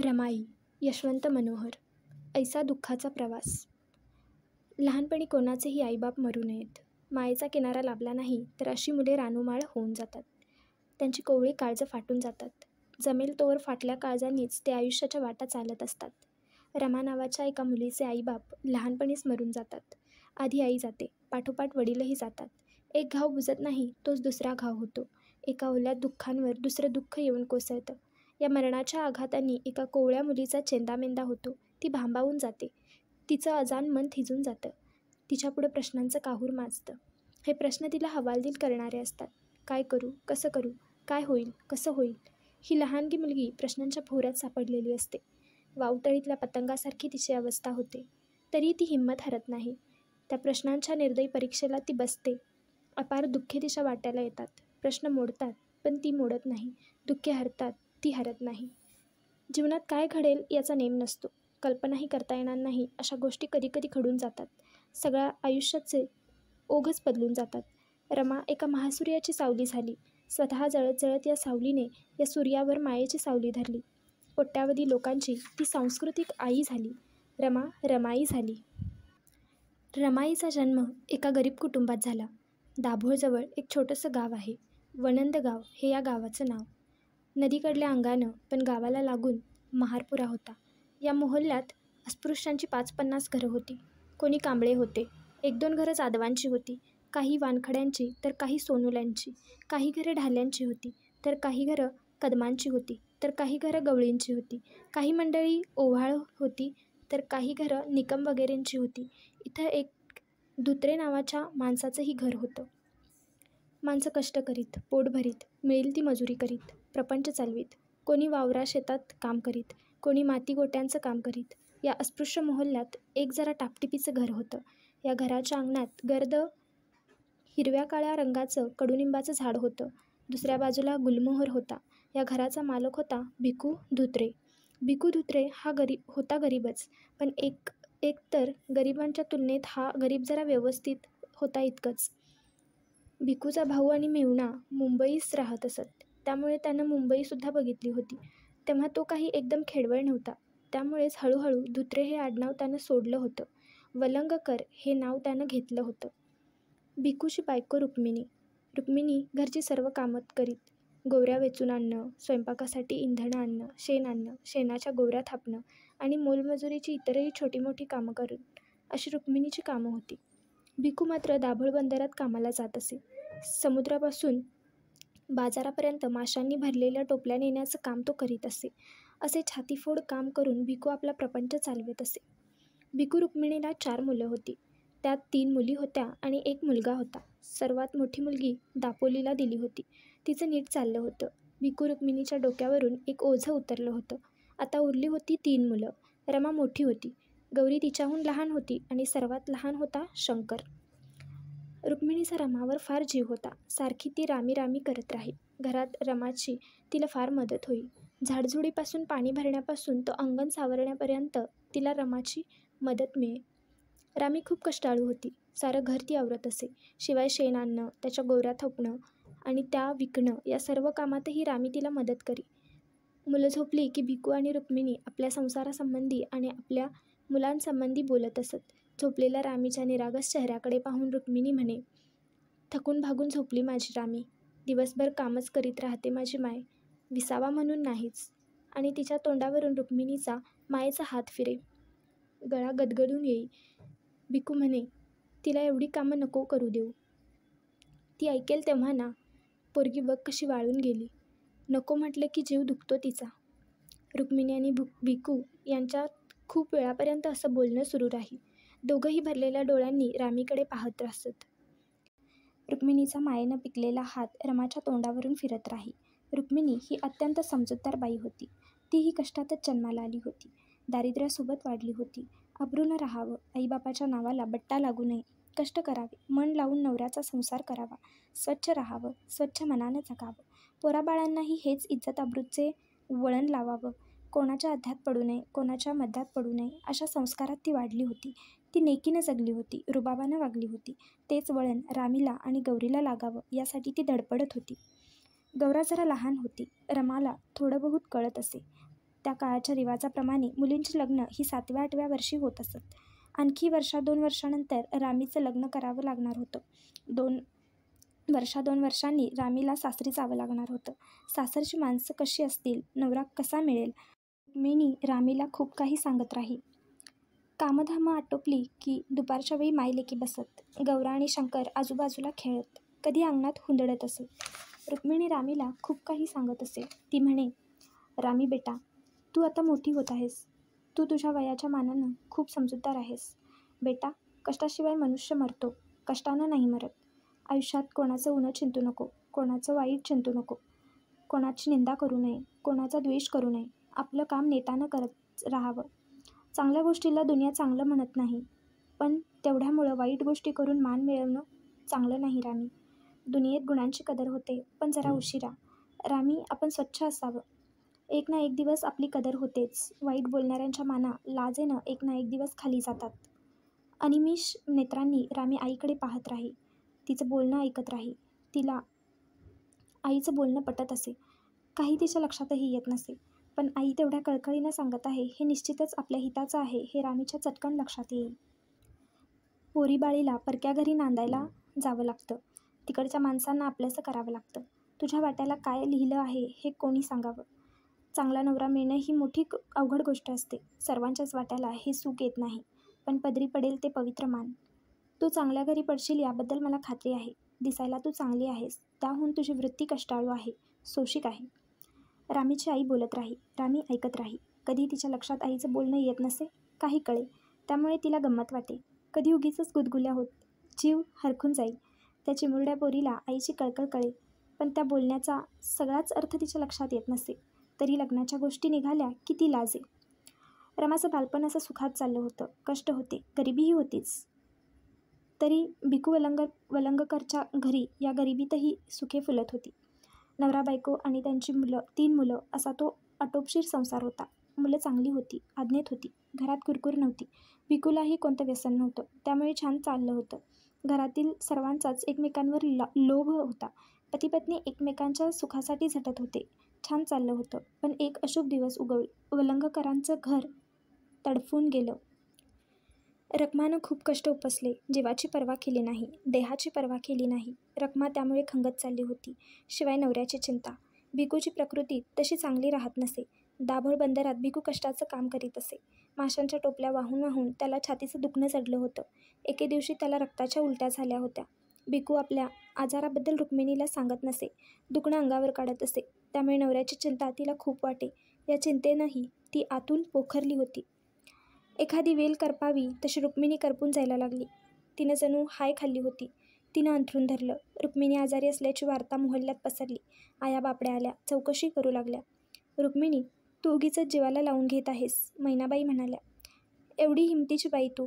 रमाई यशवंत मनोहर. ऐसा दुःखाचा प्रवास. लहानपणी कोणाचेही आईबाप मरू नयेत. मायेचा किनारा लाभला नाही तर अशी मुले रानूमाळ होऊन जातात. त्यांची कोवळी काळजं फाटून जातात. जमेल तोवर फाटल्या काळजांनीच ते आयुष्याच्या वाटा चालत असतात. रमा नावाच्या एका मुलीचे आईबाप लहानपणीच मरून जातात. आधी आई जाते, पाठोपाठ वडीलही जातात. एक घाव बुजत नाही तोच दुसरा घाव होतो. एका ओल्या दुःखांवर दुसरं दुःख येऊन कोसळतं. या मरणाच्या आघातांनी एका कोवळ्या मुलीचा चेंदामेंदा होतो. ती भांबावून जाते. तिचं अजान मन थिजून जातं. तिच्यापुढं प्रश्नांचं काहूर माजतं. हे प्रश्न तिला हवालदिल करणारे असतात. काय करू, कसं करू, काय होईल, कसं होईल. ही लहानगी मुलगी प्रश्नांच्या भोवऱ्यात सापडलेली असते. वावतळीतल्या पतंगासारखी तिची अवस्था होते. तरी ती हिंमत हरत नाही. त्या प्रश्नांच्या निर्दयी परीक्षेला ती बसते. अपार दुःखे तिच्या वाट्याला येतात. प्रश्न मोडतात पण ती मोडत नाही. दुःखे हरतात, ती हरत नाही. जीवनात काय घडेल याचा नेम नसतो. कल्पनाही करता येणार नाही अशा गोष्टी कधीकधी घडून जातात. सगळ्या आयुष्याचे ओघच बदलून जातात. रमा एका महासूर्याची सावली झाली. स्वतः जळत जळत या सावलीने या सूर्यावर मायेची सावली धरली. कोट्यावधी लोकांची ती सांस्कृतिक आई झाली. रमा रमाई झाली. रमाईचा जन्म एका गरीब कुटुंबात झाला. दाभोळजवळ एक छोटंसं गाव आहे. वणंदगाव हे या गावाचं नाव. नदीकडल्या अंगानं पण गावाला लागून महारपुरा होता. या मोहल्ल्यात अस्पृश्यांची 5-50 घरं होती. कोणी कांबळे होते. 1-2 घरं जाधवांची होती. काही वानखड्यांची तर काही सोनुल्यांची. काही घरं ढाल्यांची होती तर काही घरं कदमांची होती तर काही घरं गवळींची होती. काही मंडळी ओव्हाळ होती तर काही घरं निकम वगैरेंची होती. इथं एक धुत्रे नावाच्या माणसाचंही घर होतं. माणसं कष्ट करीत, पोट भरीत, मिळेल ती मजुरी करीत, प्रपंच चालवीत. कोणी वावरा शेतात काम करीत, कोणी माती गोट्यांचं काम करीत. या अस्पृश्य मोहल्ल्यात एक जरा टापटिपीचं घर होतं. या घराच्या अंगणात गर्द हिरव्या काळ्या रंगाचं कडुनिंबाचं झाड होतं. दुसऱ्या बाजूला गुलमोहर होता. या घराचा मालक होता भिकू धुत्रे. भिकू धुत्रे हा होता गरीबच, पण एक तर गरिबांच्या तुलनेत हा गरीब जरा व्यवस्थित होता इतकंच. भिकूचा भाऊ आणि मेहुणा मुंबईस राहत असत. त्यामुळे त्यानं मुंबईसुद्धा बघितली होती. तेव्हा तो काही एकदम खेडवळ नव्हता. त्यामुळेच हळूहळू धुत्रे हे आडनाव त्यानं सोडलं होतं. वलंगकर हे नाव त्यानं घेतलं होतं. भिकूची बायको रुक्मिणी घरची सर्व कामं करीत. गोवऱ्या वेचून आणणं, स्वयंपाकासाठी इंधनं आणणं, शेण आणणं, शेणाच्या गोवऱ्या थापणं आणि मोलमजुरीची इतरही छोटी मोठी कामं करून अशी रुक्मिणीची कामं होती. भिकू मात्र दाभोळ बंदरात कामाला जात असे. समुद्रापासून बाजारापर्यंत माशांनी भरलेल्या टोपल्या नेण्याचं काम तो करीत असे. असे छातीफोड काम करून भिकू आपला प्रपंच चालवत असे. भिकू रुक्मिणीला 4 मुलं होती. त्यात 3 मुली होत्या आणि 1 मुलगा होता. सर्वात मोठी मुलगी दापोलीला दिली होती. तिचं नीट चाललं होतं. भिकू रुक्मिणीच्या डोक्यावरून एक ओझं उतरलं होतं. आता उरली होती 3 मुलं. रमा मोठी होती. गौरी तिच्याहून लहान होती आणि सर्वात लहान होता शंकर. रुक्मिणीचा रमावर फार जीव होता. सारखी ती रामी रामी करत राही. घरात रमाची तिला फार मदत होई. झाडझुडीपासून पाणी भरण्यापासून तो अंगण सावरण्यापर्यंत तिला रमाची मदत मिळे. रामी खूप कष्टाळू होती. सारं घर ती आवरत असे. शिवाय शेण आणणं, त्याच्या गोवऱ्या थापणं आणि त्या विकणं या सर्व कामातही रामी तिला मदत करी. मुलं झोपली की भिकू आणि रुक्मिणी आपल्या संसारासंबंधी आणि आपल्या मुलांसंबंधी बोलत असत. झोपलेल्या रामीच्या निरागस चेहऱ्याकडे पाहून रुक्मिणी म्हणे, थकून भागून झोपली माझी रामी. दिवसभर कामच करीत राहते माझी माय. विसावा म्हणून नाहीच. आणि तिच्या तोंडावरून रुक्मिणीचा मायेचा हात फिरे. गळा गदगदून येई. भिकू म्हणे, तिला एवढी कामं नको करू देऊ. ती ऐकेल तेव्हा ना. पोरगी बघ कशी वाळून गेली. नको म्हटलं की जीव दुखतो तिचा. रुक्मिणी आणि भिकू यांच्यात खूप वेळापर्यंत असं बोलणं सुरू राही. दोघंही भरलेल्या डोळ्यांनी रामीकडे पाहत असत. रुक्मिणीचा मायेनं पिकलेला हात रमाच्या तोंडावरून फिरत राही. रुक्मिणी ही अत्यंत समजूतदार बाई होती. तीही कष्टातच जन्माला आली होती. दारिद्र्यासोबत वाढली होती. अब्रूनं राहावं, आईबापाच्या नावाला बट्टा लागू नये, कष्ट करावे, मन लावून नवऱ्याचा संसार करावा, स्वच्छ राहावं, स्वच्छ मनानं जगावं, पोराबाळांनाही हेच इज्जत अब्रूचे वळण लावावं, कोणाच्या अध्यात पडू नये, कोणाच्या मध्यात पडू नये अशा संस्कारात ती वाढली होती. ती नेकीनं जगली होती, रुबाबानं वागली होती. तेच वळण रामीला आणि गौरीला लागावं यासाठी ती धडपडत होती. गौरा जरा लहान होती. रमाला थोडं बहुत कळत असे. त्या काळाच्या रिवाजाप्रमाणे मुलींची लग्न ही 7व्या-8व्या वर्षी होत असत. आणखी 1-2 वर्षानंतर रामीचं लग्न करावं लागणार होतं. 2 वर्षांनी रामीला सासरी जावं लागणार होतं. सासरची माणसं कशी असतील, नवरा कसा मिळेल, रुक्मिणी रामीला खूप काही सांगत राही. कामधामं आटोपली की दुपारच्या वेळी मायलेकी बसत. गौरा आणि शंकर आजूबाजूला खेळत, कधी अंगणात हुंदडत असत. रुक्मिणी रामीला खूप काही सांगत असे. ती म्हणे, रामी बेटा, तू आता मोठी होत आहेस. तू तुझ्या वयाच्या मानानं खूप समजूतदार आहेस. बेटा, कष्टाशिवाय मनुष्य मरतो, कष्टानं नाही मरत. आयुष्यात कोणाचं उणं चिंतू नको, कोणाचं वाईट चिंतू नको, कोणाची निंदा करू नये, कोणाचा द्वेष करू नये. आपलं काम नेटानं करत राहावं. चांगल्या गोष्टीला दुनिया चांगलं म्हणत नाही, पण तेवढ्यामुळं वाईट गोष्टी करून मान मिळवणं चांगलं नाही रामी. दुनियेत गुणांची कदर होते, पण जरा उशिरा. रामी, आपण स्वच्छ असावं. एक ना एक दिवस आपली कदर होतेच. वाईट बोलणाऱ्यांच्या माना लाजेनं एक ना एक दिवस खाली जातात. अनिमिष नेत्रांनी रामी आईकडे पाहत राही. तिचं बोलणं ऐकत राही. तिला आईचं बोलणं पटत असे. काही तिच्या लक्षातही येत नसे. पण आई तेवढ्या कळकळीनं सांगत आहे हे निश्चितच आपल्या हिताचं आहे हे रामीच्या चटकन लक्षात येईल. पोरीबाळीला परक्या घरी नांदायला जावं लागतं. तिकडच्या माणसांना आपलंसं करावं लागतं. तुझ्या वाट्याला काय लिहिलं आहे हे कोणी सांगावं. चांगला नवरा मिळणं ही मोठी अवघड गोष्ट असते. सर्वांच्याच वाट्याला हे सुख येत नाही, पण पदरी पडेल ते पवित्र मान. तू चांगल्या घरी पडशील याबद्दल मला खात्री आहे. दिसायला तू चांगली आहेस, त्याहून तुझी वृत्ती कष्टाळू आहे, सोशिक आहे. रामीची आई बोलत राही. रामी ऐकत राही. कधी तिच्या लक्षात आईचं बोलणं येत नसे, काही कळे. त्यामुळे तिला गंमत वाटे. कधी उगीचच गुदगुल्या होत. जीव हरखून जाई. त्या चिमुरड्या पोरीला आईची कळकळ कळे, पण त्या बोलण्याचा सगळाच अर्थ तिच्या लक्षात येत नसे. तरी लग्नाच्या गोष्टी निघाल्या की ती लाजे. रमाचं बालपण असं सुखात चाललं होतं. कष्ट होते, गरिबीही होतीच. तरी भिकू वलंगकरच्या घरी या गरिबीतही सुखे फुलत होती. नवरा बायको आणि त्यांची 3 मुलं असा तो आटोपशीर संसार होता. मुलं चांगली होती, आज्ञेत होती. घरात कुरकुर नव्हती. भिकूलाही कोणतं व्यसन नव्हतं, त्यामुळे छान चाललं होतं. घरातील सर्वांचाच एकमेकांवर लोभ होता. पती-पत्नी एकमेकांच्या सुखासाठी झटत होते. छान चाललं होतं. पण एक अशुभ दिवस वलंगकरांचं घर तडफून गेलं. रखमानं खूप कष्ट उपसले, जीवाची पर्वा केली नाही, देहाची पर्वा केली नाही. रखमा त्यामुळे खंगत चालली होती. शिवाय नवऱ्याची चिंता. भिकूची प्रकृती तशी चांगली राहत नसे. दाभोळ बंदरात भिकू कष्टाचं काम करीत असे. माशांच्या टोपल्या वाहून वाहून त्याला छातीचं दुखणं चढलं होतं. एके दिवशी त्याला रक्ताच्या उलट्या झाल्या होत्या. भिकू आपल्या आजाराबद्दल रुक्मिणीला सांगत नसे. दुखणं अंगावर काढत असे. त्यामुळे नवऱ्याची चिंता तिला खूप वाटे. या चिंतेनंही ती आतून पोखरली होती. एखादी वेल करपावी तशी रुक्मिणी करपून जायला लागली. तिनं जणू हाय खाल्ली होती. तिनं अंथरूण धरलं. रुक्मिणी आजारी असल्याची वार्ता मोहल्ल्यात पसरली. आया बापड्या आल्या, चौकशी करू लागल्या. रुक्मिणी, तू उगीचच जीवाला लावून घेत आहेस, मैनाबाई म्हणाल्या. एवढी हिमतीची बाई तू,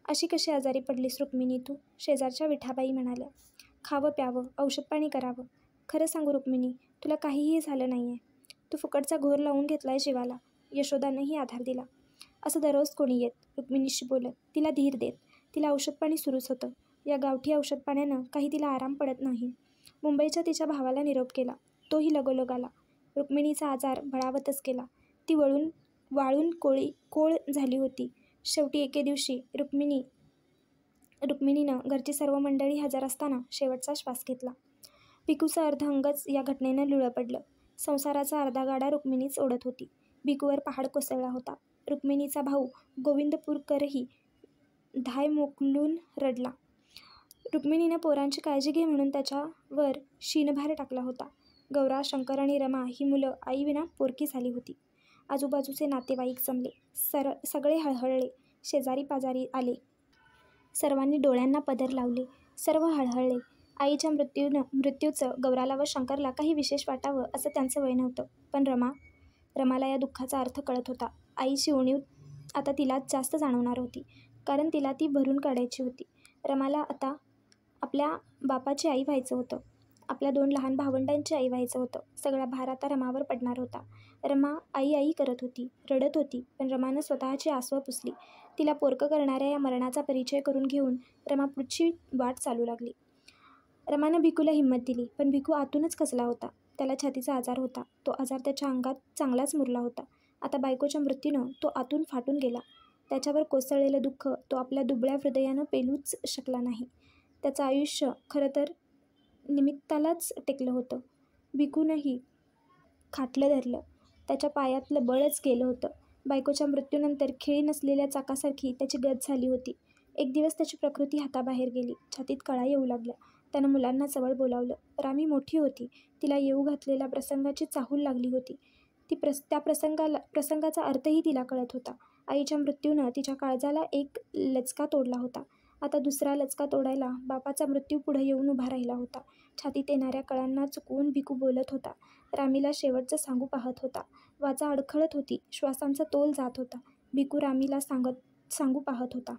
अशी कशी आजारी पडलीस रुक्मिणी तू, शेजारच्या विठाबाई म्हणाल्या. खावं प्यावं, औषधपाणी करावं. खरं सांगू रुक्मिणी, तुला काहीही झालं नाही आहे. तू फुकटचा घोर लावून घेतलाय जीवाला. यशोदानंही आधार दिला. असं दररोज कोणी येत, रुक्मिणीशी बोलत, तिला धीर देत. तिला औषधपाणी सुरूच होतं. या गावठी औषधपाण्यानं काही तिला आराम पडत नाही. मुंबईच्या तिच्या भावाला निरोप केला. तोही लगोलग आला. रुक्मिणीचा आजार बळावतच गेला. ती वाळून कोळ झाली होती. शेवटी एके दिवशी रुक्मिणीनं घरची सर्व मंडळी हजर असताना शेवटचा श्वास घेतला. भिकूचं अर्ध अंगच या घटनेनं लुळं पडलं. संसाराचा अर्धा गाडा रुक्मिणीच ओढत होती. भिकूवर पहाड कोसळला होता. रुक्मिणीचा भाऊ गोविंदपूरकरही धाय मोकलून रडला. रुक्मिणीनं पोरांची काळजी घे म्हणून त्याच्यावर शीनभार टाकला होता. गौरा, शंकर आणि रमा ही मुलं आईविना पोरकी झाली होती. आजूबाजूचे नातेवाईक जमले. सगळे हळहळले. शेजारी पाजारी आले. सर्वांनी डोळ्यांना पदर लावले. सर्व हळहळले. आईच्या मृत्यूचं गौराला व शंकरला काही विशेष वाटावं असं त्यांचं वय नव्हतं. पण रमाला या दुःखाचा अर्थ कळत होता. आईची उणीव आता तिलाच जास्त जाणवणार होती, कारण तिला ती भरून काढायची होती. रमाला आता आपल्या बापाची आई व्हायचं होतं. आपल्या 2 लहान भावंडांची आई व्हायचं होतं. सगळा भार आता रमावर पडणार होता. रमा आई आई करत होती, रडत होती. पण रमानं स्वतःची आसवं पुसली. तिला पोरकं करणाऱ्या या मरणाचा परिचय करून घेऊन रमा पुढची वाट चालू लागली. रमानं भिकूला हिंमत दिली, पण भिकू आतूनच खचला होता. त्याला छातीचा आजार होता. तो आजार त्याच्या अंगात चांगलाच मुरला होता. आता बायकोच्या मृत्यूनं तो आतून फाटून गेला. त्याच्यावर कोसळलेलं दुःख तो आपल्या दुबळ्या हृदयानं पेलूच शकला नाही. त्याचं आयुष्य खरं तर निमित्तालाच टेकलं होतं. भिकूनही खाटलं धरलं. त्याच्या पायातलं बळच गेलं होतं. बायकोच्या मृत्यूनंतर खिळी नसलेल्या चाकासारखी त्याची गत झाली होती. एक दिवस त्याची प्रकृती हाताबाहेर गेली. छातीत कळा येऊ लागल्या. त्यानं मुलांना जवळ बोलावलं. रामी मोठी होती. तिला येऊ घातलेल्या प्रसंगाची चाहूल लागली होती. त्या प्रसंगाचा अर्थही तिला कळत होता. आईच्या मृत्यूनं तिच्या काळजाला एक लचका तोडला होता. आता दुसरा लचका तोडायला बापाचा मृत्यू पुढं येऊन उभा राहिला होता. छातीत येणाऱ्या कळांना चुकवून भिकू बोलत होता. रामीला शेवटचं सांगू पाहत होता. वाचा अडखळत होती. श्वासांचा तोल जात होता. भिकू रामीला सांगू पाहत होता.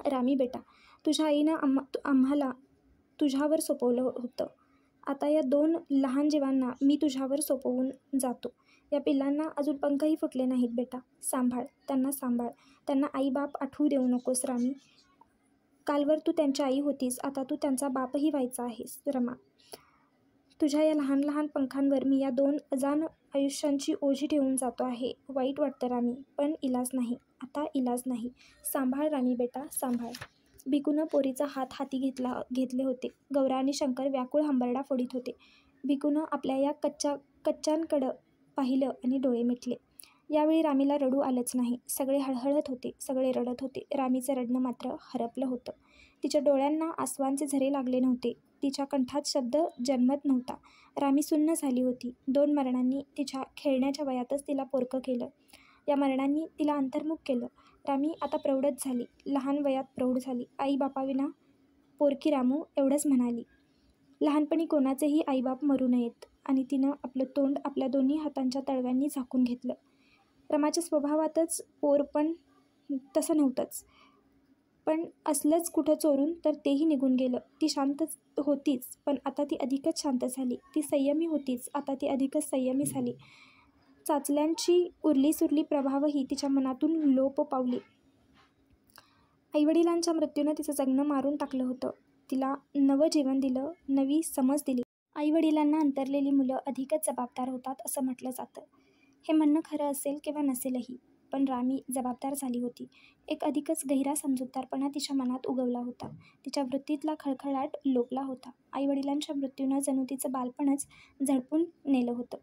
रामी बेटा, तुझ्या आईनं आम्हाला तुझ्यावर सोपवलं होतं. आता या 2 लहान जीवांना मी तुझ्यावर सोपवून जातो. या पिल्लांना अजून पंखही फुटले नाहीत बेटा. सांभाळ, त्यांना सांभाळ. त्यांना आई-बाप आठवू देऊ नकोस रामी. कालवर तू त्यांची आई होतीस, आता तू त्यांचा बापही व्हायचा आहेस. रमा, तुझ्या या लहान लहान पंखांवर मी या 2 अजान आयुष्यांची ओझी ठेवून जातो आहे. वाईट वाटतं रामी, पण इलाज नाही. आता इलाज नाही. सांभाळ रामी बेटा, सांभाळ. भिकूनं पोरीचा हात हाती घेतले होते. गौरा आणि शंकर व्याकुळ हंबरडा फोडीत होते. भिकूनं आपल्या या कच्च्यांकडं पाहिलं आणि डोळे मिटले. यावेळी रामीला रडू आलंच नाही. सगळे हळहळत होते, सगळे रडत होते. रामीचं रडणं मात्र हरपलं होतं. तिच्या डोळ्यांना आसवांचे झरे लागले नव्हते. तिच्या कंठात शब्द जन्मत नव्हता. रामी सुन्न झाली होती. 2 मरणांनी तिच्या खेळण्याच्या वयातच तिला पोरकं केलं. या मरणांनी तिला अंतर्मुख केलं. रामी आता प्रौढच झाली. लहान वयात प्रौढ झाली. आई बापाविना पोरकी रामू एवढंच म्हणाली. लहानपणी कोणाचेही आईबाप मरू नयेत आणि तिनं आपलं तोंड आपल्या दोन्ही हातांच्या तळव्यांनी झाकून घेतलं. रमाच्या स्वभावातच पोर पण तसं नव्हतंच. पण असलंच कुठं चोरून तर तेही निघून गेलं. ती शांत होतीच, पण आता ती अधिकच शांत झाली. ती संयमी होतीच, आता ती अधिकच संयमी झाली. चाचल्यांची उरली-सुरली प्रभावही तिच्या मनातून लोप पावली. आईवडिलांच्या मृत्यूनं तिचं जगणं मारून टाकलं होतं. तिला नवं जीवन दिलं, नवी समज दिली. आईवडिलांना अंतरलेली मुलं अधिकच जबाबदार होतात असं म्हटलं जातं. हे म्हणणं खरं असेल किंवा नसेलही, पण रामी जबाबदार झाली होती. एक अधिकच गहिरा समजूतदारपणा तिच्या मनात उगवला होता. तिच्या वृत्तीतला खळखळाट लोपला होता. आईवडिलांच्या मृत्यूनं जणू तिचं बालपणच झडपून नेलं होतं.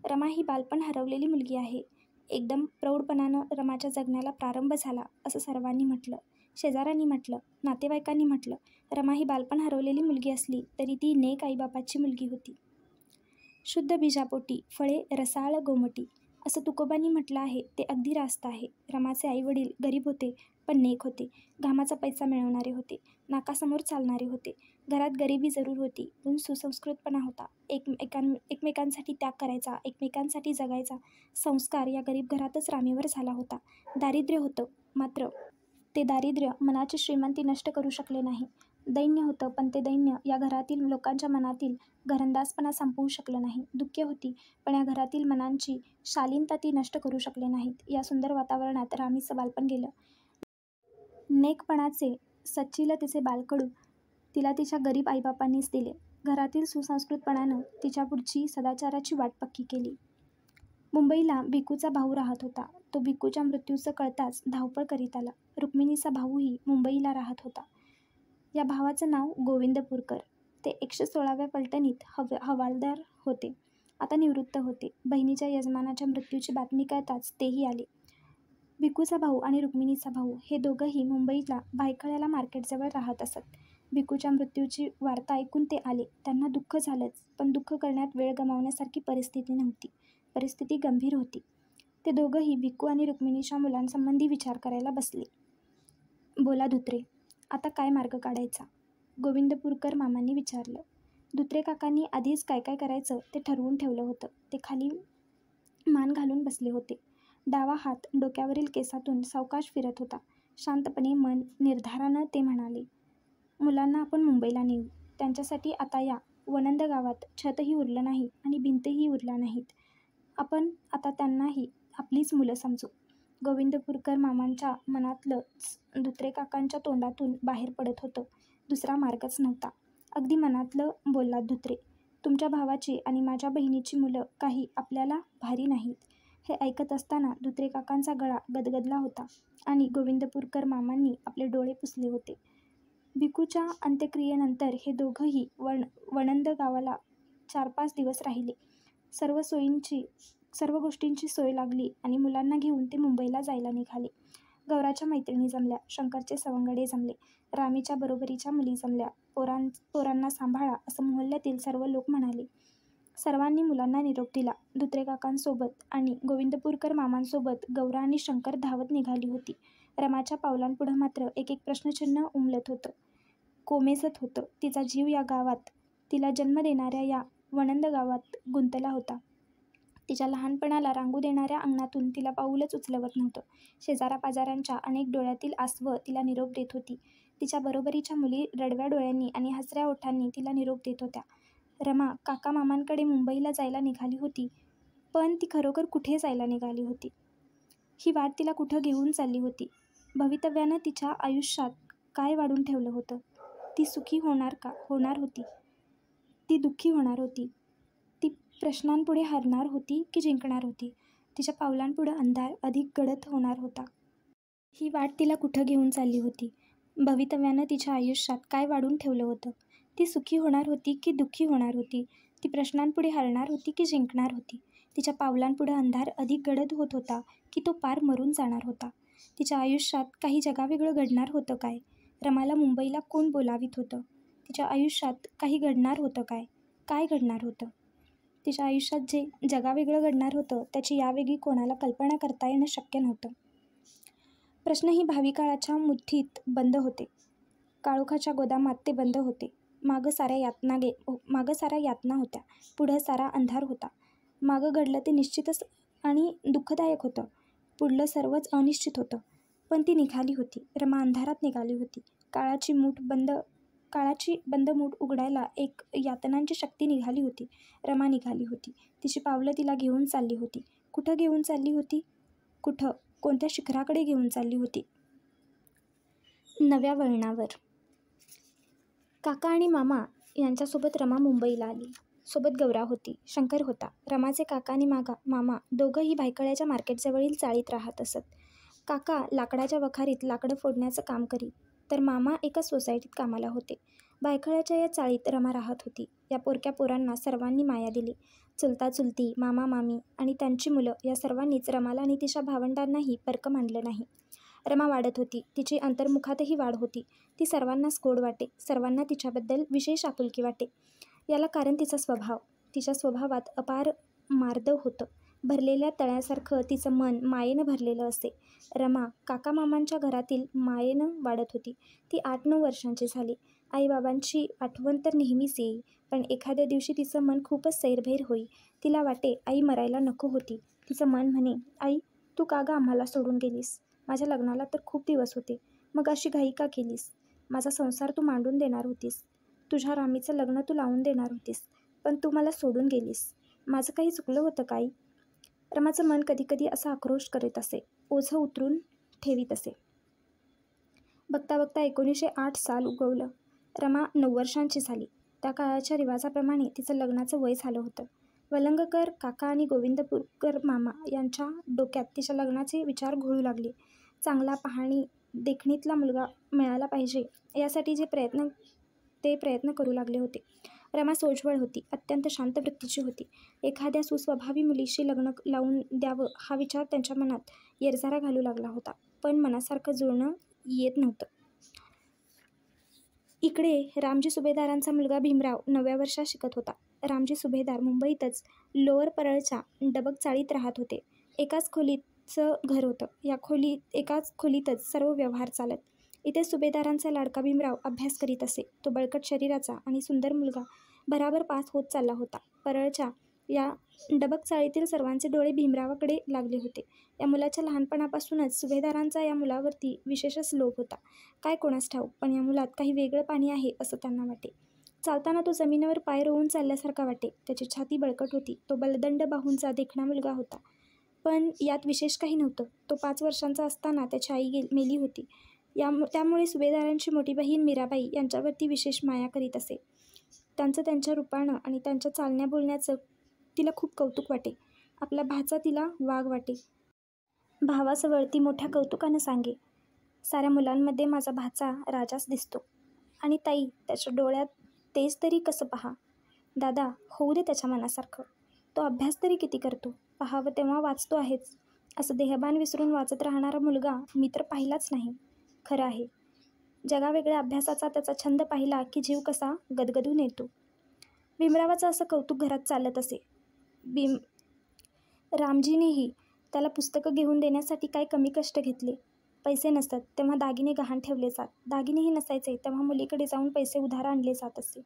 रमा ही बालपण हरवलेली मुलगी आहे. एकदम प्रौढपणानं रमाच्या जगण्याला प्रारंभ झाला असं सर्वांनी म्हटलं. शेजाऱ्यांनी म्हटलं, नातेवाईकांनी म्हटलं. रमा ही बालपण हरवलेली मुलगी असली तरी ती नेक आईबापाची मुलगी होती. शुद्ध बीजापोटी, फळे रसाळ गोमटी असं तुकोबांनी म्हटलं आहे ते अगदी रास्त आहे. रमाचे आईवडील गरीब होते, पण नेक होते. घामाचा पैसा मिळवणारे होते. नाकासमोर चालणारे होते. घरात गरिबी जरूर होती, पण सुसंस्कृतपणा होता. एकमेकांसाठी त्याग करायचा, एकमेकांसाठी जगायचा संस्कार या गरीब घरातच रामीवर झाला होता. दारिद्र्य होतं, मात्र ते दारिद्र्य मनाची श्रीमंती नष्ट करू शकले नाही. दैन्य होतं, पण ते दैन्य या घरातील लोकांच्या मनातील घरंदाजपणा संपवू शकलं नाही. दुःखे होती, पण या घरातील मनांची शालीनता ती नष्ट करू शकले नाहीत. या सुंदर वातावरणात रामीचं बालपण गेलं. नेकपणाचे सच्चिल तिचे बालकडू तिला तिच्या गरीब आईबापांनीच दिले. घरातील सुसंस्कृतपणानं तिच्या पुढची सदाचाराची वाट पक्की केली. मुंबईला भिकूचा भाऊ राहत होता. तो भिकूच्या मृत्यूचं कळताच धावपळ करीत आला. रुक्मिणीचा भाऊही मुंबईला राहत होता. या भावाचं नाव गोविंद पुरकर. ते 116व्या पलटणीत हवालदार होते. आता निवृत्त होते. बहिणीच्या यजमानाच्या मृत्यूची बातमी कळताच तेही आले. भिकूचा भाऊ आणि रुक्मिणीचा भाऊ हे दोघंही मुंबईला भायखळ्याला मार्केटजवळ राहत असत. भिकूच्या मृत्यूची वार्ता ऐकून ते आले. त्यांना दुःख झालंच, पण दुःख करण्यात वेळ गमावण्यासारखी परिस्थिती नव्हती. परिस्थिती गंभीर होती. ते दोघंही भिकू आणि रुक्मिणीच्या मुलांसंबंधी विचार करायला बसले. बोला धुत्रे, आता काय मार्ग काढायचा? गोविंदपुरकर मामांनी विचारलं. धुत्रे काकांनी आधीच काय काय करायचं ते ठरवून ठेवलं होतं. ते खाली मान घालून बसले होते. डावा हात डोक्यावरील केसातून सावकाश फिरत होता. शांतपणे मन निर्धारानं ते म्हणाले, मुलांना आपण मुंबईला नेऊ. त्यांच्यासाठी आता या वनंद गावात छतही उरलं नाही आणि भिंतही उरल्या नाहीत. आपण आता त्यांनाही आपलीच मुलं समजू. गोविंदपुरकर मामांच्या मनातलंच धुत्रे काकांच्या तोंडातून बाहेर पडत होतं. दुसरा मार्गच नव्हता. अगदी मनातलं बोललात धुत्रे. तुमच्या भावाची आणि माझ्या बहिणीची मुलं काही आपल्याला भारी नाहीत. हे ऐकत असताना धुत्रे काकांचा गळा गदगदला होता आणि गोविंदपूरकर मामांनी आपले डोळे पुसले होते. भिकूच्या अंत्यक्रियेनंतर हे दोघंही वणंद गावाला 4-5 दिवस राहिले. सर्व गोष्टींची सोय लागली आणि मुलांना घेऊन ते मुंबईला जायला निघाले. गौराच्या मैत्रिणी जमल्या, शंकरचे सवंगडे जमले, रामीच्या बरोबरीच्या मुली जमल्या. पोरांना सांभाळा असं मोहल्ल्यातील सर्व लोक म्हणाले. सर्वांनी मुलांना निरोप दिला. धुत्रे काकांसोबत आणि गोविंदपूरकर मामांसोबत गौरा आणि शंकर धावत निघाली होती. रमाच्या पावलांपुढं मात्र एक प्रश्नचिन्ह उमलत होतं, कोमेजत होतं. तिचा जीव या गावात, तिला जन्म देणाऱ्या या वणंद गावात गुंतला होता. तिच्या लहानपणाला रांगू देणाऱ्या अंगणातून तिला पाऊलच उचलवत नव्हतं. शेजाऱ्यापाजाऱ्यांच्या अनेक डोळ्यातील आसवं तिला निरोप देत होती. तिच्या बरोबरीच्या मुली रडव्या डोळ्यांनी आणि हसऱ्या ओठांनी तिला निरोप देत होत्या. रमा काका मामांकडे मुंबईला जायला निघाली होती, पण ती खरोखर कुठे जायला निघाली होती? ही वाट तिला कुठं घेऊन चालली होती? भवितव्यानं तिच्या आयुष्यात काय वाढून ठेवलं होतं? ती सुखी होणार होती? ती दुःखी होणार होती? ती प्रश्नांपुढे हरणार होती की जिंकणार होती? तिच्या पावलांपुढं अंधार अधिक गडद होणार होता. ही वाट तिला कुठं घेऊन चालली होती? भवितव्यानं तिच्या आयुष्यात काय वाढून ठेवलं होतं? ती सुखी होणार होती की दुःखी होणार होती? ती प्रश्नांपुढे हरणार होती की जिंकणार होती? तिच्या पावलांपुढं अंधार अधिक गडद होत होता की तो पार मरून जाणार होता? तिच्या आयुष्यात काही जगावेगळं घडणार होतं काय? रमाला मुंबईला कोण बोलावित होतं? तिच्या आयुष्यात काही घडणार होतं काय? काय घडणार होतं? तिच्या आयुष्यात जे जगावेगळं घडणार होतं त्याची यावेळी कोणाला कल्पना करता येणं शक्य नव्हतं. प्रश्नही भावी काळाच्या मुठीत बंद होते. काळोखाच्या गोदामात ते बंद होते. मागं साऱ्या यातना होत्या, पुढं सारा अंधार होता. मागं घडलं ते निश्चितच आणि दुःखदायक होतं, पुढलं सर्वच अनिश्चित होतं. पण ती निघाली होती. रमा अंधारात निघाली होती. काळाची बंद मूठ उघडायला एक यातनांची शक्ती निघाली होती. रमा निघाली होती. तिची पावलं तिला घेऊन चालली होती. कुठं घेऊन चालली होती? कुठं? कोणत्या शिखराकडे घेऊन चालली होती? नव्या वळणावर. काका आणि मामा यांच्यासोबत रमा मुंबईला आली. सोबत गौरा होती, शंकर होता. रमाचे काका आणि मामा दोघंही भायखळ्याच्या मार्केटजवळील चाळीत राहत असत. काका लाकडाच्या वखारीत लाकडं फोडण्याचं काम करीत, तर मामा एका सोसायटीत कामाला होते. भायखळ्याच्या या चाळीत रमा राहत होती. या पोरक्या पोरांना सर्वांनी माया दिली. चुलता चुलती, मामा मामी आणि त्यांची मुलं या सर्वांनीच रमाला आणि तिच्या भावंडांनाही परकं मानलं नाही. रमा वाढत होती. तिची अंतर्मुखातही वाढ होती. ती सर्वांनाच गोड वाटे. सर्वांना तिच्याबद्दल विशेष आपुलकी वाटे. याला कारण तिचा स्वभाव. तिच्या स्वभावात अपार मार्दव होतं. भरलेल्या तळ्यासारखं तिचं मन मायेनं भरलेलं असे. रमा काका मामांच्या घरातील मायेनं वाढत होती. ती 8-9 वर्षांची झाली. आईबाबांची आठवण तर नेहमीच येई, पण एखाद्या दिवशी तिचं मन खूपच सैरभैर होई. तिला वाटे आई मरायला नको होती. तिचं मन म्हणे, आई तू का गं आम्हाला सोडून गेलीस? माझ्या लग्नाला तर खूप दिवस होते, मग अशी घाई का केलीस? माझा संसार तू मांडून देणार होतीस. तुझ्या रामीचं लग्न तू लावून देणार होतीस, पण तू मला सोडून गेलीस. माझं काही चुकलं होतं काही? रमाचं मन कधीकधी असा आक्रोश करीत असे, ओझं उतरून ठेवीत असे. बघता बघता 1908 साल उगवलं. रमा 9 वर्षांची झाली. त्या काळाच्या रिवाजाप्रमाणे तिचं लग्नाचं वय झालं होतं. वलंगकर काका आणि गोविंदपूरकर मामा यांच्या डोक्यात तिच्या लग्नाचे विचार घोळू लागले. चांगला पाहणी देखणीतला मुलगा मिळाला पाहिजे यासाठी ते प्रयत्न करू लागले होते. रमा सोज्वळ होती, अत्यंत शांत वृत्तीची होती. एखाद्या सुस्वभावी मुलीशी लग्न लावून द्यावं हा विचार त्यांच्या मनात येरझारा घालू लागला होता, पण मनासारखं जुळणं येत नव्हतं. इकडे रामजी सुभेदारांचा मुलगा भीमराव 9व्या वर्षात शिकत होता. रामजी सुभेदार मुंबईतच लोअर परळच्या डबक चाळीत राहत होते. एकाच खोलीचं घर होतं. एकाच खोलीतच सर्व व्यवहार चालत. इथे सुभेदारांचा लाडका भीमराव अभ्यास करीत असे. तो बळकट शरीराचा आणि सुंदर मुलगा भराभर पास होत चालला होता. परळच्या या डबक चाळीतील सर्वांचे डोळे भीमरावाकडे लागले होते. या मुलाच्या लहानपणापासूनच सुभेदारांचा या मुलावरती विशेषच लोभ होता. काय कोणास ठाऊक, पण या मुलात काही वेगळं पाणी आहे असं त्यांना वाटे. चालताना तो जमिनीवर पाय रोवून चालल्यासारखा वाटे. त्याची छाती बळकट होती. तो बलदंड बाहूंचा देखणा मुलगा होता. पण यात विशेष काही नव्हतं. तो 5 वर्षांचा असताना त्याची आई मेली होती. त्यामुळे सुभेदारांची मोठी बहीण मीराबाई यांच्यावरती विशेष माया करीत असे. त्यांच्या रूपानं आणि त्यांच्या चालण्या बोलण्याचं तिला खूप कौतुक वाटे. आपला भाचा तिला वाघ वाटे. भावाजवळ ती मोठ्या कौतुकानं सांगे, साऱ्या मुलांमध्ये माझा भाचा राजाच दिसतो. आणि ताई, त्याच्या डोळ्यात तेज तरी कसं पहा. दादा, होऊ दे त्याच्या मनासारखं. तो अभ्यास तरी किती करतो. पाहावं तेव्हा वाचतो आहेच. असं देहभान विसरून वाचत राहणारा मुलगा मी तर पाहिलाच नाही. खरं आहे, जगावेगळ्या अभ्यासाचा त्याचा छंद पाहिला की जीव कसा गदगदून येतो. भीमरावाचं असं कौतुक घरात चालत असे. रामजीनेही त्याला पुस्तकं घेऊन देण्यासाठी काही कमी कष्ट घेतले. पैसे नसतात तेव्हा दागिने गहाण ठेवले जात. दागिनेही नसायचे तेव्हा मुलीकडे जाऊन पैसे उधार आणले जात असे.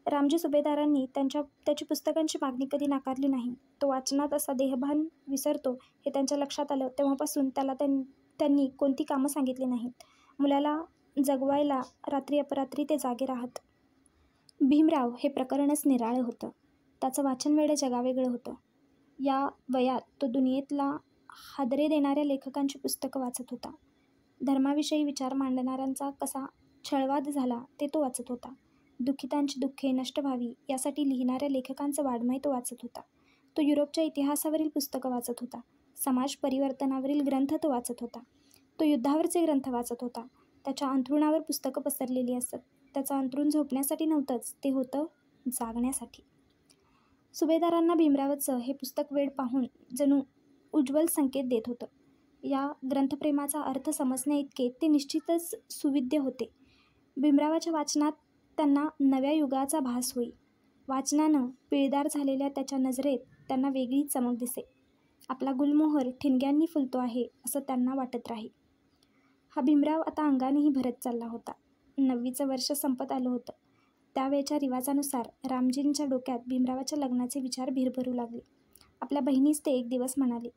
रामजी सुभेदारांनी त्याची पुस्तकांची मागणी कधी नाकारली नाही. तो वाचनात असा देहभान विसरतो हे त्यांच्या लक्षात आलं तेव्हापासून त्याला त्यांनी कोणती कामं सांगितली नाहीत. मुलाला जगवायला रात्री अपरात्री ते जागे राहत. भीमराव हे प्रकरणच निराळं होतं. त्याचं वाचनवेडं जगावेगळं होतं. या वयात तो दुनियेतला हादरे देणाऱ्या लेखकांची पुस्तकं वाचत होता. धर्माविषयी विचार मांडणाऱ्यांचा कसा छळवाद झाला ते तो वाचत होता. दुःखितांची दुःखे नष्ट व्हावी यासाठी लिहिणाऱ्या लेखकांचं वाङ्मय तो वाचत होता. तो युरोपच्या इतिहासावरील पुस्तकं वाचत होता. समाज परिवर्तनावरील ग्रंथ तो वाचत होता. तो युद्धावरचे ग्रंथ वाचत होता. त्याच्या अंथरुणावर पुस्तकं पसरलेली असत. त्याचं अंथरूण झोपण्यासाठी नव्हतंच, ते होतं जागण्यासाठी. सुभेदारांना भीमरावाचं हे पुस्तक वेड पाहून जणू उज्ज्वल संकेत देत होतं. या ग्रंथप्रेमाचा अर्थ समजण्याइतके ते निश्चितच सुविद्य होते. भीमरावाच्या वाचनात त्यांना नव्या युगाचा भास होई. वाचनानं पिळदार झालेल्या त्याच्या नजरेत त्यांना वेगळी चमक दिसे. आपला गुलमोहर ठिणग्यांनी फुलतो आहे असं त्यांना वाटत राही. हा भीमराव आता अंगानेही भरत चालला होता. 9वीचं वर्ष संपत आलं होतं. त्यावेळच्या रिवाजानुसार रामजींच्या डोक्यात भीमरावाच्या लग्नाचे विचार भिरभरू लागले. आपल्या बहिणीस ते एक दिवस म्हणाले,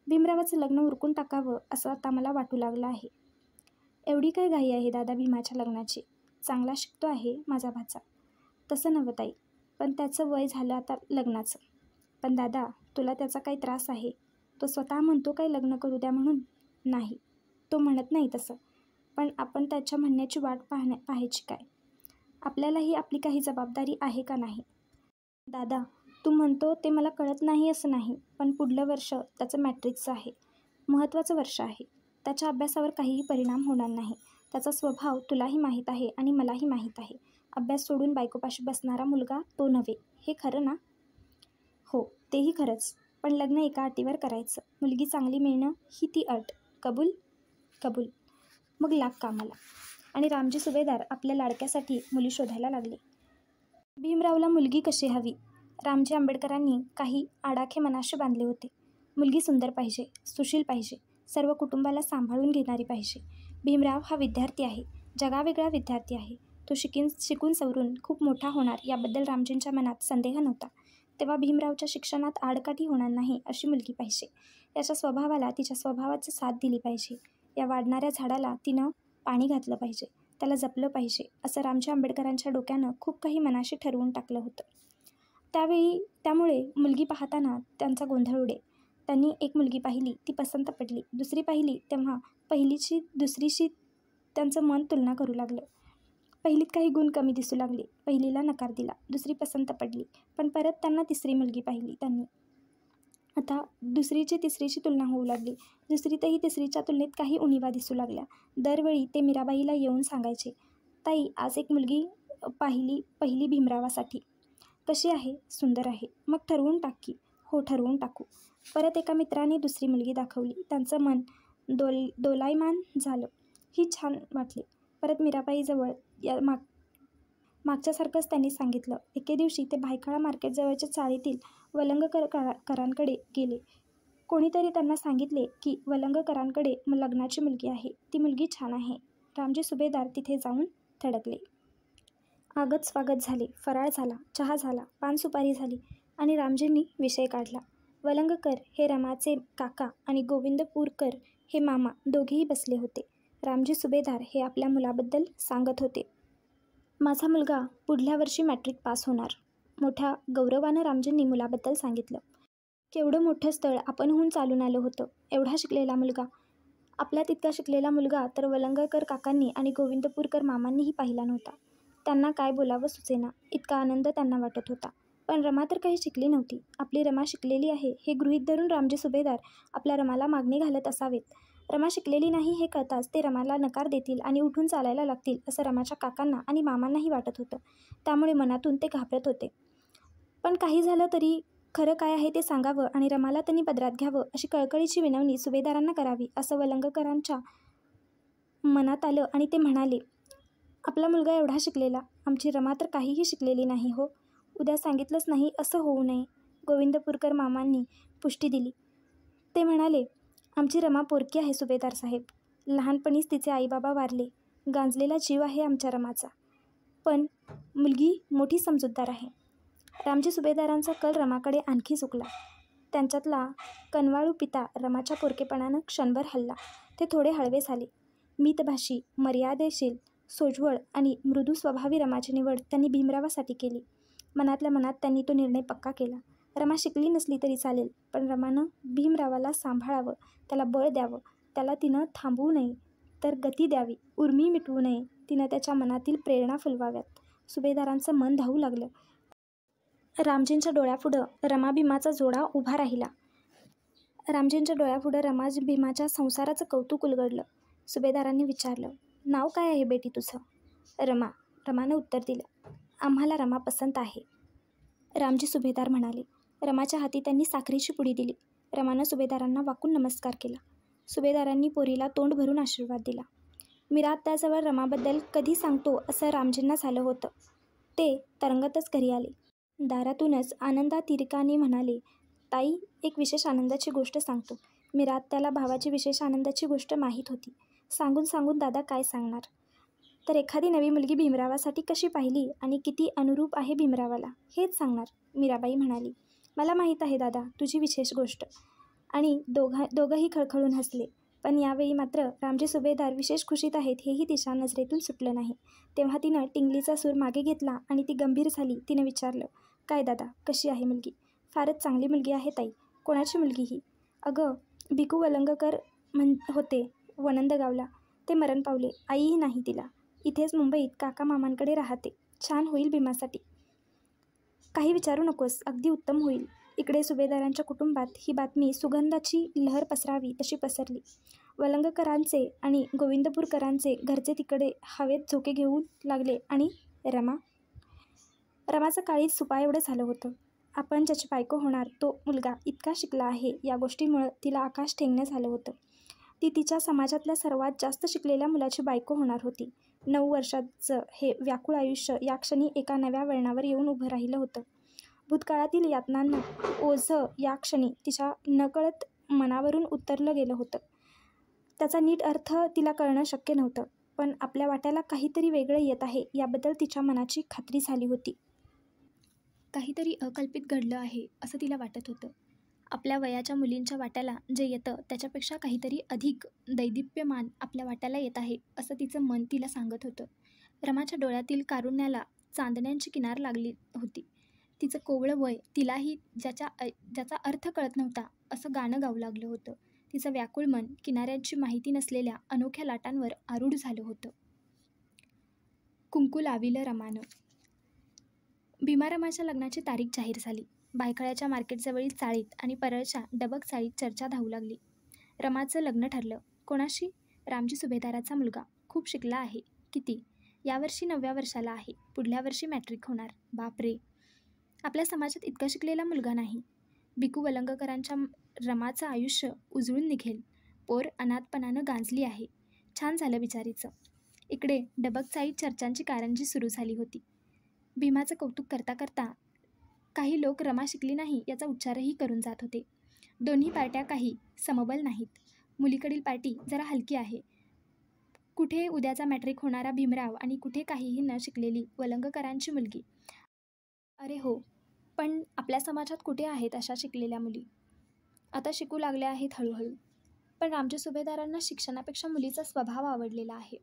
भीमरावाचं लग्न उरकून टाकावं असं आता मला वाटू लागलं आहे. एवढी काय घाई आहे दादा भीमाच्या लग्नाची? चांगला शिकतो आहे माझा भाचा. तसं नव्ह ताई, पण त्याचं वय झालं आता लग्नाचं. पण दादा, तुला त्याचा काही त्रास आहे? तो स्वतः म्हणतो काय लग्न करू द्या म्हणून? नाही, तो म्हणत नाही तसं. पण आपण त्याच्या म्हणण्याची वाट पाहायची काय? आपल्यालाही आपली काही जबाबदारी आहे का नाही? दादा, तू म्हणतो ते मला कळत नाही असं नाही, पण पुढलं वर्ष त्याचं मॅट्रिकचं आहे. महत्त्वाचं वर्ष आहे. त्याच्या अभ्यासावर काहीही परिणाम होणार नाही. त्याचा स्वभाव तुलाही माहीत आहे आणि मलाही माहीत आहे. अभ्यास सोडून बायकोपाशी बसणारा मुलगा तो नव्हे. हे खरं ना? हो, तेही खरंच. पण लग्न एका अटीवर करायचं. मुलगी चांगली मिळणं ही ती अट. कबूल? कबूल. मग लाग कामाला. आणि रामजी सुभेदार आपल्या लाडक्यासाठी मुली शोधायला लागले. भीमरावला मुलगी कशी हवी? रामजी आंबेडकरांनी काही आडाखे मनाशी बांधले होते. मुलगी सुंदर पाहिजे, सुशील पाहिजे, सर्व कुटुंबाला सांभाळून घेणारी पाहिजे. भीमराव हा विद्यार्थी आहे, जगावेगळा विद्यार्थी आहे. तो शिकून सवरून खूप मोठा होणार याबद्दल रामजींच्या मनात संदेह नव्हता. तेव्हा भीमरावच्या शिक्षणात आडकाठी होणार नाही अशी मुलगी पाहिजे. याच्या स्वभावाला तिच्या स्वभावाची साथ दिली पाहिजे. या वाढणाऱ्या झाडाला तिनं पाणी घातलं पाहिजे, त्याला जपलं पाहिजे असं रामजी आंबेडकरांच्या डोक्यानं खूप काही मनाशी ठरवून टाकलं होतं. त्यामुळे मुलगी पाहताना त्यांचा गोंधळ उडे. त्यांनी एक मुलगी पाहिली, ती पसंत पडली. दुसरी पाहिली तेव्हा पहिलीची दुसरीशी त्यांचं मन तुलना करू लागलं. पहिलीत काही गुण कमी दिसू लागले. पहिलीला नकार दिला. दुसरी पसंत पडली. पण परत त्यांना तिसरी मुलगी पाहिली त्यांनी. आता दुसरीची तिसरीची तुलना होऊ लागली. दुसरीतही तिसरीच्या तुलनेत काही उणिवा दिसू लागल्या. दरवेळी ते मीराबाईला येऊन सांगायचे, ताई, आज एक मुलगी पहिली भीमरावासाठी. कशी आहे? सुंदर आहे. मग ठरवून टाक की. हो, ठरवून टाकू. परत एका मित्राने दुसरी मुलगी दाखवली. त्यांचं मन दोलायमान झालं. ही छान वाटली. परत मीराबाईजवळ मागच्यासारखंच त्यांनी सांगितलं. एके दिवशी ते भायखळा मार्केटजवळच्या चाळीतील वलंगकरांकडे गेले. कोणीतरी त्यांना सांगितले की वलंगकरांकडे लग्नाची मुलगी आहे. ती मुलगी छान आहे. रामजी सुभेदार तिथे जाऊन थडकले. आगत स्वागत झाले. फराळ झाला, चहा झाला, पान सुपारी झाली आणि रामजींनी विषय काढला. वलंगकर हे रमाचे काका आणि गोविंदपूरकर हे मामा दोघेही बसले होते. रामजी सुभेदार हे आपल्या मुलाबद्दल सांगत होते. माझा मुलगा पुढल्या वर्षी मॅट्रिक पास होणार. मोठ्या गौरवानं रामजींनी मुलाबद्दल सांगितलं. केवढं मोठं स्थळ आपणहून चालून आलं होतं. एवढा शिकलेला मुलगा. आपला तितका शिकलेला मुलगा तर वलंगकर काकांनी आणि गोविंदपूरकर मामांनीही पाहिला नव्हता. त्यांना काय बोलावं सुचेना, इतका आनंद त्यांना वाटत होता. पण रमा तर काही शिकली नव्हती. आपली रमा शिकलेली आहे हे गृहीत धरून रामजी सुभेदार आपल्या रमाला मागणी घालत असावेत. रमा शिकलेली नाही हे कळताच ते रमाला नकार देतील आणि उठून चालायला लागतील असं रमाच्या काकांना आणि मामांनाही वाटत होतं. त्यामुळे मनातून ते घाबरत होते. पण काही झालं तरी खरं काय आहे ते सांगावं आणि रमाला त्यांनी पदरात घ्यावं अशी कळकळीची विनवणी सुभेदारांना करावी असं वलंगकरांच्या मनात आलं आणि ते म्हणाले, आपला मुलगा एवढा शिकलेला, आमची रमा तर काहीही शिकलेली नाही हो. उद्या सांगितलंच नाही असं होऊ नये. गोविंदपूरकर मामांनी पुष्टी दिली. ते म्हणाले, आमची रमा पोरकी आहे सुभेदार साहेब. लहानपणीच तिचे आईबाबा वारले. गांजलेला जीव आहे आमच्या रमाचा. पण मुलगी मोठी समजूतदार आहे. रामजी सुभेदारांचा कल रमाकडे आणखी झुकला. त्यांच्यातला कनवाळू पिता रमाच्या पोरकेपणानं क्षणभर हलला. ते थोडे हळवे झाले. मितभाषी, मर्यादेशील, सोज्वळ आणि मृदू स्वभावी रमाची निवड त्यांनी भीमरावासाठी केली. मनातल्या मनात त्यांनी तो निर्णय पक्का केला. रमा शिकली नसली तरी चालेल, पण रमानं भीमरावाला सांभाळावं, त्याला बळ द्यावं, त्याला तिनं थांबवू नये, तर गती द्यावी, उर्मी मिटवू नये, तिनं त्याच्या मनातील प्रेरणा फुलवाव्यात. सुभेदारांचं मन धावू लागलं. रामजींच्या डोळ्यापुढं रमा भीमाचा जोडा उभा राहिला. रामजींच्या डोळ्यापुढं रमा भीमाच्या संसाराचं कौतुक उलगडलं. सुभेदारांनी विचारलं, नाव काय आहे बेटी तुझं? रमा. रमानं उत्तर दिलं. आम्हाला रमा पसंत आहे. रामजी सुभेदार म्हणाले. रमाच्या हाती त्यांनी साखरेची पुडी दिली. रमानं सुभेदारांना वाकून नमस्कार केला. सुभेदारांनी पोरीला तोंड भरून आशीर्वाद दिला. मिरात्याजवळ रमाबद्दल कधी सांगतो असं रामजींना झालं होतं. ते तरंगतच घरी आले. दारातूनच आनंदातिरेकाने म्हणाले, ताई, एक विशेष आनंदाची गोष्ट सांगतो. मिरात्याला भावाची विशेष आनंदाची गोष्ट माहीत होती. सांगून सांगून दादा काय सांगणार. तर एखादी नवी मुलगी भीमरावासाठी कशी पाहिली आणि किती अनुरूप आहे भीमरावाला हेच सांगणार. मीराबाई म्हणाली, मला माहीत आहे दादा तुझी विशेष गोष्ट. आणि दोघंही खळखळून हसले. पण यावेळी मात्र रामजी सुभेदार विशेष खुशीत आहेत हेही तिच्या नजरेतून सुटलं नाही. तेव्हा तिनं टिंगलीचा सूर मागे घेतला आणि ती गंभीर झाली. तिनं विचारलं, काय दादा, कशी आहे मुलगी? फारच चांगली मुलगी आहे ताई. कोणाची मुलगी ही? अगं, भिकू वलंगकर होते वनंदगावला. ते मरण पावले. आईही नाही तिला. इथेच मुंबईत काका मामांकडे राहते. छान होईल भीमासाठी. काही विचारू नकोस, अगदी उत्तम होईल. इकडे सुभेदारांच्या कुटुंबात ही बातमी सुगंधाची लहर पसरावी तशी पसरली. वलंगकरांचे आणि गोविंदपूरकरांचे घरचे तिकडे हवेत झोके घेऊ लागले. आणि रमाचं काळीज सुपा एवढं झालं होतं. आपण ज्याची बायको होणार तो मुलगा इतका शिकला आहे या गोष्टीमुळं तिला आकाश ठेंगणं झालं होतं. ती तिच्या समाजातल्या सर्वात जास्त शिकलेल्या मुलाची बायको होणार होती. 9 वर्षाचं हे व्याकुळ आयुष्य या क्षणी एका नव्या वळणावर येऊन उभं राहिलं होतं. भूतकाळातील यातनांना ओझं या क्षणी तिच्या नकळत मनावरून उतरलं गेलं होतं. त्याचा नीट अर्थ तिला कळणं शक्य नव्हतं. पण आपल्या वाट्याला काहीतरी वेगळं येत आहे याबद्दल तिच्या मनाची खात्री झाली होती. काहीतरी अकल्पित घडलं आहे असं तिला वाटत होतं. आपल्या वयाच्या मुलींच्या वाट्याला जे येतं त्याच्यापेक्षा काहीतरी अधिक दैदिप्यमान आपल्या वाट्याला येत आहे असं तिचं मन तिला सांगत होतं. रमाच्या डोळ्यातील कारुण्याला चांदण्यांची किनार लागली होती. तिचं कोवळं वय तिलाही ज्याचा अर्थ कळत नव्हता असं गाणं गाऊ लागलं होतं. तिचं व्याकुळ मन किनाऱ्यांची माहिती नसलेल्या अनोख्या लाटांवर आरूढ झालं होतं. कुंकू लाविलं रमानं. भीमारमाच्या लग्नाची तारीख जाहीर झाली. बायखळ्याच्या मार्केटजवळील चाळीत आणि परळच्या डबक चाळीत चर्चा धावू लागली. रमाचं लग्न ठरलं. कोणाशी? रामजी सुभेदाराचा मुलगा. खूप शिकला आहे. किती? यावर्षी 9व्या वर्षाला आहे. पुढल्या वर्षी मॅट्रिक होणार. बापरे, आपल्या समाजात इतका शिकलेला मुलगा नाही. भिकू वलंगकरांच्या रमाचं आयुष्य उजळून निघेल. पोर अनाथपणानं गांजली आहे. छान झालं बिचारीचं. इकडे डबक चाळीत चर्चांची कारंजी सुरू झाली होती. भीमाचं कौतुक करता करता काही लोक रमा शिकली नाही याचा उच्चारही करून जात होते. दोन्ही पार्ट्या काही समबल नाहीत. मुलीकडील पार्टी जरा हलकी आहे. कुठे उद्याचा मॅट्रिक होणारा भीमराव आणि कुठे काहीही न शिकलेली वलंगकरांची मुलगी. अरे हो, पण आपल्या समाजात कुठे आहेत अशा शिकलेल्या मुली? आता शिकू लागल्या आहेत हळूहळू. पण रामजी सुभेदारांना शिक्षणापेक्षा मुलीचा स्वभाव आवडलेला आहे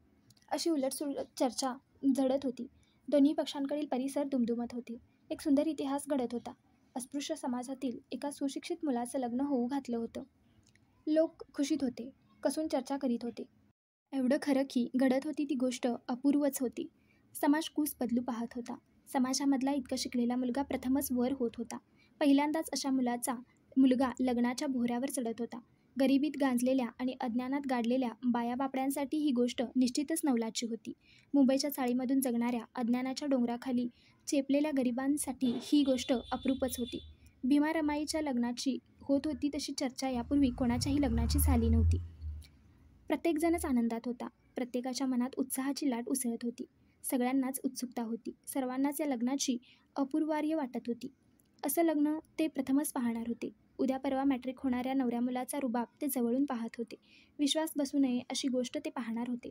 अशी उलटसुलट चर्चा झडत होती. दोन्ही पक्षांकडील परिसर दुमदुमत होते. एक सुंदर इतिहास घडत होता. अस्पृश्य समाजातील एका सुशिक्षित मुलाचं लग्न होऊ घातलं होतं. लोक खुशीत होते, कसून चर्चा करीत होते. एवढं खरं की घडत होती ती गोष्ट अपूर्वच होती. समाज कूस बदलू पाहत होता. समाजामधला इतका शिकलेला मुलगा प्रथमच वर होत होता. पहिल्यांदाच अशा मुलगा लग्नाच्या भोऱ्यावर चढत होता. गरिबीत गांजलेल्या आणि अज्ञानात गाडलेल्या बायाबापड्यांसाठी ही गोष्ट निश्चितच नवलाची होती. मुंबईच्या चाळीमधून जगणाऱ्या अज्ञानाच्या डोंगराखाली चेपलेल्या गरिबांसाठी ही गोष्ट अप्रूपच होती. भीमा रमाईच्या लग्नाची होत होती तशी चर्चा यापूर्वी कोणाच्याही लग्नाची झाली नव्हती. प्रत्येकजणच आनंदात होता. प्रत्येकाच्या मनात उत्साहाची लाट उसळत होती. सगळ्यांनाच उत्सुकता होती. सर्वांनाच या लग्नाची अपूर्वार्य वाटत होती. असं लग्न ते प्रथमच पाहणार होते. उद्या परवा मॅट्रिक होणाऱ्या नवऱ्या मुलाचा रुबाब ते जवळून पाहत होते. विश्वास बसू नये अशी गोष्ट ते पाहणार होते.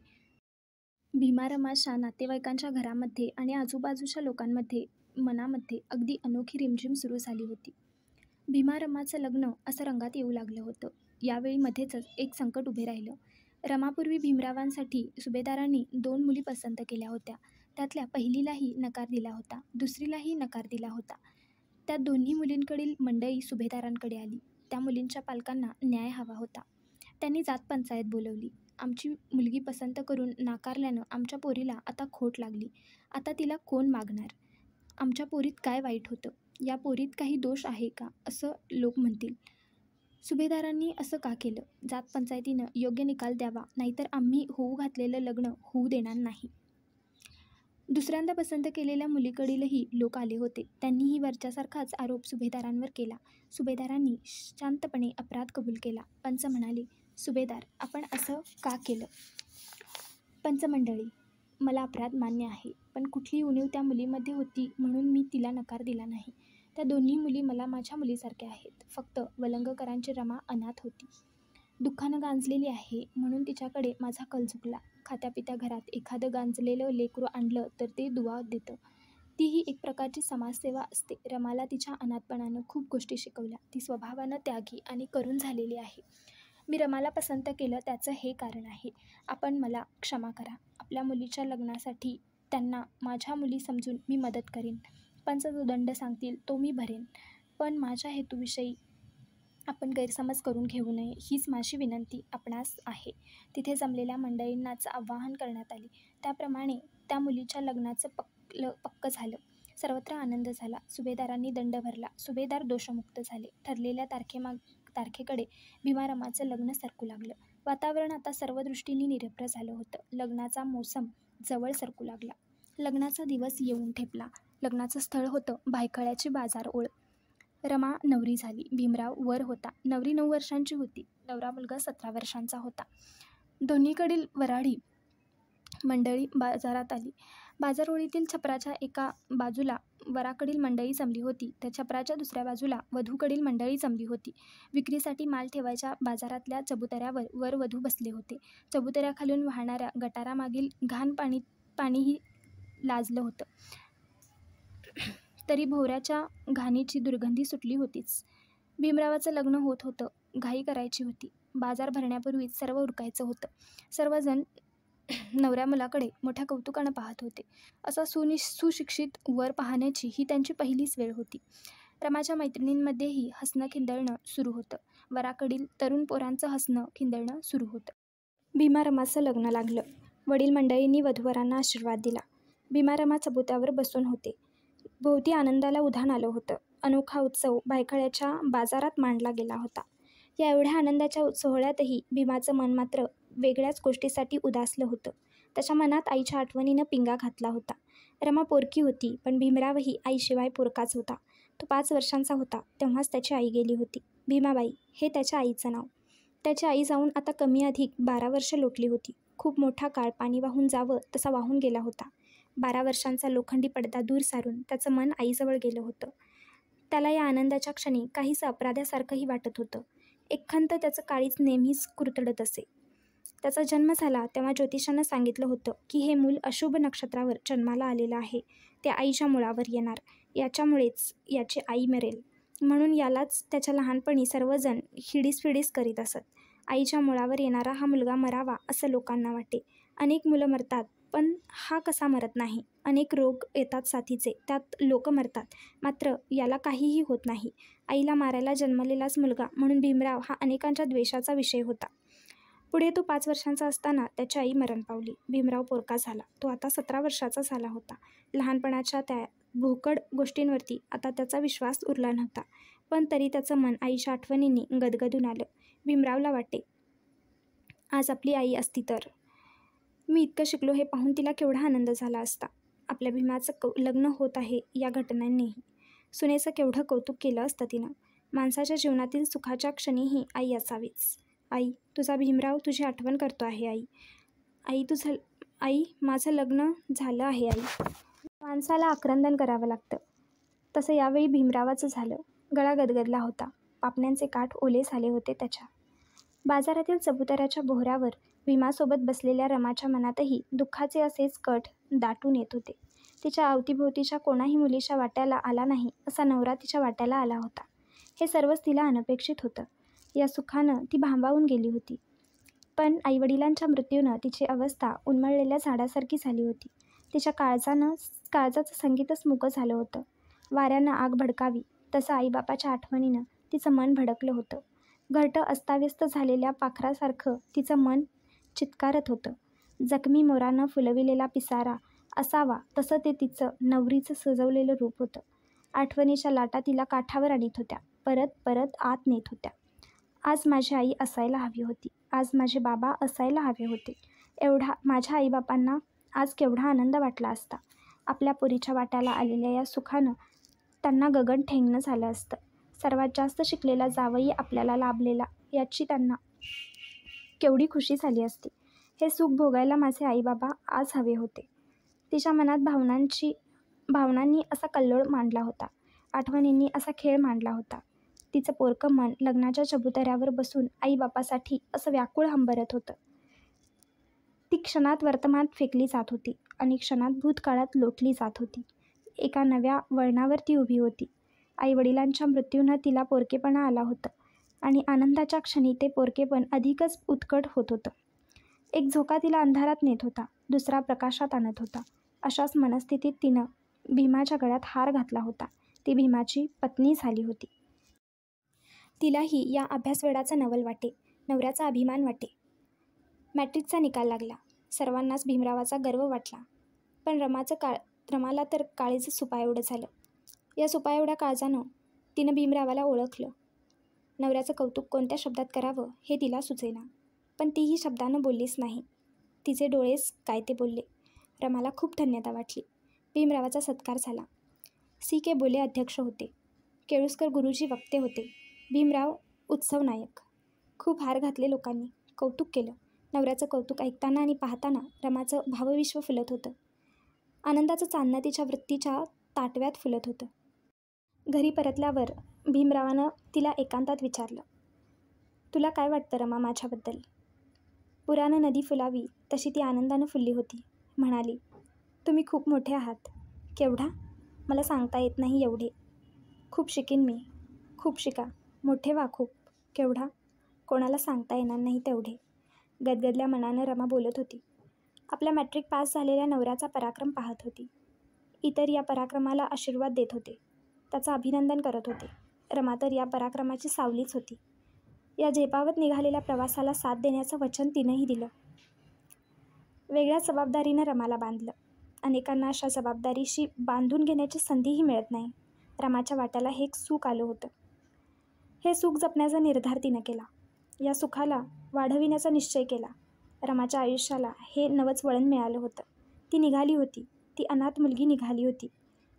भीमा रमाच्या नातेवाईकांच्या घरामध्ये आणि आजूबाजूच्या लोकांमध्ये मनामध्ये अगदी अनोखी रिमझिम सुरू झाली होती. भीमा रमाचं लग्न असं रंगात येऊ लागलं होतं. यावेळी मध्येच एक संकट उभे राहिलं. रमापूर्वी भीमरावांसाठी सुभेदारांनी 2 मुली पसंत केल्या होत्या. त्यातल्या पहिलीलाही नकार दिला होता, दुसरीलाही नकार दिला होता. त्या दोन्ही मुलींकडील मंडळी सुभेदारांकडे आली. त्या मुलींच्या पालकांना न्याय हवा होता. त्यांनी जात पंचायत बोलवली. आमची मुलगी पसंत करून नाकारल्यानं आमच्या पोरीला आता खोट लागली. आता तिला कोण मागणार? आमच्या पोरीत काय वाईट होतं? या पोरीत काही दोष आहे का असं लोक म्हणतील. सुभेदारांनी असं का केलं? जात पंचायतीनं योग्य निकाल द्यावा, नाहीतर आम्ही होऊ घातलेलं लग्न होऊ देणार नाही. दुसऱ्यांदा पसंत केलेल्या मुलीकडीलही लोक आले होते. त्यांनीही वरच्यासारखाच आरोप सुभेदारांवर केला. सुभेदारांनी शांतपणे अपराध कबूल केला. पंच म्हणाले, सुभेदार, आपण असं का केलं? पंचमंडळी, मला अपराध मान्य आहे, पण कुठली उणीव त्या मुलीमध्ये होती म्हणून मी तिला नकार दिला नाही. त्या दोन्ही मुली मला माझ्या मुलीसारख्या आहेत. फक्त वलंगकरांची रमा अनाथ होती. दुःखानं गांजलेली आहे म्हणून तिच्याकडे माझा कल झुकला. खात्यापित्या घरात एखादं गांजलेलं लेकरू आणलं तर ते दुवा देतं. तीही एक प्रकारची समाजसेवा असते. रमाला तिच्या अनाथपणानं खूप गोष्टी शिकवल्या. ती स्वभावानं त्यागी आणि करून झालेली आहे. मी रमाला पसंत केलं त्याचं हे कारण आहे. आपण मला क्षमा करा. आपल्या मुलीच्या लग्नासाठी त्यांना माझ्या मुली समजून मी मदत करीन. पंच जो दंड सांगतील तो मी भरेन, पण माझ्या हेतूविषयी आपण गैरसमज करून घेऊ नये हीच माझी विनंती आपणास आहे. तिथे जमलेल्या मंडळींनाच आवाहन करण्यात आले. त्याप्रमाणे त्या मुलीच्या लग्नाचं पक्क झालं. सर्वत्र आनंद झाला. सुभेदारांनी दंड भरला. सुभेदार दोषमुक्त झाले. ठरलेल्या तारखेकडे भीमा रमाचं लग्न सरकू लागलं. वातावरण आता सर्व दृष्टींनी निरभ्र झालं होतं. लग्नाचा मोसम जवळ सरकू लागला. लग्नाचा दिवस येऊन ठेपला. लग्नाचं स्थळ होतं भायखळ्याची बाजारओळ. रमा नवरी झाली. भीमराव वर होता. नवरी 9 वर्षांची होती. नवरा मुलगा 17 वर्षांचा होता. दोन्हीकडील वऱ्हाडी मंडळी बाजारात आली. बाजारओळीतील छपराच्या एका बाजूला वराकडील मंडळी जमली होती, तर छपराच्या दुसऱ्या बाजूला वधूकडील मंडळी जमली होती. विक्रीसाठी माल ठेवायच्या बाजारातल्या चबुतऱ्यावर वर वधू बसले होते. चबुतऱ्याखालून वाहणाऱ्या गटारामागील घाण पाणीही लाजलं होतं. तरी भोवऱ्याच्या घाणीची दुर्गंधी सुटली होतीच. भीमरावाचं लग्न होत होतं. घाई करायची होती. बाजार भरण्यापूर्वीच सर्व उरकायचं होतं. सर्वजण नवऱ्या मुलाकडे मोठ्या कौतुकानं पाहत होते. असा सुशिक्षित वर पाहण्याची ही त्यांची पहिलीच वेळ होती. रमाच्या मैत्रिणींमध्येही हसणं खिंदळणं सुरू होतं. वराकडील तरुण पोरांचं हसणं खिंदळणं सुरू होतं. भीमा रमाचं लग्न लागलं. वडील मंडळींनी वधूवरांना आशीर्वाद दिला. भीमा रमा चबुत्यावर बसून होते. भोवती आनंदाला उधाण आलं होतं. अनोखा उत्सव भायखळ्याच्या बाजारात मांडला गेला होता. या एवढ्या आनंदाच्या सोहळ्यातही भीमाचं मन मात्र वेगळ्याच गोष्टीसाठी उदासलं होतं. त्याच्या मनात आईच्या आठवणीनं पिंगा घातला होता. रमा पोरकी होती, पण भीमरावही आईशिवाय पोरकाच होता. तो 5 वर्षांचा होता तेव्हाच त्याची आई गेली होती. भीमाबाई हे त्याच्या आईचं नाव. त्याची आई जाऊन आता कमी अधिक 12 वर्ष लोटली होती. खूप मोठा काळ पाणी वाहून जावं तसा वाहून गेला होता. 12 वर्षांचा लोखंडी पडदा दूर सारून त्याचं मन आईजवळ गेलं होतं. त्याला या आनंदाच्या क्षणी काहीसं अपराध्यासारखंही वाटत होतं. एक खंत त्याचं काळीच नेहमीच कुरतडत असे. त्याचा जन्म झाला तेव्हा ज्योतिषानं सांगितलं होतं की हे मूल अशुभ नक्षत्रावर जन्माला आलेलं आहे. ते आईच्या मुळावर येणार. याच्यामुळेच याची आई मरेल म्हणून यालाच त्याच्या लहानपणी सर्वजण हिडीस करीत असत. आईच्या मुळावर येणारा हा मुलगा मरावा असं लोकांना वाटे. अनेक मुलं मरतात, पण हा कसा मरत नाही. अनेक रोग येतात साथीचे, त्यात लोक मरतात, मात्र याला काहीही होत नाही. आईला मारायला जन्मलेलाच मुलगा म्हणून भीमराव हा अनेकांच्या द्वेषाचा विषय होता. पुढे तो 5 वर्षांचा असताना त्याची आई मरण पावली. भीमराव पोरका झाला. तो आता 17 वर्षाचा झाला होता. लहानपणाच्या भोकड गोष्टींवरती आता त्याचा विश्वास उरला नव्हता. पण तरी त्याचं मन आईच्या आठवणींनी गदगदून आलं. भीमरावला वाटे, आज आपली आई असती तर. मी इतकं शिकलो हे पाहून तिला केवढा आनंद झाला असता. आपल्या भीमाचं लग्न होत आहे या घटनांनीही सुनेचं केवढं कौतुक केलं असतं तिनं. माणसाच्या जीवनातील सुखाच्या क्षणीही आई असावीच. आई, तुझा भीमराव तुझी आठवण करतो आहे आई. आई, माझं लग्न झालं आहे आई. माणसाला आक्रंदन करावं लागतं, तसं यावेळी भीमरावाचं झालं. गळा गदगदला होता. पापण्यांचे काठ ओले झाले होते त्याच्या. बाजारातील चबुतऱ्याच्या बोहऱ्यावर भीमासोबत बसलेल्या रमाच्या मनातही दुःखाचे असेच कठ दाटून येत होते. तिच्या अवतीभोवतीच्या कोणाही मुलीच्या वाट्याला आला नाही असा नवरा तिच्या वाट्याला आला होता. हे सर्वच तिला अनपेक्षित होतं. या सुखानं ती भांबावून गेली होती. पण आईवडिलांच्या मृत्यूनं तिची अवस्था उन्मळलेल्या झाडासारखी झाली होती. तिच्या काळजाचं संगीतच मुकं झालं होतं. वाऱ्यानं आग भडकावी तसं आईबापाच्या आठवणीनं तिचं मन भडकलं होतं. घरटं अस्ताव्यस्त झालेल्या पाखरासारखं तिचं मन चित्कारत होतं. जखमी मोरानं फुलविलेला पिसारा असावा तसं ते तिचं नवरीचं सजवलेलं रूप होतं. आठवणीच्या लाटा तिला काठावर आणीत होत्या, परत परत आत नेत होत्या. आज माझी आई असायला हवी होती. आज माझे बाबा असायला हवे होते. माझ्या आईबापांना आज केवढा आनंद वाटला असता. आपल्या पोरीच्या वाट्याला आलेल्या या सुखानं त्यांना गगन ठेंगणं झालं असतं. सर्वात जास्त शिकलेला जावई आपल्याला लाभलेला याची त्यांना केवढी खुशी झाली असती. हे सुख भोगायला माझे आईबाबा आज हवे होते. तिच्या मनात भावनांनी असा कल्लोळ मांडला होता. आठवणींनी असा खेळ मांडला होता. तिचं पोरकं मन लग्नाच्या चबुतऱ्यावर बसून आईबापासाठी असं व्याकुळ हंबरत होतं. ती क्षणात वर्तमानात फेकली जात होती आणि क्षणात भूतकाळात लोटली जात होती. एका नव्या वळणावर ती उभी होती. आईवडिलांच्या मृत्यूनं तिला पोरकेपणा आला होता आणि आनंदाच्या क्षणी ते पोरकेपण अधिकच उत्कट होत होतं. एक झोका तिला अंधारात नेत होता, दुसरा प्रकाशात आणत होता. अशाच मनस्थितीत तिनं भीमाच्या गळ्यात हार घातला होता. ती भीमाची पत्नी झाली होती. तिलाही या अभ्यासवेडाचं नवल वाटे, नवऱ्याचा अभिमान वाटे. मॅट्रिकचा निकाल लागला. सर्वांनाच भीमरावाचा गर्व वाटला. पण रमाला तर काळीचं सुपा एवढं झालं. या सुपा एवढ्या काळजानं तिनं भीमरावाला ओळखलं. नवऱ्याचं कौतुक कोणत्या शब्दात करावं हे तिला सुचेना. पण तीही शब्दानं बोललीच नाही. तिचे डोळेच काय ते बोलले. रमाला खूप धन्यता वाटली. भीमरावाचा सत्कार झाला. C.K. बोले अध्यक्ष होते. केळुस्कर गुरुजी वक्ते होते. भीमराव उत्सव नायक. खूप हार घातले लोकांनी, कौतुक केलं. नवऱ्याचं कौतुक ऐकताना आणि पाहताना रमाचं भावविश्व फुलत होतं. आनंदाचं चांदणं तिच्या वृत्तीच्या ताटव्यात फुलत होतं. घरी परतल्यावर भीमरावानं तिला एकांतात विचारलं, तुला काय वाटतं रमा माझ्याबद्दल? पुरानं नदी फुलावी तशी ती आनंदानं फुलली होती. म्हणाली, तुम्ही खूप मोठे आहात. केवढा? मला सांगता येत नाही एवढे. खूप शिकीन मी. खूप शिका. मोठे व्हा खूप. केवढा? कोणाला सांगता येणार नाही तेवढे. गदगदल्या मनानं रमा बोलत होती. आपल्या मॅट्रिक पास झालेल्या नवऱ्याचा पराक्रम पाहत होती. इतर या पराक्रमाला आशीर्वाद देत होते. त्याचं अभिनंदन करत होते. रमा तर या पराक्रमाची सावलीच होती. या झेपावत निघालेल्या प्रवासाला साथ देण्याचं वचन तिनंही दिलं. वेगळ्याच जबाबदारीनं रमाला बांधलं. अनेकांना अशा जबाबदारीशी बांधून घेण्याची संधीही मिळत नाही. रमाच्या वाट्याला हे एक सुख आलं होतं. हे सुख जपण्याचा निर्धार तिनं केला. या सुखाला वाढविण्याचा निश्चय केला. रमाच्या आयुष्याला हे नवंच वळण मिळालं होतं. ती निघाली होती. ती अनाथ मुलगी निघाली होती.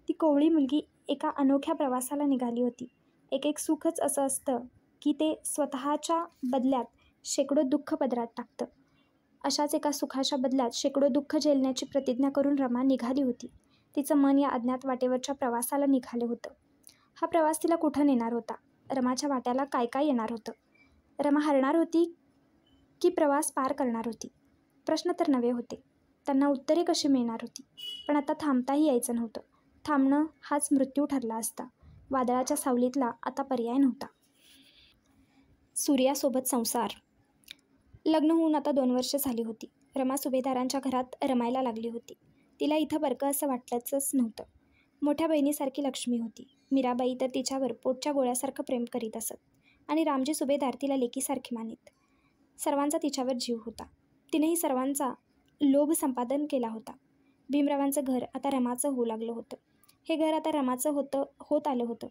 ती कोवळी मुलगी एका अनोख्या प्रवासाला निघाली होती. एक सुखच असं असतं की ते स्वतःच्या बदल्यात शेकडो दुःख पदरात टाकतं. अशाच एका सुखाच्या बदल्यात शेकडो दुःख झेलण्याची प्रतिज्ञा करून रमा निघाली होती. तिचं मन या अज्ञात वाटेवरच्या प्रवासाला निघालं होतं. हा प्रवास तिला कुठं नेणार होता? रमाच्या वाट्याला काय काय येणार होतं? रमा हरणार होती की प्रवास पार करणार होती? प्रश्न तर नवे होते. त्यांना उत्तरे कशी मिळणार होती? पण आता थांबताही यायचं नव्हतं. थांबणं हाच मृत्यू ठरला असता. वादळाच्या सावलीतला आता पर्याय नव्हता. सूर्यासोबत संसार. लग्न होऊन आता 2 वर्ष झाली होती. रमा सुभेदारांच्या घरात रमायला लागली होती. तिला इथं बरकं असं वाटलंच नव्हतं. मोठ्या बहिणीसारखी लक्ष्मी होती. मीराबाई तर तिच्यावर पोटच्या गोळ्यासारखं प्रेम करीत असत आणि रामजी सुभेदार तिला लेकीसारखी मानीत. सर्वांचा तिच्यावर जीव होता. तिनेही सर्वांचा लोभ संपादन केला होता. भीमरावांचं घर आता रमाचं होऊ लागलं होतं. हे घर आता रमाचं होत आलं होतं.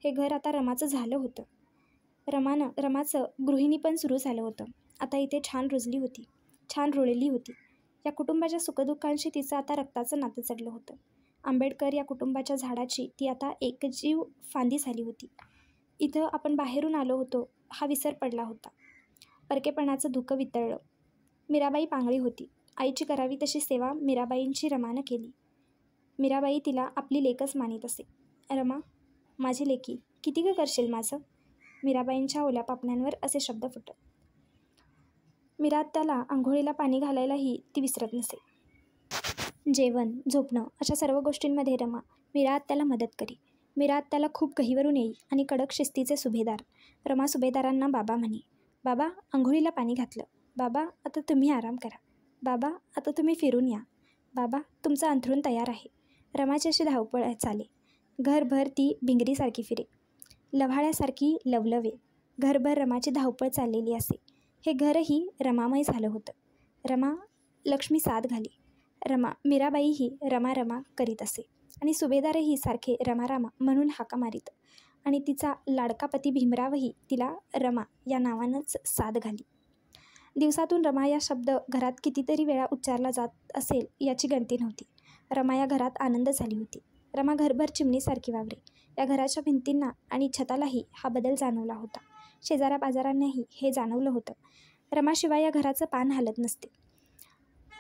हे घर आता रमाचं झालं होतं. रमाचं गृहिणीपण सुरू झालं होतं. आता इथे छान रुजली होती, छान रुळली होती. या कुटुंबाच्या सुखदुःखांशी तिचं आता रक्ताचं नातं जडलं होतं. आंबेडकर या कुटुंबाच्या झाडाची ती आता एकजीव फांदी झाली होती. इथं आपण बाहेरून आलो होतो हा विसर पडला होता. परकेपणाचं धुकं वितळलं. मीराबाई पांगळी होती. आईची करावी तशी सेवा मीराबाईंची रमानं केली. मीराबाई तिला आपली लेकच मानित असे. रमा, माझी लेकी, किती ग करशील माझं? मीराबाईंच्या ओल्या पापण्यांवर असे शब्द फुटत. मीरा त्याला आंघोळीला पाणी घालायलाही ती विसरत नसे. जेवण, झोपणं अशा सर्व गोष्टींमध्ये रमा मीरा आत्याला मदत करी. मीरा आत्याला खूप गहिवरून येई आणि कडक शिस्तीचे सुभेदार. रमा सुभेदारांना बाबा म्हणे. बाबा, आंघोळीला पाणी घातलं. बाबा, आता तुम्ही आराम करा. बाबा, आता तुम्ही फिरून या. बाबा, तुमचं अंथरूण तयार आहे. रमाची अशी धावपळ चाले. घरभर ती भिंगरीसारखी फिरे, लव्हाळ्यासारखी लवलवे. घरभर रमाची धावपळ चाललेली असे. हे घरही रमामय झालं होतं. रमा लक्ष्मी साथ घाली. मीराबाईही रमा रमा करीत असे आणि सुभेदारही सारखे रमा म्हणून हाका मारीत आणि तिचा लाडका पती भीमरावही तिला रमा या नावानंच साथ घाली. दिवसातून रमा या शब्द घरात कितीतरी वेळा उच्चारला जात असेल याची गणती नव्हती. रमा या घरात आनंद झाली होती. रमा घरभर चिमणीसारखी वावरे. या घराच्या भिंतींना आणि छतालाही हा बदल जाणवला होता. शेजाऱ्यापाजारांनाही हे जाणवलं होतं. रमाशिवाय या घराचं पान हालत नसते.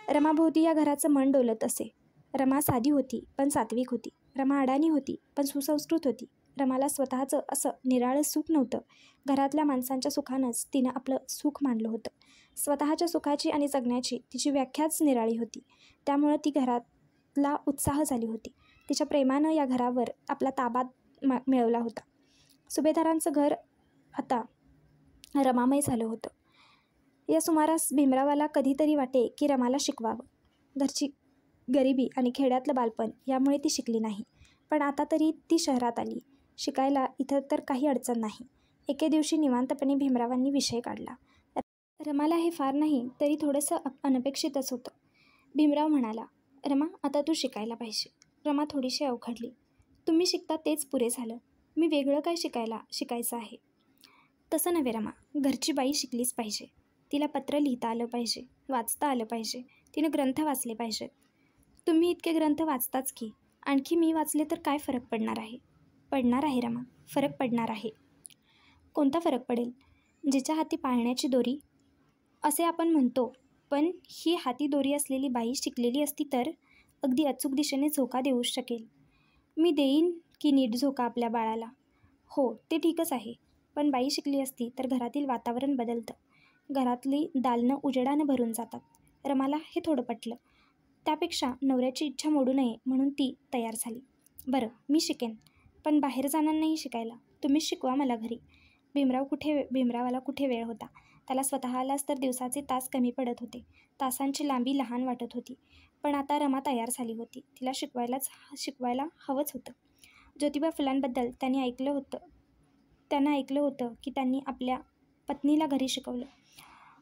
रमाभोवती या घराचं मन डोलत असे. रमा साधी होती पण सात्विक होती. रमा अडाणी होती पण सुसंस्कृत होती. रमाला स्वतःचं असं निराळं सुख नव्हतं. घरातल्या माणसांच्या सुखानंच तिनं आपलं सुख मानलं होतं. स्वतःच्या सुखाची आणि जगण्याची तिची व्याख्याच निराळी होती. त्यामुळं ती घरातला उत्साह झाली होती. तिच्या प्रेमानं या घरावर आपला ताबा मिळवला होता. सुभेदारांचं घर आता रमामय झालं होतं. या सुमारास भीमरावाला कधीतरी वाटे की रमाला शिकवावं. घरची गरिबी आणि खेड्यातलं बालपण यामुळे ती शिकली नाही. पण आता तरी ती शहरात आली. शिकायला इथं तर काही अडचण नाही. एके दिवशी निवांतपणे भीमरावांनी विषय काढला. रमाला हे फार नाही तरी थोडंसं अनपेक्षितच होतं. भीमराव म्हणाला, रमा, आता तू शिकायला पाहिजे. रमा थोडीशी अवखडली. तुम्ही शिकता तेच पुरे झालं. मी वेगळं काय शिकायचं आहे. तसं नव्हे रमा, घरची बाई शिकलीच पाहिजे. तिला पत्र लिहिता आलं पाहिजे, वाचता आलं पाहिजे. तिनं ग्रंथ वाचले पाहिजेत. तुम्ही इतके ग्रंथ वाचताच की. आणखी मी वाचले तर काय फरक पडणार आहे? पडणार आहे रमा, फरक पडणार आहे. कोणता फरक पडेल? जिच्या हाती पाळण्याची दोरी असे आपण म्हणतो, पण ही हाती दोरी असलेली बाई शिकलेली असती तर अगदी अचूक दिशेने झोका देऊ शकेल. मी देईन की नीट झोका आपल्या बाळाला? हो, ते ठीकच आहे. पण बाई शिकली असती तर घरातील वातावरण बदलतं. घरातली दालनं उजेडानं भरून जातात. रमाला हे थोडं पटलं. त्यापेक्षा नवऱ्याची इच्छा मोडू नये म्हणून ती तयार झाली. बरं, मी शिकेन, पण बाहेर जाणार नाही शिकायला. तुम्हीच शिकवा मला घरी. भीमरावाला कुठे वेळ होता. त्याला स्वतःलाच तर दिवसाचे तास कमी पडत होते. तासांची लांबी लहान वाटत होती. पण आता रमा तयार झाली होती. तिला शिकवायला हवंच होतं. ज्योतिबा फुलांबद्दल त्यांना ऐकलं होतं की त्यांनी आपल्या पत्नीला घरी शिकवलं,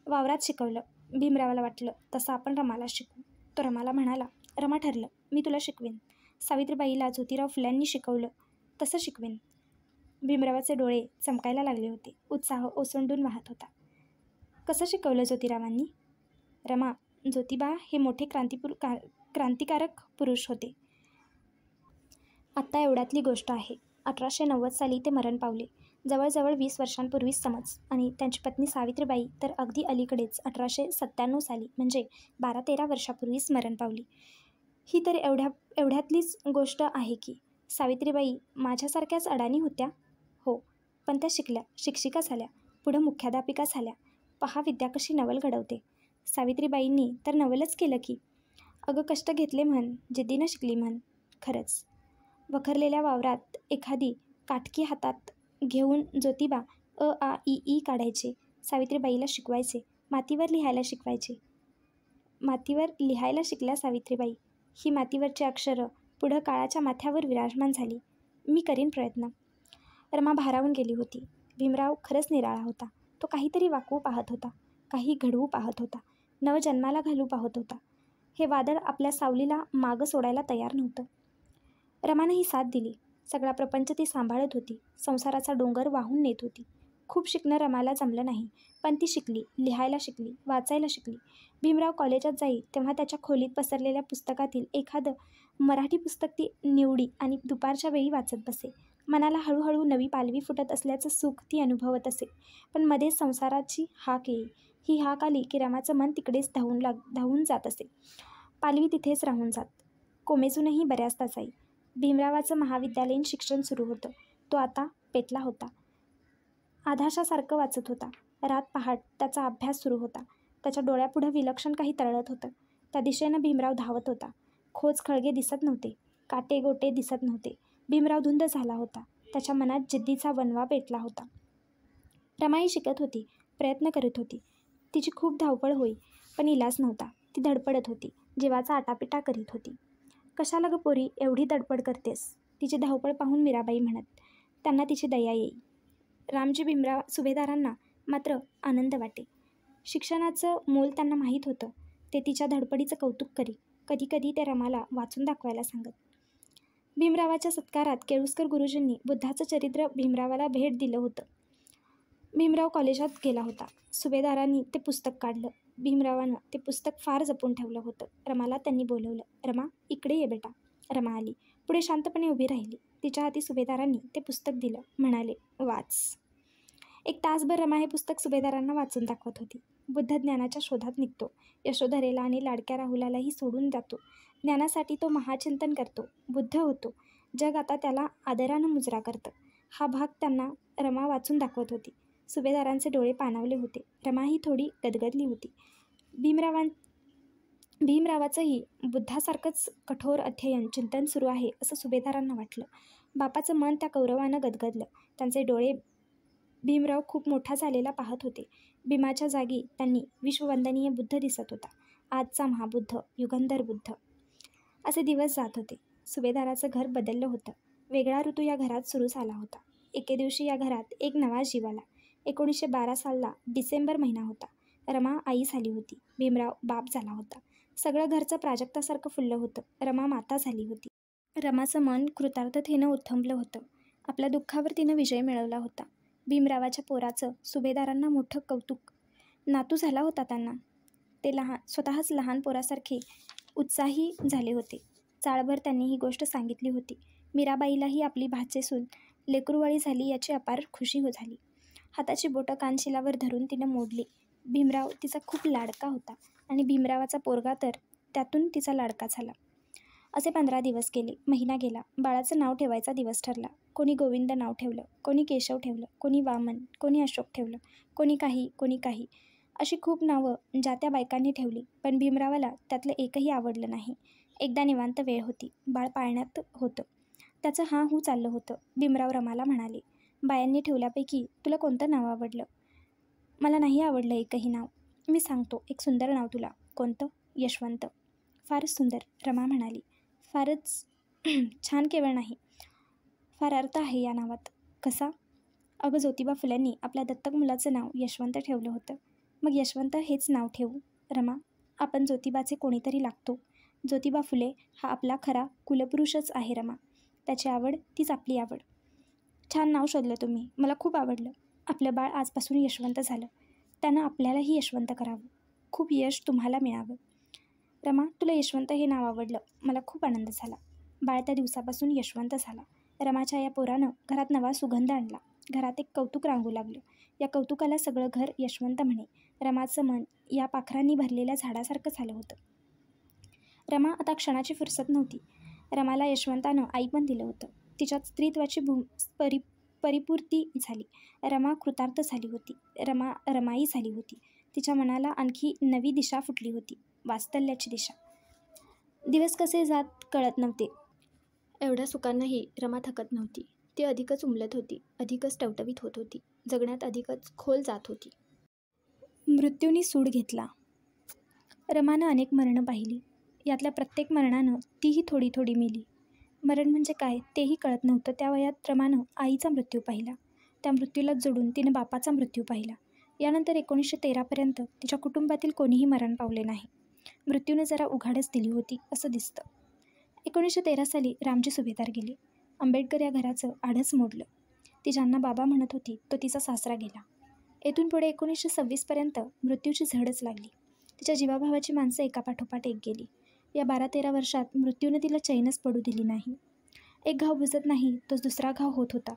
वावरात शिकवलं. भीमरावाला वाटलं तसं आपण रमाला शिकवू. तो रमाला म्हणाला, रमा, ठरलं, मी तुला शिकवेन. सावित्रीबाईला ज्योतिराव फुल्यांनी शिकवलं तसं शिकवेन. भीमरावाचे डोळे चमकायला लागले होते. उत्साह ओसंडून वाहत होता. कसं शिकवलं ज्योतिरावांनी? रमा, ज्योतिबा हे मोठे क्रांतिकारक पुरुष होते. आत्ता एवढ्यातली गोष्ट आहे. 1890 साली ते मरण पावले. जवळजवळ 20 वर्षांपूर्वीच समज. आणि त्यांची पत्नी सावित्रीबाई तर अगदी अलीकडेच 1897 साली म्हणजे 12-13 वर्षापूर्वीच मरण पावली. ही तर एवढ्यातलीच गोष्ट आहे की. सावित्रीबाई माझ्यासारख्याच अडाणी होत्या? हो, पण त्या शिकल्या, शिक्षिका झाल्या, पुढं मुख्याध्यापिका झाल्या. पहा विद्या कशी नवल घडवते. सावित्रीबाईंनी तर नवलच केलं की. अगं कष्ट घेतले म्हण, जिद्दीनं शिकली म्हण. खरंच. वखरलेल्या वावरात एखादी काटकी हातात घेऊन ज्योतिबा अ आ इ ई काढायचे. सावित्रीबाईला शिकवायचे. मातीवर लिहायला शिकवायचे. मातीवर लिहायला शिकल्या सावित्रीबाई. ही मातीवरची अक्षरं पुढं काळाच्या माथ्यावर विराजमान झाली. मी करीन प्रयत्न. रमा भारावून गेली होती. भीमराव खरंच निराळा होता. तो काहीतरी वाकवू पाहत होता, काही घडवू पाहत होता, नवजन्माला घालू पाहत होता. हे वादळ आपल्या सावलीला मागं सोडायला तयार नव्हतं. रमानं ही साथ दिली. सगळा प्रपंच ती सांभाळत होती. संसाराचा डोंगर वाहून नेत होती. खूप शिकणं रमाला जमलं नाही, पण ती शिकली, लिहायला शिकली, वाचायला शिकली. भीमराव कॉलेजात जाई तेव्हा त्याच्या खोलीत पसरलेल्या पुस्तकातील एखादं मराठी पुस्तक ती निवडी आणि दुपारच्या वेळी वाचत बसे. मनाला हळूहळू नवी पालवी फुटत असल्याचं सुख ती अनुभवत असे. पण मध्येच संसाराची हाक येई. ही हाक आली की रमाचं मन तिकडेच धावून जात असे. पालवी तिथेच राहून जात. कोमेजूनही बऱ्याचदा जाई. भीमरावाचं महाविद्यालयीन शिक्षण सुरू होतं. तो आता पेटला होता. आधाशासारखं वाचत होता. रात पहाट त्याचा अभ्यास सुरू होता. त्याच्या डोळ्यापुढं विलक्षण काही तरळत होतं. त्या दिशेनं भीमराव धावत होता. खोच खळगे दिसत नव्हते. काटे गोटे दिसत नव्हते. भीमराव धुंद झाला होता. त्याच्या मनात जिद्दीचा वणवा पेटला होता. रमाई शिकत होती, प्रयत्न करीत होती. तिची खूप धावपळ होई, पण इलाज नव्हता. ती धडपडत होती, जीवाचा आटापिटा करीत होती. कशाला ग पोरी एवढी धडपड करतेस? तिची धावपळ पाहून मीराबाई म्हणत. त्यांना तिची दया येई. रामजी भीमराव सुभेदारांना मात्र आनंद वाटे. शिक्षणाचं मोल त्यांना माहीत होतं. ते तिच्या धडपडीचं कौतुक करी. कधी कधी ते रमाला वाचून दाखवायला सांगत. भीमरावाच्या सत्कारात केळुस्कर गुरुजींनी बुद्धाचं चरित्र भीमरावाला भेट दिलं होतं. भीमराव कॉलेजात गेला होता. सुभेदारांनी ते पुस्तक काढलं. भीमरावानं ते पुस्तक फार जपून ठेवलं होतं. रमाला त्यांनी बोलवलं. रमा, इकडे ये बेटा. रमा आली. पुढे शांतपणे उभी राहिली. तिच्या हाती सुभेदारांनी ते पुस्तक दिलं. म्हणाले, वाच. एक तासभर रमा हे पुस्तक सुभेदारांना वाचून दाखवत होती. बुद्ध ज्ञानाच्या शोधात निघतो. यशोधरेला आणि लाडक्या राहुलालाही सोडून जातो. ज्ञानासाठी तो महाचिंतन करतो. बुद्ध होतो. जग आता त्याला आदरानं मुजरा करतं. हा भाग त्यांना रमा वाचून दाखवत होती. सुभेदारांचे डोळे पाणावले होते. रमाही थोडी गदगदली होती. भीमरावाचंही बुद्धासारखंच कठोर अध्ययन चिंतन सुरू आहे असं सुभेदारांना वाटलं. बापाचं मन त्या कौरवानं गदगदलं. त्यांचे डोळे भीमराव खूप मोठा झालेला पाहत होते. भीमाच्या जागी त्यांनी विश्ववंदनीय बुद्ध दिसत होता. आजचा महाबुद्ध, युगंधर बुद्ध. असे दिवस जात होते. सुभेदाराचं घर बदललं होतं. वेगळा ऋतू या घरात सुरू झाला होता. एके दिवशी या घरात एक नवा जीव आला. 1912 सालला डिसेंबर महिना होता. रमा आई झाली होती. भीमराव बाप झाला होता. सगळं घरचं प्राजक्तासारखं फुललं होतं. रमा माता झाली होती. रमाचं मन कृतार्थतेनं उथंबलं होतं. आपल्या दुःखावर तिनं विजय मिळवला होता. भीमरावाच्या पोराचं सुभेदारांना मोठं कौतुक. नातू झाला होता त्यांना. ते स्वतःच लहान पोरासारखे उत्साही झाले होते. चाळभर त्यांनी ही गोष्ट सांगितली होती. मीराबाईलाही आपली भाचेसून लेकरूवाळी झाली याची अपार खुशी झाली. हाताची बोटं कानशिलावर धरून तिनं मोडली. भीमराव तिचा खूप लाडका होता आणि भीमरावाचा पोरगा तर त्यातून तिचा लाडका झाला. असे 15 दिवस गेले. महिना गेला. बाळाचं नाव ठेवायचा दिवस ठरला. कोणी गोविंद नाव ठेवलं, कोणी केशव ठेवलं, कोणी वामन, कोणी अशोक ठेवलं, कोणी काही अशी खूप नावं ज्या त्या बायकांनी ठेवली. पण भीमरावाला त्यातलं एकही आवडलं नाही. एकदा निवांत वेळ होती. बाळ पाळण्यात होतं. त्याचं हां चाललं होतं. भीमराव रमाला म्हणाले, बायांनी ठेवल्यापैकी तुला कोणतं नाव आवडलं? मला नाही आवडलं एकही नाव. मी सांगतो एक सुंदर नाव तुला. कोणतं? यशवंत. फारच सुंदर, रमा म्हणाली. फारच छान केवळ नाही, फार अर्थ आहे या नावात. कसा? अगं ज्योतिबा फुल्यांनी आपल्या दत्तक मुलाचं नाव यशवंत ठेवलं होतं. मग यशवंत हेच नाव ठेवू. रमा, आपण ज्योतिबाचे कोणीतरी लागतो. ज्योतिबा फुले हा आपला खरा कुलपुरुषच आहे रमा. त्याची आवड तीच आपली आवड. छान नाव शोधलं तुम्ही. मला खूप आवडलं. आपलं बाळ आजपासून यशवंत झालं. त्यानं आपल्यालाही यशवंत करावं. खूप यश तुम्हाला मिळावं. रमा, तुला यशवंत हे नाव आवडलं. मला खूप आनंद झाला. बाळ त्या दिवसापासून यशवंत झाला. रमाच्या या पोरानं घरात नवा सुगंध आणला. घरात एक कौतुक रांगू लागलं. या कौतुकाला सगळं घर यशवंत म्हणे. रमाचं मन या पाखरांनी भरलेल्या झाडासारखं झालं होतं. रमा आता क्षणाची फुरसत नव्हती. रमाला यशवंतानं आई पण दिलं होतं. तिच्यात स्त्रीत्वाची परिपूर्ती झाली. रमा कृतार्थ झाली होती. रमाई झाली होती. तिच्या मनाला आणखी नवी दिशा फुटली होती. वात्सल्याची दिशा. दिवस कसे जात कळत नव्हते. एवढ्या सुखांनाही रमा थकत नव्हती. ती अधिकच उमलत होती. अधिकच टवटवीत होत होती. जगण्यात अधिकच खोल जात होती. मृत्यूने सूड घेतला. रमानं अनेक मरणं पाहिली. यातल्या प्रत्येक मरणानं तीही थोडी थोडी मेली. मरण म्हणजे काय तेही कळत नव्हतं. त्या वयात रमानं आईचा मृत्यू पाहिला. त्या मृत्यूला जोडून तिनं बापाचा मृत्यू पाहिला. यानंतर 1913पर्यंत तिच्या कुटुंबातील कोणीही मरण पावले नाही. मृत्यूने जरा उघाडच दिली होती असं दिसतं. 1913 साली रामजी सुभेदार गेले. आंबेडकर या घराचं आडच मोडलं. ती ज्यांना बाबा म्हणत होती तो तिचा सासरा गेला. येथून पुढे 1926पर्यंत मृत्यूची झडच लागली. तिच्या जीवाभावाची माणसं एकापाठोपाठ एक गेली. या 12-13 वर्षात मृत्यूनं तिला चैनच पडू दिली नाही. एक घाव बुजत नाही तोच दुसरा घाव होत होता.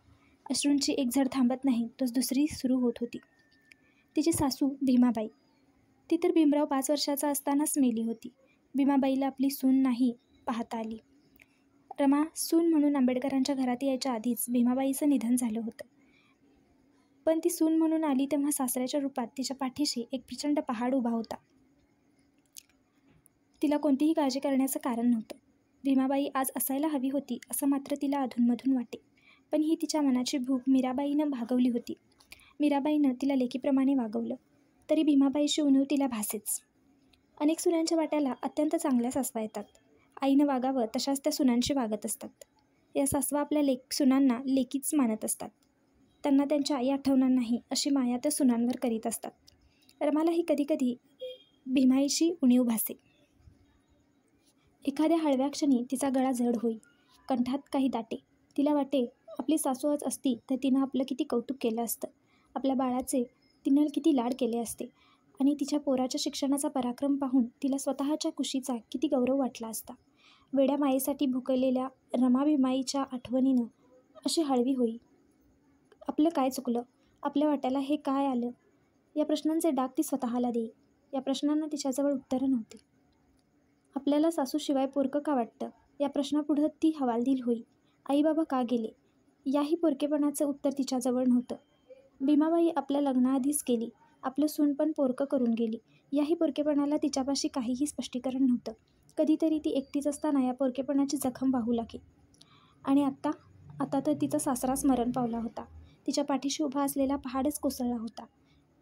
अश्रूंची एक झड थांबत नाही तोच दुसरी सुरू होत होती. तिची सासू भीमाबाई, ती तर भीमराव 5 वर्षाचा असतानाच मेली होती. भीमाबाईला आपली सून नाही पाहता आली. रमा सून म्हणून आंबेडकरांच्या घरात यायच्या आधीच भीमाबाईचं निधन झालं होतं. पण ती सून म्हणून आली तेव्हा सासऱ्याच्या रूपात तिच्या पाठीशी एक प्रचंड पहाड उभा होता. तिला कोणतीही काळजी करण्याचं कारण नव्हतं. भीमाबाई आज असायला हवी होती असं मात्र तिला अधूनमधून वाटे. पण ही तिच्या मनाची भूक मीराबाईनं भागवली होती. मीराबाईनं तिला लेकीप्रमाणे वागवलं तरी भीमाबाईची उणीव तिला भासेच. अनेक सुनांच्या वाट्याला अत्यंत चांगल्या सासवा येतात. आईनं वागावं तशाच त्या सुनांशी वागत असतात. या सासवा आपल्या सुनांना लेकीच मानत असतात. त्यांना त्यांच्या आई आठवणार नाही अशी माया त्या सुनांवर करीत असतात. रमालाही कधीकधी भीमाईची उणीव भासे. एखाद्या हळव्या क्षणी तिचा गळा जड होई, कंठात काही दाटे. तिला वाटे आपली सासू आज असती तर तिनं आपलं किती कौतुक केलं असतं. आपल्या बाळाचे तिनं किती लाड केले असते आणि तिच्या पोराच्या शिक्षणाचा पराक्रम पाहून तिला स्वतःच्या कुशीचा किती गौरव वाटला असता. वेड्या मायेसाठी भुकलेल्या रमा भीमाईच्या आठवणीनं अशी हळवी होई. आपलं काय चुकलं? आपल्या वाट्याला हे काय आलं? या प्रश्नांचे डाग ती स्वतःला देई. या प्रश्नांना तिच्याजवळ उत्तरं नव्हती. आपल्याला सासूशिवाय पोरकं का वाटतं? या प्रश्नापुढं ती हवालदिल होई. आई बाबा का गेले? याही पोरकेपणाचं उत्तर तिच्याजवळ नव्हतं. भीमाबाई आपल्या लग्नाआधीच गेली. आपलं सून पण पोरकं करून गेली. याही पोरकेपणाला तिच्यापाशी काहीही स्पष्टीकरण नव्हतं. कधीतरी ती एकटीच असताना या पोरकेपणाची जखम वाहू लागे. आणि आता तर तिचा सासराच मरण पावला होता. तिच्या पाठीशी उभा असलेला पहाडच कोसळला होता.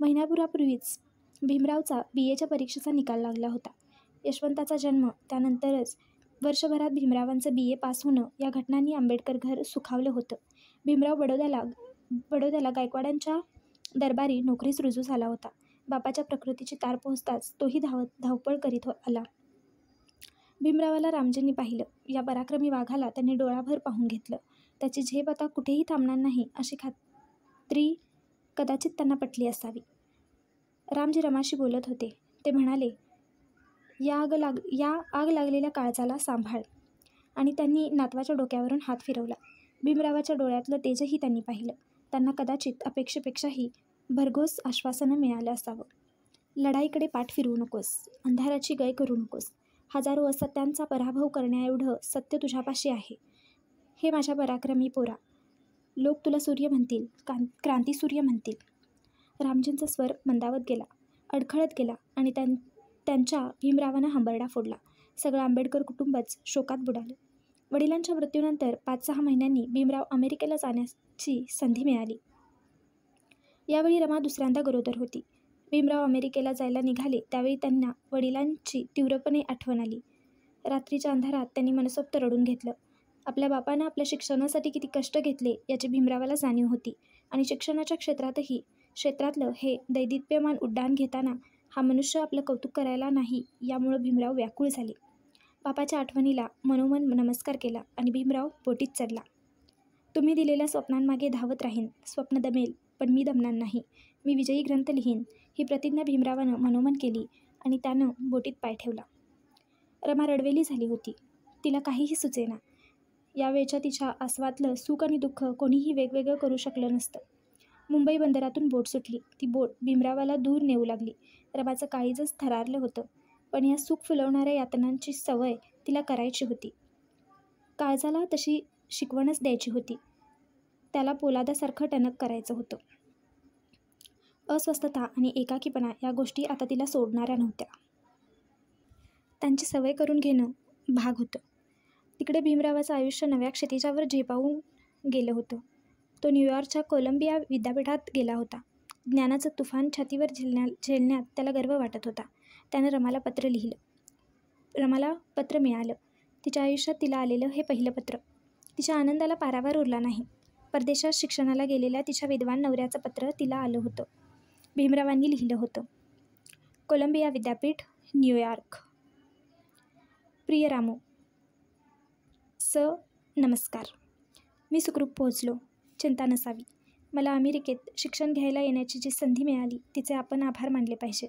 महिन्याभरापूर्वीच भीमरावचा BAच्या परीक्षेचा निकाल लागला होता. यशवंताचा जन्म, त्यानंतरच वर्षभरात भीमरावांचं BA पास होणं या घटनांनी आंबेडकर घर सुखावलं होतं. भीमराव बडोद्याला गायकवाडांच्या दरबारी नोकरीस रुजू झाला होता. बापाच्या प्रकृतीची तार पोहोचताच तोही धावपळ करीत आला. भीमरावाला रामजींनी पाहिलं. या पराक्रमी वाघाला त्यांनी डोळाभर पाहून घेतलं. त्याची झेप आता कुठेही थांबणार नाही अशी खात्री कदाचित त्यांना पटली असावी. रामजी रमाशी बोलत होते. ते म्हणाले, या आग लागलेल्या काळजाला सांभाळ. आणि त्यांनी नातवाच्या डोक्यावरून हात फिरवला. भीमरावाच्या डोळ्यातलं तेजही त्यांनी पाहिलं. त्यांना कदाचित अपेक्षेपेक्षाही भरघोस आश्वासनं मिळालं असावं. लढाईकडे पाठ फिरवू नकोस, अंधाराची गय करू नकोस. हजारो असत्यांचा पराभव करण्याएवढं सत्य तुझ्यापाशी आहे. हे माझ्या पराक्रमी पोरा, लोक तुला सूर्य म्हणतील, क्रांतिसूर्य म्हणतील. रामजींचा स्वर मंदावत गेला, अडखळत गेला आणि त्यांच्या भीमरावानं हंबरडा फोडला. सगळं आंबेडकर कुटुंबच शोकात बुडालं. वडिलांच्या मृत्यूनंतर 5-6 महिन्यांनी भीमराव अमेरिकेला जाण्याची संधी मिळाली. यावेळी रमा दुसऱ्यांदा गरोदर होती. भीमराव अमेरिकेला जायला निघाले त्यावेळी त्यांना वडिलांची तीव्रपणे आठवण आली. रात्रीच्या अंधारात त्यांनी मनसोक्त रडून घेतलं. आपल्या बापानं आपल्या शिक्षणासाठी किती कष्ट घेतले याची भीमरावाला जाणीव होती आणि शिक्षणाच्या क्षेत्रातलं हे दैदिप्यमान उड्डाण घेताना हा मनुष्य आपलं कौतुक करायला नाही यामुळं भीमराव व्याकुळ झाले. बापाच्या आठवणीला मनोमन नमस्कार केला आणि भीमराव बोटीत चढला. तुम्ही दिलेल्या स्वप्नांमागे धावत राहीन. स्वप्न दमेल पण मी दमणार नाही. मी विजयी ग्रंथ लिहीन ही प्रतिज्ञा भीमरावानं मनोमन केली आणि त्यानं बोटीत पाय ठेवला. रमा रडवेली झाली होती. तिला काहीही सुचेना. यावेळच्या तिच्या आसवातलं सुख आणि दुःख कोणीही वेगवेगळं करू शकलं नसतं. मुंबई बंदरातून बोट सुटली. ती बोट भीमरावाला दूर नेऊ लागली. रमाचं काळीजच थरारलं होतं. पण या सुख फुलवणाऱ्या यातनांची सवय तिला करायची होती. काळजाला तशी शिकवणच द्यायची होती. त्याला पोलादासारखं टणक करायचं होतं. अस्वस्थता आणि एकाकीपणा या गोष्टी आता तिला सोडणाऱ्या नव्हत्या. त्यांची सवय करून घेणं भाग होतं. तिकडे भीमरावाचं आयुष्य नव्या क्षितिजावर झेपावून गेलं होतं. तो न्यूयॉर्कच्या कोलंबिया विद्यापीठात गेला होता. ज्ञानाचं तुफान छातीवर झेलण्यात त्याला गर्व वाटत होता. त्यानं रमाला पत्र लिहिलं. रमाला पत्र मिळालं. तिच्या आयुष्यात तिला आलेलं हे पहिलं पत्र. तिच्या आनंदाला पारावार उरला नाही. परदेशात शिक्षणाला गेलेल्या तिच्या विद्वान नवऱ्याचं पत्र तिला आलं होतं. भीमरावांनी लिहिलं होतं. कोलंबिया विद्यापीठ, न्यूयॉर्क. प्रिय रामू, नमस्कार. मी सुखरूप पोहोचलो. चिंता नसावी. मला अमेरिकेत शिक्षण घ्यायला येण्याची जी संधी मिळाली तिचे आपण आभार मानले पाहिजेत.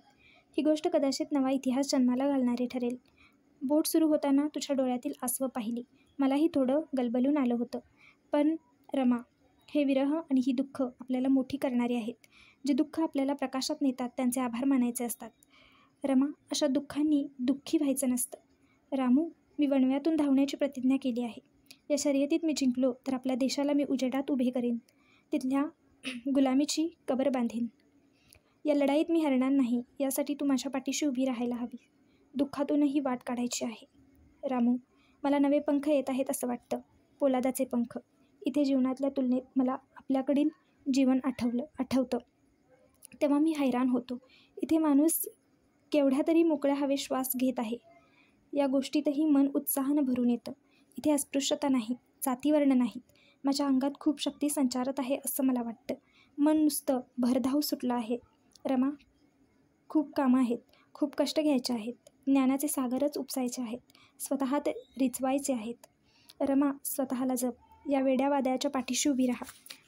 ही गोष्ट कदाचित नवा इतिहास जन्माला घालणारी ठरेल. बोट सुरू होताना तुझ्या डोळ्यातील आसवं पाहिली. मलाही थोडं गलबलून आलं होतं. पण रमा, हे विरह आणि ही दुःख आपल्याला मोठी करणारी आहेत. जे दुःख आपल्याला प्रकाशात नेतात त्यांचे आभार मानायचे असतात. रमा, अशा दुःखांनी दुःखी व्हायचं नसतं. रामू, मी वणव्यातून धावण्याची प्रतिज्ञा केली आहे. या शर्यतीत मी जिंकलो तर आपल्या देशाला मी उजेडात उभे करीन. तिथल्या गुलामीची कबर बांधीन. या लढाईत मी हरणार नाही, यासाठी तू माझ्या पाठीशी उभी राहायला हवी. दुःखातूनही वाट काढायची आहे. रामू, मला नवे पंख येत आहेत असं वाटतं. पोलादाचे पंख. इथे जीवनातल्या तुलनेत मला आपल्याकडील जीवन आठवतं. तेव्हा मी हैराण होतो. इथे माणूस केवढ्या तरी मोकळ्या हवे श्वास घेत आहे. या गोष्टीतही मन उत्साहानं भरून येतं. इथे अस्पृश्यता नाही, जातीवर्ण नाहीत. माझ्या अंगात खूप शक्ती संचारत आहे असं मला वाटतं. मन नुसतं भरधाव सुटलं आहे. रमा, खूप कामं आहेत, खूप कष्ट घ्यायचे आहेत. ज्ञानाचे सागरच उपसायचे आहेत. स्वतःत रिचवायचे आहेत. रमा, स्वतःला जप. या वेड्यावाद्याच्या पाठीशी उभी राहा.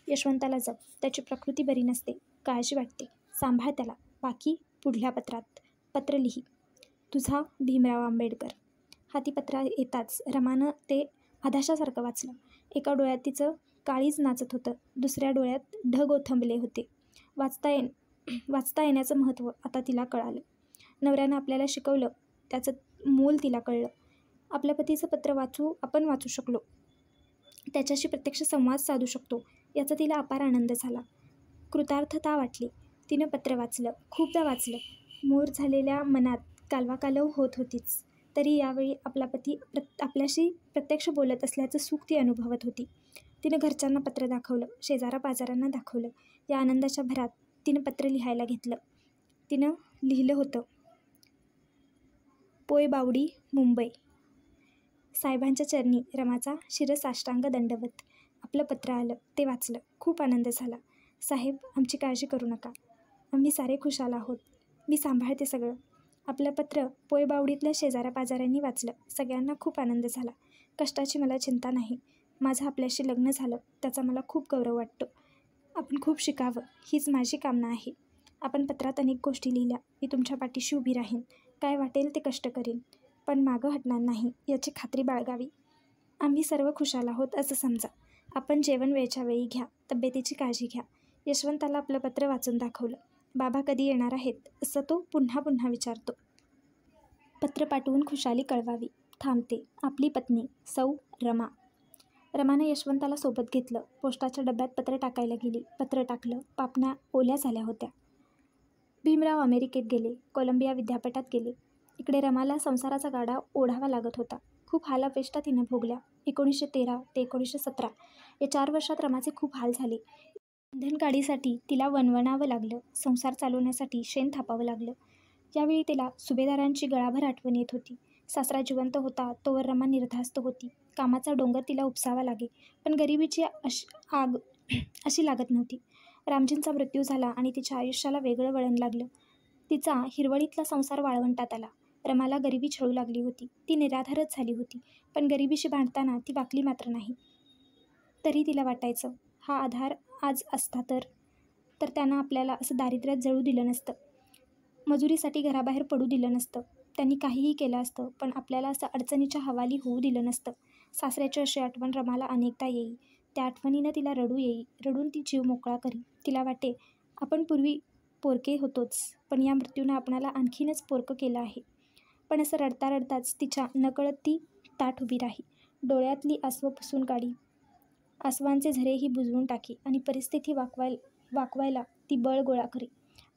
यशवंताला जप. त्याची प्रकृती बरी नसते, काळजी वाटते. सांभाळ त्याला. बाकी पुढल्या पत्रात. पत्र लिही. तुझा भीमराव आंबेडकर. हाती पत्र येताच रमानं ते आधाशासारखं वाचलं. एका डोळ्यात तिचं काळीज नाचत होतं, दुसऱ्या डोळ्यात ढग ओथंबले होते. वाचता येण्याचं महत्त्व आता तिला कळालं. नवऱ्यानं आपल्याला शिकवलं त्याचं मोल तिला कळलं. आपल्या पतीचं पत्र आपण वाचू शकलो. त्याच्याशी प्रत्यक्ष संवाद साधू शकतो याचा तिला अपार आनंद झाला. कृतार्थता वाटली. तिनं पत्र वाचलं, खूपदा वाचलं. मोर झालेल्या मनात कालवाकालव होत होतीच, तरी यावेळी आपला पती आपल्याशी प्रत्यक्ष बोलत असल्याचं सुख ती अनुभवत होती. तिनं घरच्यांना पत्र दाखवलं, शेजारापाजारांना दाखवलं. या आनंदाच्या भरात तिनं पत्र लिहायला घेतलं. तिनं लिहिलं होतं, पोयबावडी, मुंबई. साहेबांच्या चरणी रमाचा शिरसाष्टांग दंडवत. आपलं पत्र आलं, ते वाचलं. खूप आनंद झाला. साहेब, आमची काळजी करू नका. आम्ही सारे खुशाल आहोत. मी सांभाळते सगळं. आपलं पत्र पोयबावडीतल्या शेजाऱ्यापाजाऱ्यांनी वाचलं. सगळ्यांना खूप आनंद झाला. कष्टाची मला चिंता नाही. माझं आपल्याशी लग्न झालं त्याचा मला खूप गौरव वाटतो. आपण खूप शिकावं हीच माझी कामना आहे. आपण पत्रात अनेक गोष्टी लिहिल्या. मी तुमच्या पाठीशी उभी राहीन. काय वाटेल ते कष्ट करीन, पण मागं हटणार नाही याची खात्री बाळगावी. आम्ही सर्व खुशाल आहोत असं समजा. आपण जेवण वेळच्या वेळी घ्या. तब्येतीची काळजी घ्या. यशवंताला आपलं पत्र वाचून दाखवलं. बाबा कधी येणार आहेत असं तो पुन्हा पुन्हा विचारतो. पत्र पाठवून खुशाली कळवावी. थांबते. आपली पत्नी सौ रमा. रमानं यशवंताला सोबत घेतलं. पोस्टाच्या डब्यात पत्र टाकायला गेली. पत्र टाकलं. पापण्या ओल्या झाल्या होत्या. भीमराव अमेरिकेत गेले. कोलंबिया विद्यापीठात गेले. इकडे रमाला संसाराचा गाडा ओढावा लागत होता. खूप हालापेष्टा तिनं भोगल्या. 1913 ते 1917 या 4 वर्षात रमाचे खूप हाल झाले. इंधनगाडीसाठी तिला वणवणावं लागलं. संसार चालवण्यासाठी शेण थापावं लागलं. यावेळी तिला सुभेदारांची गळाभर आठवण येत होती. सासरा जिवंत होता तोवर रमा निर्धास्त होती. कामाचा डोंगर तिला उपसावा लागे, पण गरिबीची आग अशी लागत नव्हती. रामजींचा मृत्यू झाला आणि तिच्या आयुष्याला वेगळं वळण लागलं. तिचा हिरवळीतला संसार वाळवंटात आला. रमाला गरिबी छळू लागली होती. ती निराधारच झाली होती. पण गरिबीशी भांडताना ती वाकली मात्र नाही. तरी तिला वाटायचं, हा आधार आज असता तर त्यानं आपल्याला असं दारिद्र्यात जळू दिलं नसतं. मजुरीसाठी घराबाहेर पडू दिलं नसतं. त्यांनी काहीही केलं असतं, पण आपल्याला असं अडचणीच्या हवाली होऊ दिलं नसतं. सासऱ्याची अशी आठवण रमाला अनेकदा येई. त्या आठवणीनं तिला रडू येई. रडून ती जीव मोकळा करी. तिला वाटे, आपण पूर्वी पोरके होतोच, पण या मृत्यूनं आपणाला आणखीनच पोरकं केलं आहे. पण असं रडता रडताच तिच्या नकळत ती ताठ उभी राही. डोळ्यातली आसवं पुसून काढी. आसवांचे झरेही बुजवून टाकी आणि परिस्थिती वाकवायला ती बळ गोळा करी.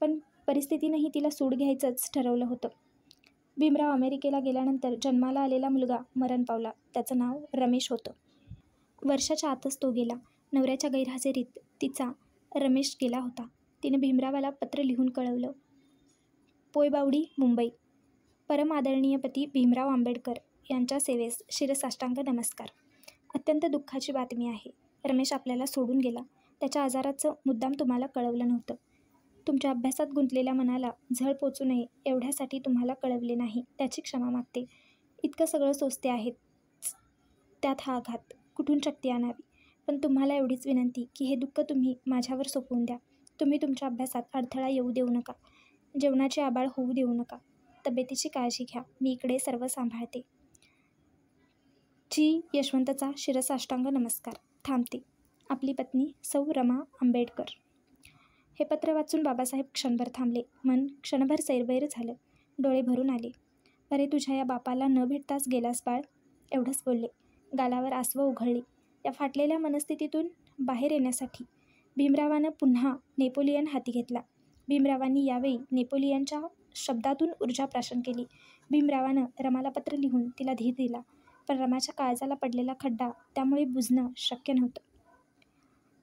पण परिस्थितीनंही तिला सूड घ्यायचंच ठरवलं होतं. भीमराव अमेरिकेला गेल्यानंतर जन्माला आलेला मुलगा मरण पावला. त्याचं नाव रमेश होतं. वर्षाच्या आतच तो गेला. नवऱ्याच्या गैरहजेरीत तिचा रमेश गेला होता. तिनं भीमरावाला पत्र लिहून कळवलं, पोयबावडी, मुंबई. परम आदरणीय पती भीमराव आंबेडकर यांच्या सेवेस शिरसाष्टांग नमस्कार. अत्यंत दुःखाची बातमी आहे. रमेश आपल्याला सोडून गेला. त्याच्या आजाराचं मुद्दाम तुम्हाला कळवलं नव्हतं. तुमच्या अभ्यासात गुंतलेल्या मनाला झळ पोचू नये एवढ्यासाठी तुम्हाला कळवले नाही, त्याची क्षमा मागते. इतकं सगळं सोसते आहेत. त्यात हा आघात. कुठून शक्ती आणावी? पण तुम्हाला एवढीच विनंती की हे दुःख तुम्ही माझ्यावर सोपवून द्या. तुम्ही तुमच्या अभ्यासात अडथळा येऊ देऊ नका. जेवणाची आबाळ होऊ देऊ नका. तब्येतीची काळजी घ्या. मी इकडे सर्व सांभाळते. जी. यशवंतचा शिरसाष्टांग नमस्कार. थांबते. आपली पत्नी सौ रमा आंबेडकर. हे पत्र वाचून बाबासाहेब क्षणभर थांबले. मन क्षणभर सैरवैर झालं. डोळे भरून आले. अरे तुझ्या या बापाला न भेटताच गेलास बाळ, एवढंच बोलले. गालावर आसवं उघळली. या फाटलेल्या मनस्थितीतून बाहेर येण्यासाठी भीमरावानं पुन्हा नेपोलियन हाती घेतला. भीमरावांनी यावेळी नेपोलियनच्या शब्दातून ऊर्जा प्राशन केली. भीमरावानं रमाला पत्र लिहून तिला धीर दिला. पण रमाच्या काळजाला पडलेला खड्डा त्यामुळे बुजणं शक्य नव्हतं.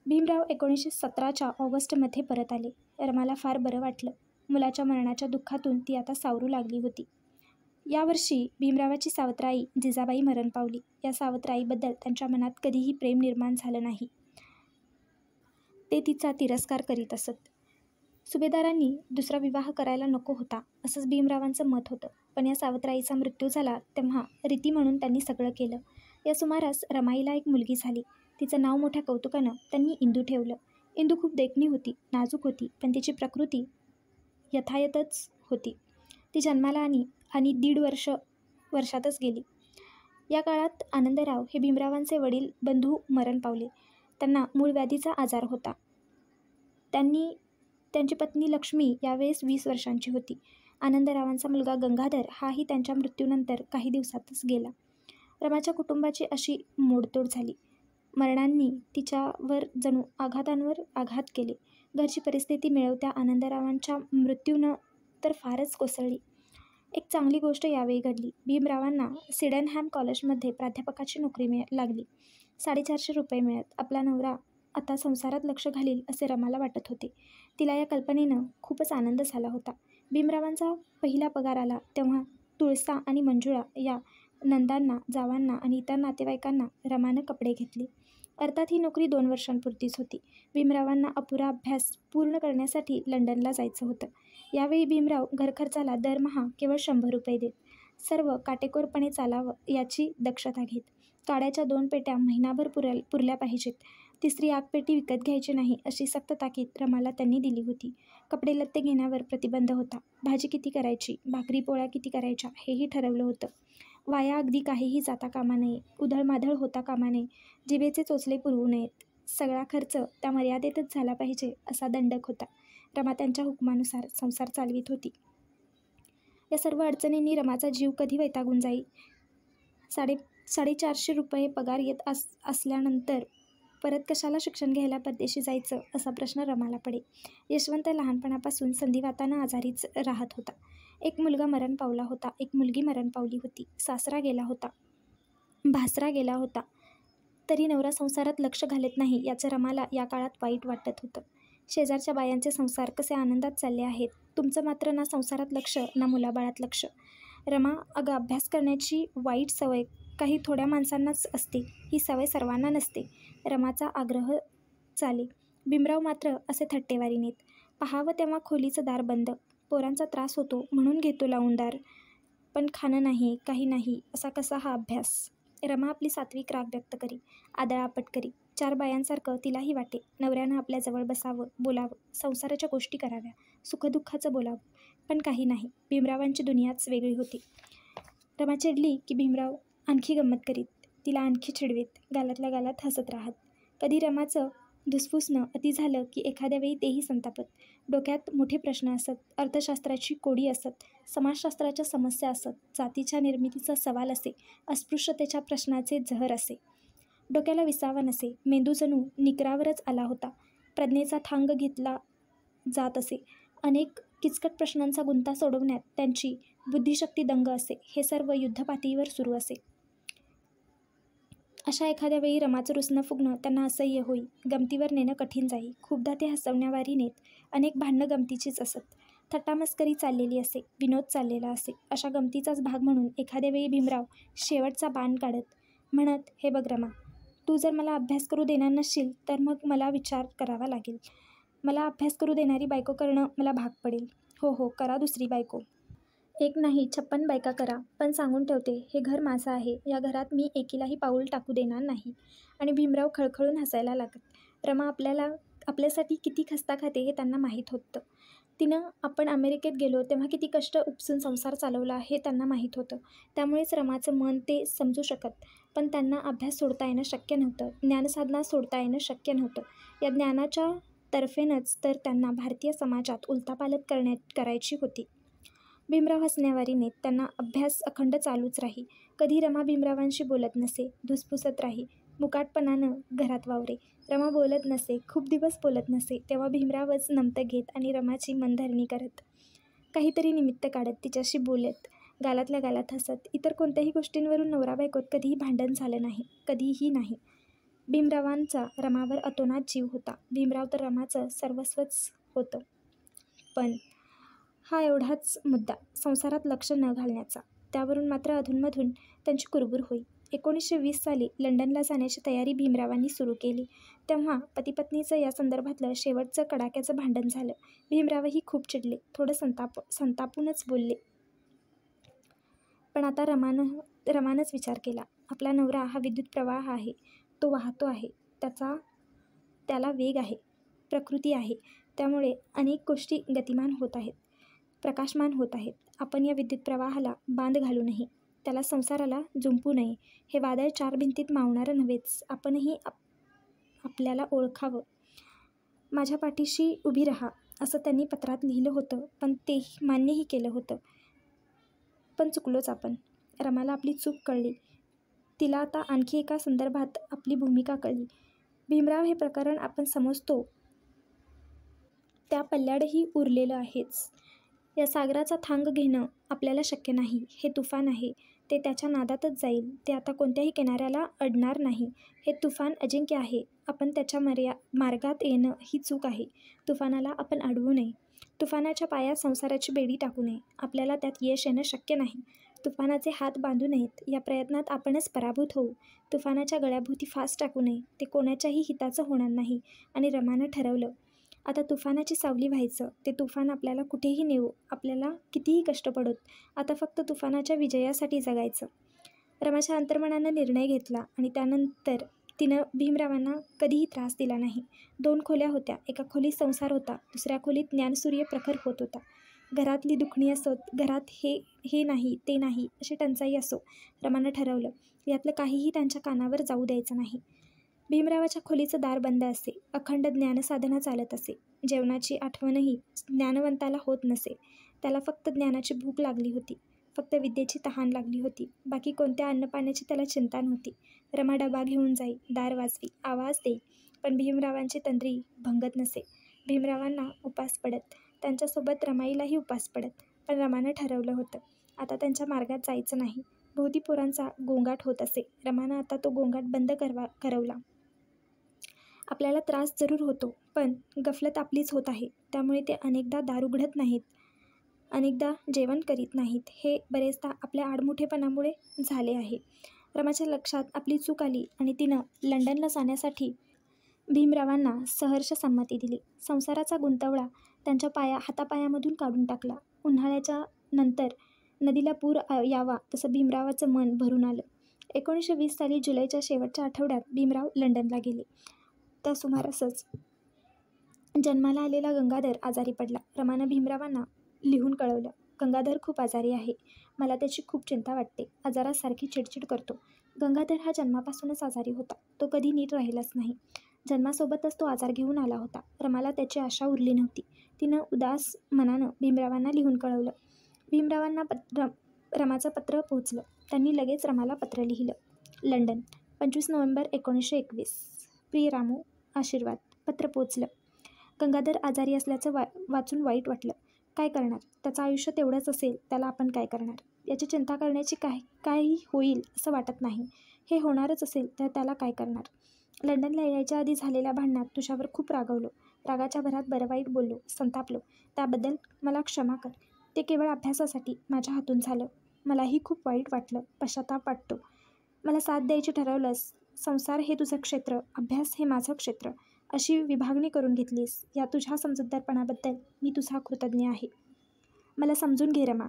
भीमराव 1917च्या ऑगस्टमध्ये परत आले. रमाला फार बरं वाटलं. मुलाच्या मरणाच्या दुःखातून ती आता सावरू लागली होती. यावर्षी भीमरावाची सावत्राई जिजाबाई मरण पावली. या सावत्राईबद्दल त्यांच्या मनात कधीही प्रेम निर्माण झालं नाही. ते तिचा तिरस्कार करीत असत. सुभेदारांनी दुसरा विवाह करायला नको होता असंच भीमरावांचं मत होतं. पण या सावत्राईचा मृत्यू झाला तेव्हा रीती म्हणून त्यांनी सगळं केलं. या सुमारास रमाईला एक मुलगी झाली. तिचं नाव मोठ्या कौतुकानं त्यांनी इंदू ठेवलं. इंदू खूप देखणी होती, नाजूक होती, पण तिची प्रकृती यथायथच होती. ती जन्माला आणि 1.5 वर्षातच गेली. या काळात आनंदराव हे भीमरावांचे वडील बंधू मरण पावले. त्यांना मूळ व्याधीचा आजार होता. त्यांची पत्नी लक्ष्मी यावेळेस 20 वर्षांची होती. आनंदरावांचा मुलगा गंगाधर हाही त्यांच्या मृत्यूनंतर काही दिवसातच गेला. रमाच्या कुटुंबाची अशी मोडतोड झाली. मरणांनी तिच्यावर जणू आघातांवर आघात केले. घरची परिस्थिती मिळवत्या आनंदरावांच्या मृत्यूनं तर फारच कोसळली. एक चांगली गोष्ट यावेळी घडली. भीमरावांना सिडनहॅम कॉलेजमध्ये प्राध्यापकाची नोकरी लागली. 450 रुपये मिळत. आपला नवरा आता संसारात लक्ष घालील असे रमाला वाटत होते. तिला या कल्पनेनं खूपच आनंद झाला होता. भीमरावांचा पहिला पगार आला तेव्हा तुळसा आणि मंजुळा या नंदांना, जावांना आणि इतर नातेवाईकांना रमानं कपडे घेतले. अर्थात ही नोकरी 2 वर्षांपुरतीच होती. भीमरावांना अपुरा अभ्यास पूर्ण करण्यासाठी लंडनला जायचं होतं. यावेळी भीमराव घरखर्चाला दरमहा केवळ 100 रुपये देत. सर्व काटेकोरपणे चालावं याची दक्षता घेत. काड्याच्या 2 पेट्या महिनाभर पुरल्या पाहिजेत. तिसरी आगपेटी विकत घ्यायची नाही अशी सक्त ताकीद रमाला त्यांनी दिली होती. कपडे लत्ते घेण्यावर प्रतिबंध होता. भाजी किती करायची, भाकरी पोळ्या किती करायच्या हेही ठरवलं होतं. वाया अगदी काहीही जाता कामा नये, उधळमाधळ होता कामा नये, जिभेचे चोचले पुरवू नयेत. सगळा खर्च त्या मर्यादेतच झाला पाहिजे असा दंडक होता. रमा त्यांच्या हुकमानुसार संसार चालवित होती. या सर्व अडचणींनी रमाचा जीव कधी वैतागून जाई. 450 रुपये पगार येत असल्यानंतर परत कशाला शिक्षण घ्यायला परदेशी जायचं असा प्रश्न रमाला पडे. यशवंत लहानपणापासून संधिवातानं आजारीच राहत होता. एक मुलगा मरण पावला होता. एक मुलगी मरण पावली होती. सासरा गेला होता. भासरा गेला होता. तरी नवरा संसारात लक्ष घालत नाही याचं रमाला या काळात वाईट वाटत होतं. शेजारच्या बायांचे संसार कसे आनंदात चालले आहेत. तुमचं मात्र ना संसारात लक्ष ना मुलाबाळात लक्ष. रमा, अगं अभ्यास करण्याची वाईट सवय काही थोड्या माणसांनाच असते. ही सवय सर्वांना नसते. रमाचा आग्रह चाले. भीमराव मात्र असे थट्टेवारी नेत. पाहावं तेव्हा खोलीचं दार बंद. पोरांचा त्रास होतो म्हणून घेतो लावून दार. पण खाणं नाही, काही नाही, असा कसा हा अभ्यास. रमा आपली सात्विक राग व्यक्त करी. आदळापट करी. 4 बायांसारखं तिलाही वाटे. नवऱ्यानं आपल्या जवळ बसावं, बोलावं, संसाराच्या गोष्टी कराव्या, सुखदुःखाचं बोलावं. पण काही नाही. भीमरावांची दुनियाच वेगळी होती. रमा चिडली की भीमराव आणखी गंमत करीत. तिला आणखी चिडवीत. गालातल्या गालात हसत राहत. कधी रमाचं धुसफुसणं अति झालं की एखाद्या वेळी तेही संतापत. डोक्यात मोठे प्रश्न असत. अर्थशास्त्राची कोडी असत. समाजशास्त्राच्या समस्या असत. जातीच्या निर्मितीचा सवाल असे. अस्पृश्यतेच्या प्रश्नाचे जहर असे. डोक्याला विसावा नसे. मेंदू जणू निकरावरच आला होता. प्रज्ञेचा थांग घेतला जात असे. अनेक किचकट प्रश्नांचा गुंता सोडवण्यात त्यांची बुद्धिशक्ती दंग असे. हे सर्व युद्धपातळीवर सुरू असे. अशा एखाद्या वेळी रमाचं रुसणं फुगणं त्यांना असह्य होई. गमतीवर नेणं कठीण जाई. खूपदा ते हसवण्यावारी नेत. अनेक भांडणं गमतीचीच असत. थट्टामस्करी चाललेली असे. विनोद चाललेला असे. अशा गमतीचाच भाग म्हणून एखाद्या वेळी भीमराव शेवटचा बाण काढत म्हणत, हे बघ रमा, तू जर मला अभ्यास करू देणार नसशील तर मग मला विचार करावा लागेल. मला अभ्यास करू देणारी बायको करणं मला भाग पडेल. हो हो, करा दुसरी बायको. एक नाही 56 बायका करा, पण सांगून ठेवते, हे घर माझं आहे. या घरात मी एकीलाही पाऊल टाकू देणार नाही. आणि भीमराव खळखळून हसायला लागत. रमा आपल्यासाठी किती खस्ता खाते हे त्यांना माहीत होतं. तिनं आपण अमेरिकेत गेलो तेव्हा किती कष्ट उपसून संसार चालवला हे त्यांना माहीत होतं. त्यामुळेच रमाचं मन ते समजू शकत. पण त्यांना अभ्यास सोडता येणं शक्य नव्हतं. ज्ञानसाधना सोडता येणं शक्य नव्हतं. या ज्ञानाच्या तर्फेनंच तर त्यांना भारतीय समाजात उलथापालथ करायची होती. भीमराव हसण्यावारीने त्यांना अभ्यास अखंड चालूच राही. कधी रमा भीमरावांशी बोलत नसे, धुसफुसत राही, मुकाटपणानं घरात वावरे. रमा बोलत नसे, खूप दिवस बोलत नसे, तेव्हा भीमरावच नमतं घेत आणि रमाची मनधरणी करत, काहीतरी निमित्त काढत, तिच्याशी बोलत, गालातल्या गालात हसत. इतर कोणत्याही गोष्टींवरून नवरा बायकोत कधीही भांडण झालं नाही, कधीही नाही. भीमरावांचा रमावर अतोनात जीव होता. भीमराव तर रमाचं सर्वस्वच होतं. पण हा एवढाच मुद्दा, संसारात लक्ष न घालण्याचा. त्यावरून मात्र अधूनमधून त्यांची कुरबुर होई. 1920 साली लंडनला जाण्याची तयारी भीमरावांनी सुरू केली. तेव्हा पतीपत्नीचं या संदर्भातलं शेवटचं कडाक्याचं भांडण झालं. भीमरावही खूप चिडले, थोडं संतापूनच बोलले. पण आता रमानंच विचार केला. आपला नवरा हा विद्युत प्रवाह आहे, तो वाहतो आहे, त्याला वेग आहे, प्रकृती आहे. त्यामुळे अनेक गोष्टी गतिमान होत आहेत, प्रकाशमान होत आहेत. आपण या विद्युत प्रवाहाला बांध घालू नये, त्याला संसाराला जुंपू नये. हे वादळ 4 भिंतीत मावणारं नव्हेच. आपणही आपल्याला ओळखावं. माझ्या पाठीशी उभी राहा, असं त्यांनी पत्रात लिहिलं होतं. पण तेही मान्यही केलं होतं. पण चुकलोच आपण. रमाला आपली चूक कळली. तिला आता आणखी एका संदर्भात आपली भूमिका कळली. भीमराव हे प्रकरण आपण समजतो त्या पल्ल्याडही उरलेलं आहेच. या सागराचा थांग घेणं आपल्याला शक्य नाही. हे तुफान आहे, ते त्याच्या नादातच जाईल. ते आता कोणत्याही किनाऱ्याला अडणार नाही. हे तुफान अजिंक्य आहे. आपण त्याच्या मार्गात येणं ही चूक आहे. तुफानाला आपण अडवू नये. तुफानाच्या पायात संसाराची बेडी टाकू नये. आपल्याला त्यात यश येणं शक्य नाही. तुफानाचे हात बांधू नयेत. या प्रयत्नात आपणच पराभूत होऊ. तुफानाच्या गळ्याभोवती फास टाकू नये. ते कोणाच्याही हिताचं होणार नाही. आणि रमानं ठरवलं, आता तुफानाची सावली व्हायचं. ते तुफान आपल्याला कुठेही नेऊ, आपल्याला कितीही कष्ट पडोत. आता फक्त तुफानाच्या विजयासाठी जगायचं. रमाच्या अंतर्मनानं निर्णय घेतला आणि त्यानंतर तिनं भीमरावांना कधीही त्रास दिला नाही. 2 खोल्या होत्या. एका खोलीत संसार होता, दुसऱ्या खोलीत ज्ञानसूर्य प्रखर होत होता. घरातली दुखणी असोत, घरात हे नाही, ते नाही, अशी टंचाई असो, रमानं ठरवलं, यातलं काहीही त्यांच्या कानावर जाऊ द्यायचं नाही. भीमरावाच्या खोलीचं दार बंद असे. अखंड ज्ञानसाधना चालत असे. जेवणाची आठवणही ज्ञानवंताला होत नसे. त्याला फक्त ज्ञानाची भूक लागली होती, फक्त विद्येची तहान लागली होती. बाकी कोणत्या अन्नपाण्याची त्याला चिंता नव्हती. रमा डबा घेऊन जाई, दार वाजवी, आवाज देई, पण भीमरावांची तंद्री भंगत नसे. भीमरावांना उपास पडत, त्यांच्यासोबत रमाईलाही उपास पडत. पण रमानं ठरवलं होतं, आता त्यांच्या मार्गात जायचं नाही. भोवती पोरांचा गोंगाट होत असे. रमानं आता तो गोंगाट बंद करवला. आपल्याला त्रास जरूर होतो, पण गफलत आपलीच होत आहे. त्यामुळे ते अनेकदा दार उघडत नाहीत, अनेकदा जेवण करीत नाहीत. हे बरेचदा आपल्या आडमुठेपणामुळे झाले आहे. रमाच्या लक्षात आपली चूक आली आणि तिनं लंडनला जाण्यासाठी भीमरावांना सहर्ष संमती दिली. संसाराचा गुंतवळा त्यांच्या हातापायामधून काढून टाकला. उन्हाळ्याच्या नंतर नदीला पूर यावा तसं भीमरावाचं मन भरून आलं. 1920 साली जुलैच्या शेवटच्या आठवड्यात भीमराव लंडनला गेले. त्या सुमारासच जन्माला आलेला गंगाधर आजारी पडला. रमानं भीमरावांना लिहून कळवलं, गंगाधर खूप आजारी आहे. मला त्याची खूप चिंता वाटते. आजारात सारखी चिडचिड करतो. गंगाधर हा जन्मापासूनच आजारी होता. तो कधी नीट राहिलाच नाही. जन्मासोबतच तो आजार घेऊन आला होता. रमाला त्याची आशा उरली नव्हती. तिनं उदास मनानं भीमरावांना लिहून कळवलं. भीमरावांना रमाचं पत्र पोहोचलं. त्यांनी लगेच रमाला पत्र लिहिलं. London, 25 November 1921. प्रिय रामू, आशीर्वाद. पत्र पोचलं. गंगाधर आजारी असल्याचं वाचून वाईट वाटलं. काय करणार? त्याचं आयुष्य तेवढंच असेल, त्याला आपण काय करणार? याची चिंता करण्याची काही होईल असं वाटत नाही. हे होणारच असेल तर त्याला काय करणार? लंडनला यायच्या आधी झालेल्या भांडणात तुझ्यावर खूप रागावलो. रागाच्या भरात बरं वाईट बोललो, संतापलो. त्याबद्दल मला क्षमा कर. ते केवळ अभ्यासासाठी माझ्या हातून झालं. मलाही खूप वाईट वाटलं, पश्चाताप वाटतो. मला साथ द्यायची ठरवलंस. संसार हे तुझं क्षेत्र, अभ्यास हे माझं क्षेत्र, अशी विभागणी करून घेतलीस. या तुझ्या समजूतदारपणाबद्दल मी तुझा कृतज्ञ आहे. मला समजून घे रमा.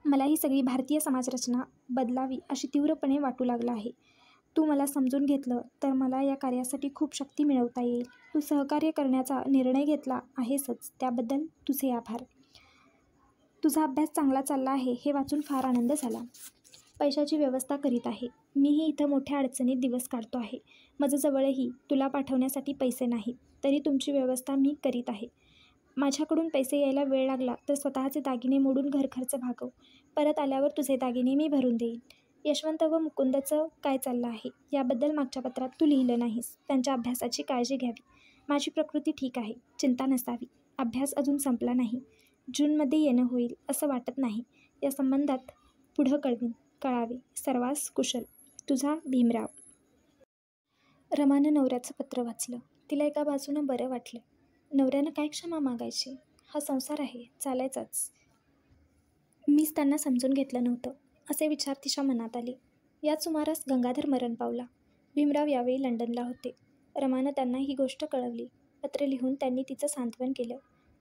मला ही सगळी भारतीय समाजरचना बदलावी अशी तीव्रपणे वाटू लागलं आहे. तू मला समजून घेतलं तर मला या कार्यासाठी खूप शक्ती मिळवता येईल. तू सहकार्य करण्याचा निर्णय घेतला आहेसच, त्याबद्दल तुझे आभार. तुझा अभ्यास चांगला चालला आहे हे वाचून फार आनंद झाला. पैशाची व्यवस्था करीत आहे. मीही इथं मोठ्या अडचणीत दिवस काढतो आहे. माझ्याजवळही तुला पाठवण्यासाठी पैसे नाहीत, तरी तुमची व्यवस्था मी करीत आहे. माझ्याकडून पैसे यायला वेळ लागला तर स्वतःचे दागिने मोडून घरखर्च भागव. परत आल्यावर तुझे दागिने मी भरून देईन. यशवंत व मुकुंदचं काय चाललं आहे याबद्दल मागच्या पत्रात तू लिहिलं नाहीस. त्यांच्या अभ्यासाची काळजी घ्यावी. माझी प्रकृती ठीक आहे, चिंता नसावी. अभ्यास अजून संपला नाही. जूनमध्ये येणं होईल असं वाटत नाही. या संबंधात पुढं कळावे. सर्वांस कुशल. तुझा भीमराव. रमानं नवऱ्याचं पत्र वाचलं. तिला एका बाजूनं बरं वाटलं. नवऱ्यानं काय क्षमा मागायची? हा संसार आहे, चालायचाच. मीच त्यांना समजून घेतलं नव्हतं असे विचार तिच्या मनात आले. याच सुमारास गंगाधर मरण पावला. भीमराव यावेळी लंडनला होते. रमानं त्यांना ही गोष्ट कळवली. पत्र लिहून त्यांनी तिचं सांत्वन केलं.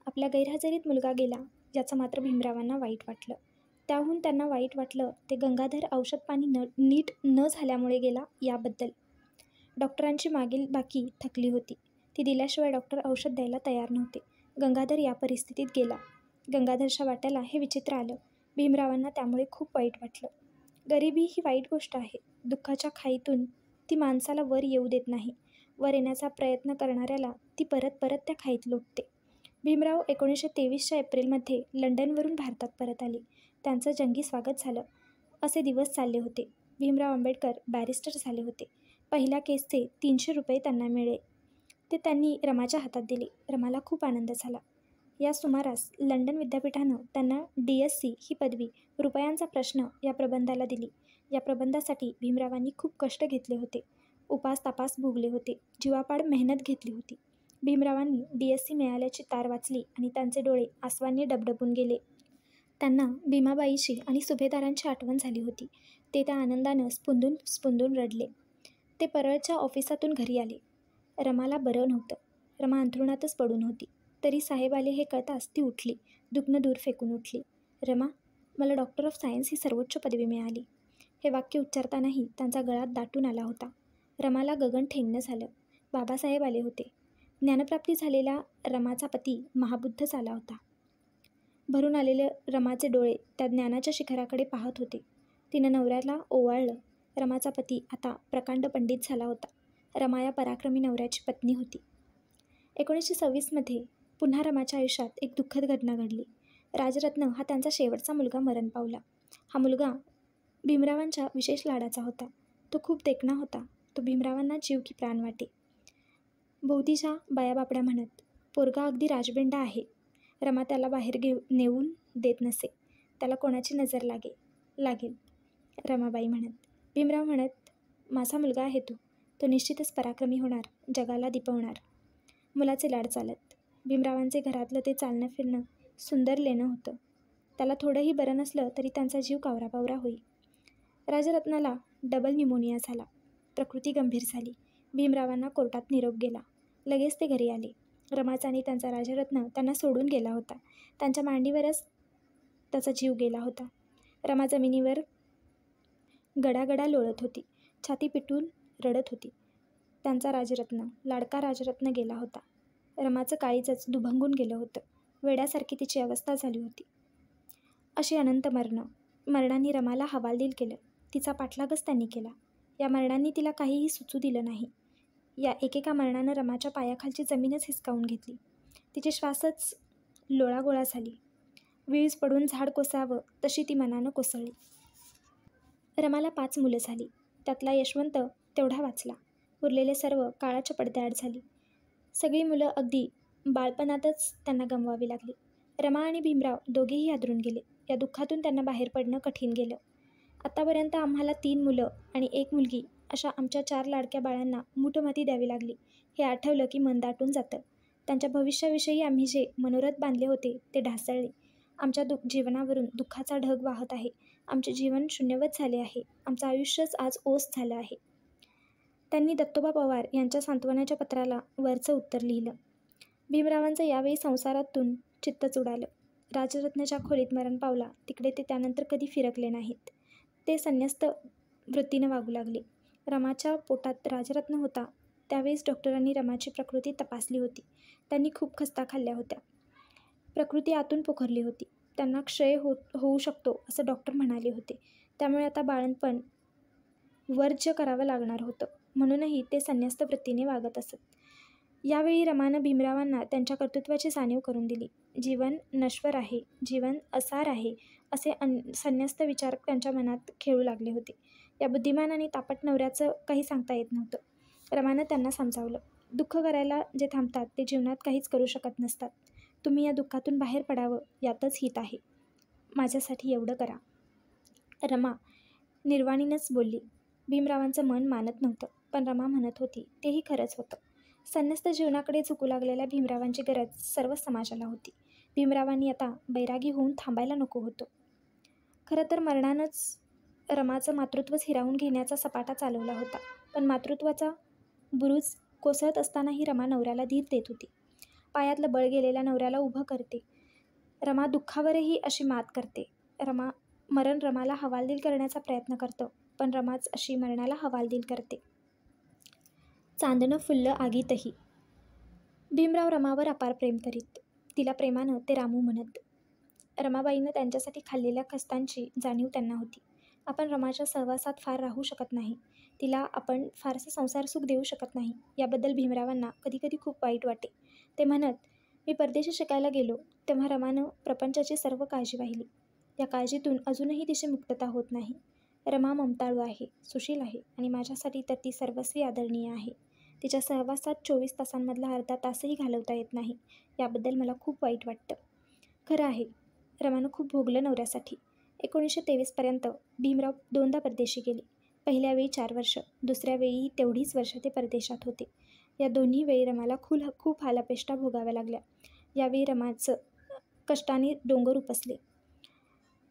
आपल्या गैरहजेरीत मुलगा गेला याचं मात्र भीमरावांना वाईट वाटलं. त्याहून त्यांना वाईट वाटलं ते गंगाधर औषधपाणी नीट न झाल्यामुळे गेला याबद्दल. डॉक्टरांची मागील बाकी थकली होती. ती दिल्याशिवाय डॉक्टर औषध द्यायला तयार नव्हते. गंगाधर या परिस्थितीत गेला. गंगाधरच्या वाट्याला हे विचित्र आलं. भीमरावांना त्यामुळे खूप वाईट वाटलं. गरिबी ही वाईट गोष्ट आहे. दुःखाच्या खाईतून ती माणसाला वर येऊ देत नाही. वर येण्याचा प्रयत्न करणाऱ्याला ती परत परत त्या खाईत लोटते. भीमराव 1923च्या एप्रिलमध्ये लंडनवरून भारतात परत आले. त्यांचं जंगी स्वागत झालं. असे दिवस चालले होते. भीमराव आंबेडकर बॅरिस्टर झाले होते. पहिल्या केसचे 300 रुपये त्यांना मिळे. ते त्यांनी रमाच्या हातात दिले. रमाला खूप आनंद झाला. या सुमारास लंडन विद्यापीठानं त्यांना DSc ही पदवी रुपयांचा प्रश्न या प्रबंधाला दिली. या प्रबंधासाठी भीमरावांनी खूप कष्ट घेतले होते. उपास तापास भोगले होते. जीवापाड मेहनत घेतली होती. भीमरावांनी DSc मिळाल्याची तार वाचली आणि त्यांचे डोळे आसवांनी डबडबून गेले. त्यांना भीमाबाईची आणि सुभेदारांची आठवण झाली होती. ते त्या आनंदानं स्पुंदून स्पुंदून रडले. ते परळच्या ऑफिसातून घरी आले. रमाला बरं नव्हतं. रमा अंथरुणातच पडून होती. तरी साहेब आले हे कळताच ती उठली. दुखणं दूर फेकून उठली. रमा, मला डॉक्टर ऑफ सायन्स ही सर्वोच्च पदवी मिळाली. हे वाक्य उच्चारतानाही त्यांचा गळात दाटून आला होता. रमाला गगन ठेंगणं झालं. बाबासाहेब आले होते. ज्ञानप्राप्ती झालेला रमाचा पती महाबुद्ध आला होता. भरून आलेले रमाचे डोळे त्या ज्ञानाच्या शिखराकडे पाहत होते. तिनं नवऱ्याला ओवाळलं. रमाचा पती आता प्रकांड पंडित झाला होता. रमा या पराक्रमी नवऱ्याची पत्नी होती. 1926मध्ये पुन्हा रमाच्या आयुष्यात एक दुःखद घटना घडली. राजरत्न हा त्यांचा शेवटचा मुलगा मरण पावला. हा मुलगा भीमरावांच्या विशेष लाडाचा होता. तो खूप देखणा होता. तो भीमरावांना जीव की प्राण वाटे. भोवतीच्या बायाबापड्या म्हणत, पोरगा अगदी राजबिंडा आहे. रमा त्याला बाहेर नेऊन देत नसे. त्याला कोणाची नजर लागेल रमाबाई म्हणत. भीमराव म्हणत, माझा मुलगा आहे तो निश्चितच पराक्रमी होणार, जगाला दिपवणार. मुलाचे लाड चालत. भीमरावांचे घरातलं ते चालणं फिरणं सुंदर लेणं होतं. त्याला थोडंही बरं नसलं तरी त्यांचा जीव कावराबावरा होई. राजरत्नाला डबल न्यूमोनिया झाला. प्रकृती गंभीर झाली. भीमरावांना कोर्टात निरोप गेला. लगेच ते घरी आले. रमाचा आणि त्यांचा राजरत्न त्यांना सोडून गेला होता. त्यांच्या मांडीवरच त्याचा जीव गेला होता. रमा जमिनीवर गडागडा लोळत होती. छाती पिटून रडत होती. त्यांचा राजरत्न, लाडका राजरत्न गेला होता. रमाचं काळीजच दुभंगून गेलं होतं. वेड्यासारखी तिची अवस्था झाली होती. अशी अनंत मरणांनी रमाला हवालदिल केलं. तिचा पाठलागच त्यांनी केला. या मरणांनी तिला काहीही सुचू दिलं नाही. या एकेका मरणानं रमाच्या पायाखालची जमीनच हिसकावून घेतली. तिचे श्वासच लोळागोळा झाली. वीज पडून झाड कोसळावं तशी ती मनानं कोसळली. रमाला 5 मुलं झाली. त्यातला यशवंत तेवढा वाचला. उरलेले सर्व काळाच्या पडद्याआड झाली. सगळी मुलं अगदी बाळपणातच त्यांना गमवावी लागली. रमा आणि भीमराव दोघेही हादरून गेले. या दुःखातून त्यांना बाहेर पडणं कठीण गेलं. आतापर्यंत आम्हाला 3 मुलं आणि 1 मुलगी अशा आमच्या 4 लाडक्या बाळांना मूठमती द्यावी लागली. हे आठवलं की मन दाटून जातं. त्यांच्या भविष्याविषयी आम्ही जे मनोरथ बांधले होते ते ढासळले. आमच्या जीवनावरून दुःखाचा ढग वाहत आहे. आमचे जीवन शून्यवत झाले आहे. आमचं आयुष्यच आज ओस झालं आहे. त्यांनी दत्तोबा पवार यांच्या सांत्वनाच्या पत्राला वरचं उत्तर लिहिलं. भीमरावांचं यावेळी संसारातून चित्तच उडालं. राजरत्नाच्या खोलीत मरण पावला तिकडे ते त्यानंतर कधी फिरकले नाहीत. ते संन्यस्त वृत्तीनं वागू लागले. रमाच्या पोटात राजरत्न होता त्यावेळेस डॉक्टरांनी रमाची प्रकृती तपासली होती. त्यांनी खूप खस्ता खाल्ल्या होत्या. प्रकृती आतून पोखरली होती. त्यांना क्षय होऊ शकतो असं डॉक्टर म्हणाले होते. त्यामुळे आता बाळंतपण वर्ज्य करावं लागणार होतं. म्हणूनही ते संन्यस्त वृत्तीने वागत असत. यावेळी रमानं भीमरावांना त्यांच्या कर्तृत्वाची जाणीव करून दिली. जीवन नश्वर आहे, जीवन असार आहे असे संन्यस्त विचार त्यांच्या मनात खेळू लागले होते. या बुद्धिमान आणि तापट नवऱ्याचं काही सांगता येत नव्हतं. रमानं त्यांना समजावलं, दुःख करायला जे थांबतात ते जीवनात काहीच करू शकत नसतात. तुम्ही या दुःखातून बाहेर पडावं यातच हित आहे. माझ्यासाठी एवढं करा. रमा निर्वाणीनंच बोलली. भीमरावांचं मन मानत नव्हतं, पण रमा म्हणत होती तेही खरंच होतं. संन्यस्त जीवनाकडे झुकू लागलेल्या भीमरावांची गरज सर्व समाजाला होती. भीमरावांनी आता बैरागी होऊन थांबायला नको होतं. खरं तर मरणानंच रमाचं मातृत्वच हिरावून घेण्याचा सपाटा चालवला होता. पण मातृत्वाचा बुरुज कोसळत असतानाही रमा नवऱ्याला धीर देत होती. पायातलं बळ गेलेल्या नवऱ्याला उभं करते. रमा दुःखावरही अशी मात करते. मरण रमाला हवालदिल करण्याचा प्रयत्न करतं, पण रमाच अशी मरणाला हवालदिल करते. चांदणं फुललं आगीतही. भीमराव रमावर अपार प्रेम करीत. तिला प्रेमानं ते रामू म्हणत. रमाबाईनं त्यांच्यासाठी खाल्लेल्या कष्टांची जाणीव त्यांना होती. आपण रमाच्या सहवासात फार राहू शकत नाही. तिला आपण फारसं संसारसुख देऊ शकत नाही. याबद्दल भीमरावांना कधीकधी खूप वाईट वाटे. ते म्हणत, मी परदेशी शिकायला गेलो तेव्हा रमानं प्रपंचाची सर्व काळजी वाहिली. या काळजीतून अजूनही तिची मुक्तता होत नाही. रमा ममताळू आहे, सुशील आहे आणि माझ्यासाठी तर ती सर्वस्वी आदरणीय आहे. तिच्या सहवासात 24 तासांमधला अर्धा तासही घालवता येत नाही. याबद्दल मला खूप वाईट वाटतं. खरं आहे, रमानं खूप भोगलं नवऱ्यासाठी. 1923 पर्यंत भीमराव 2दा परदेशी गेले. पहिल्या वेळी 4 वर्ष, दुसऱ्या वेळीही तेवढीच वर्ष ते परदेशात होते. या दोन्ही वेळी रमाला खूप हालापेष्टा भोगाव्या लागल्या. यावेळी रमाचं कष्टाने डोंगर उपसले.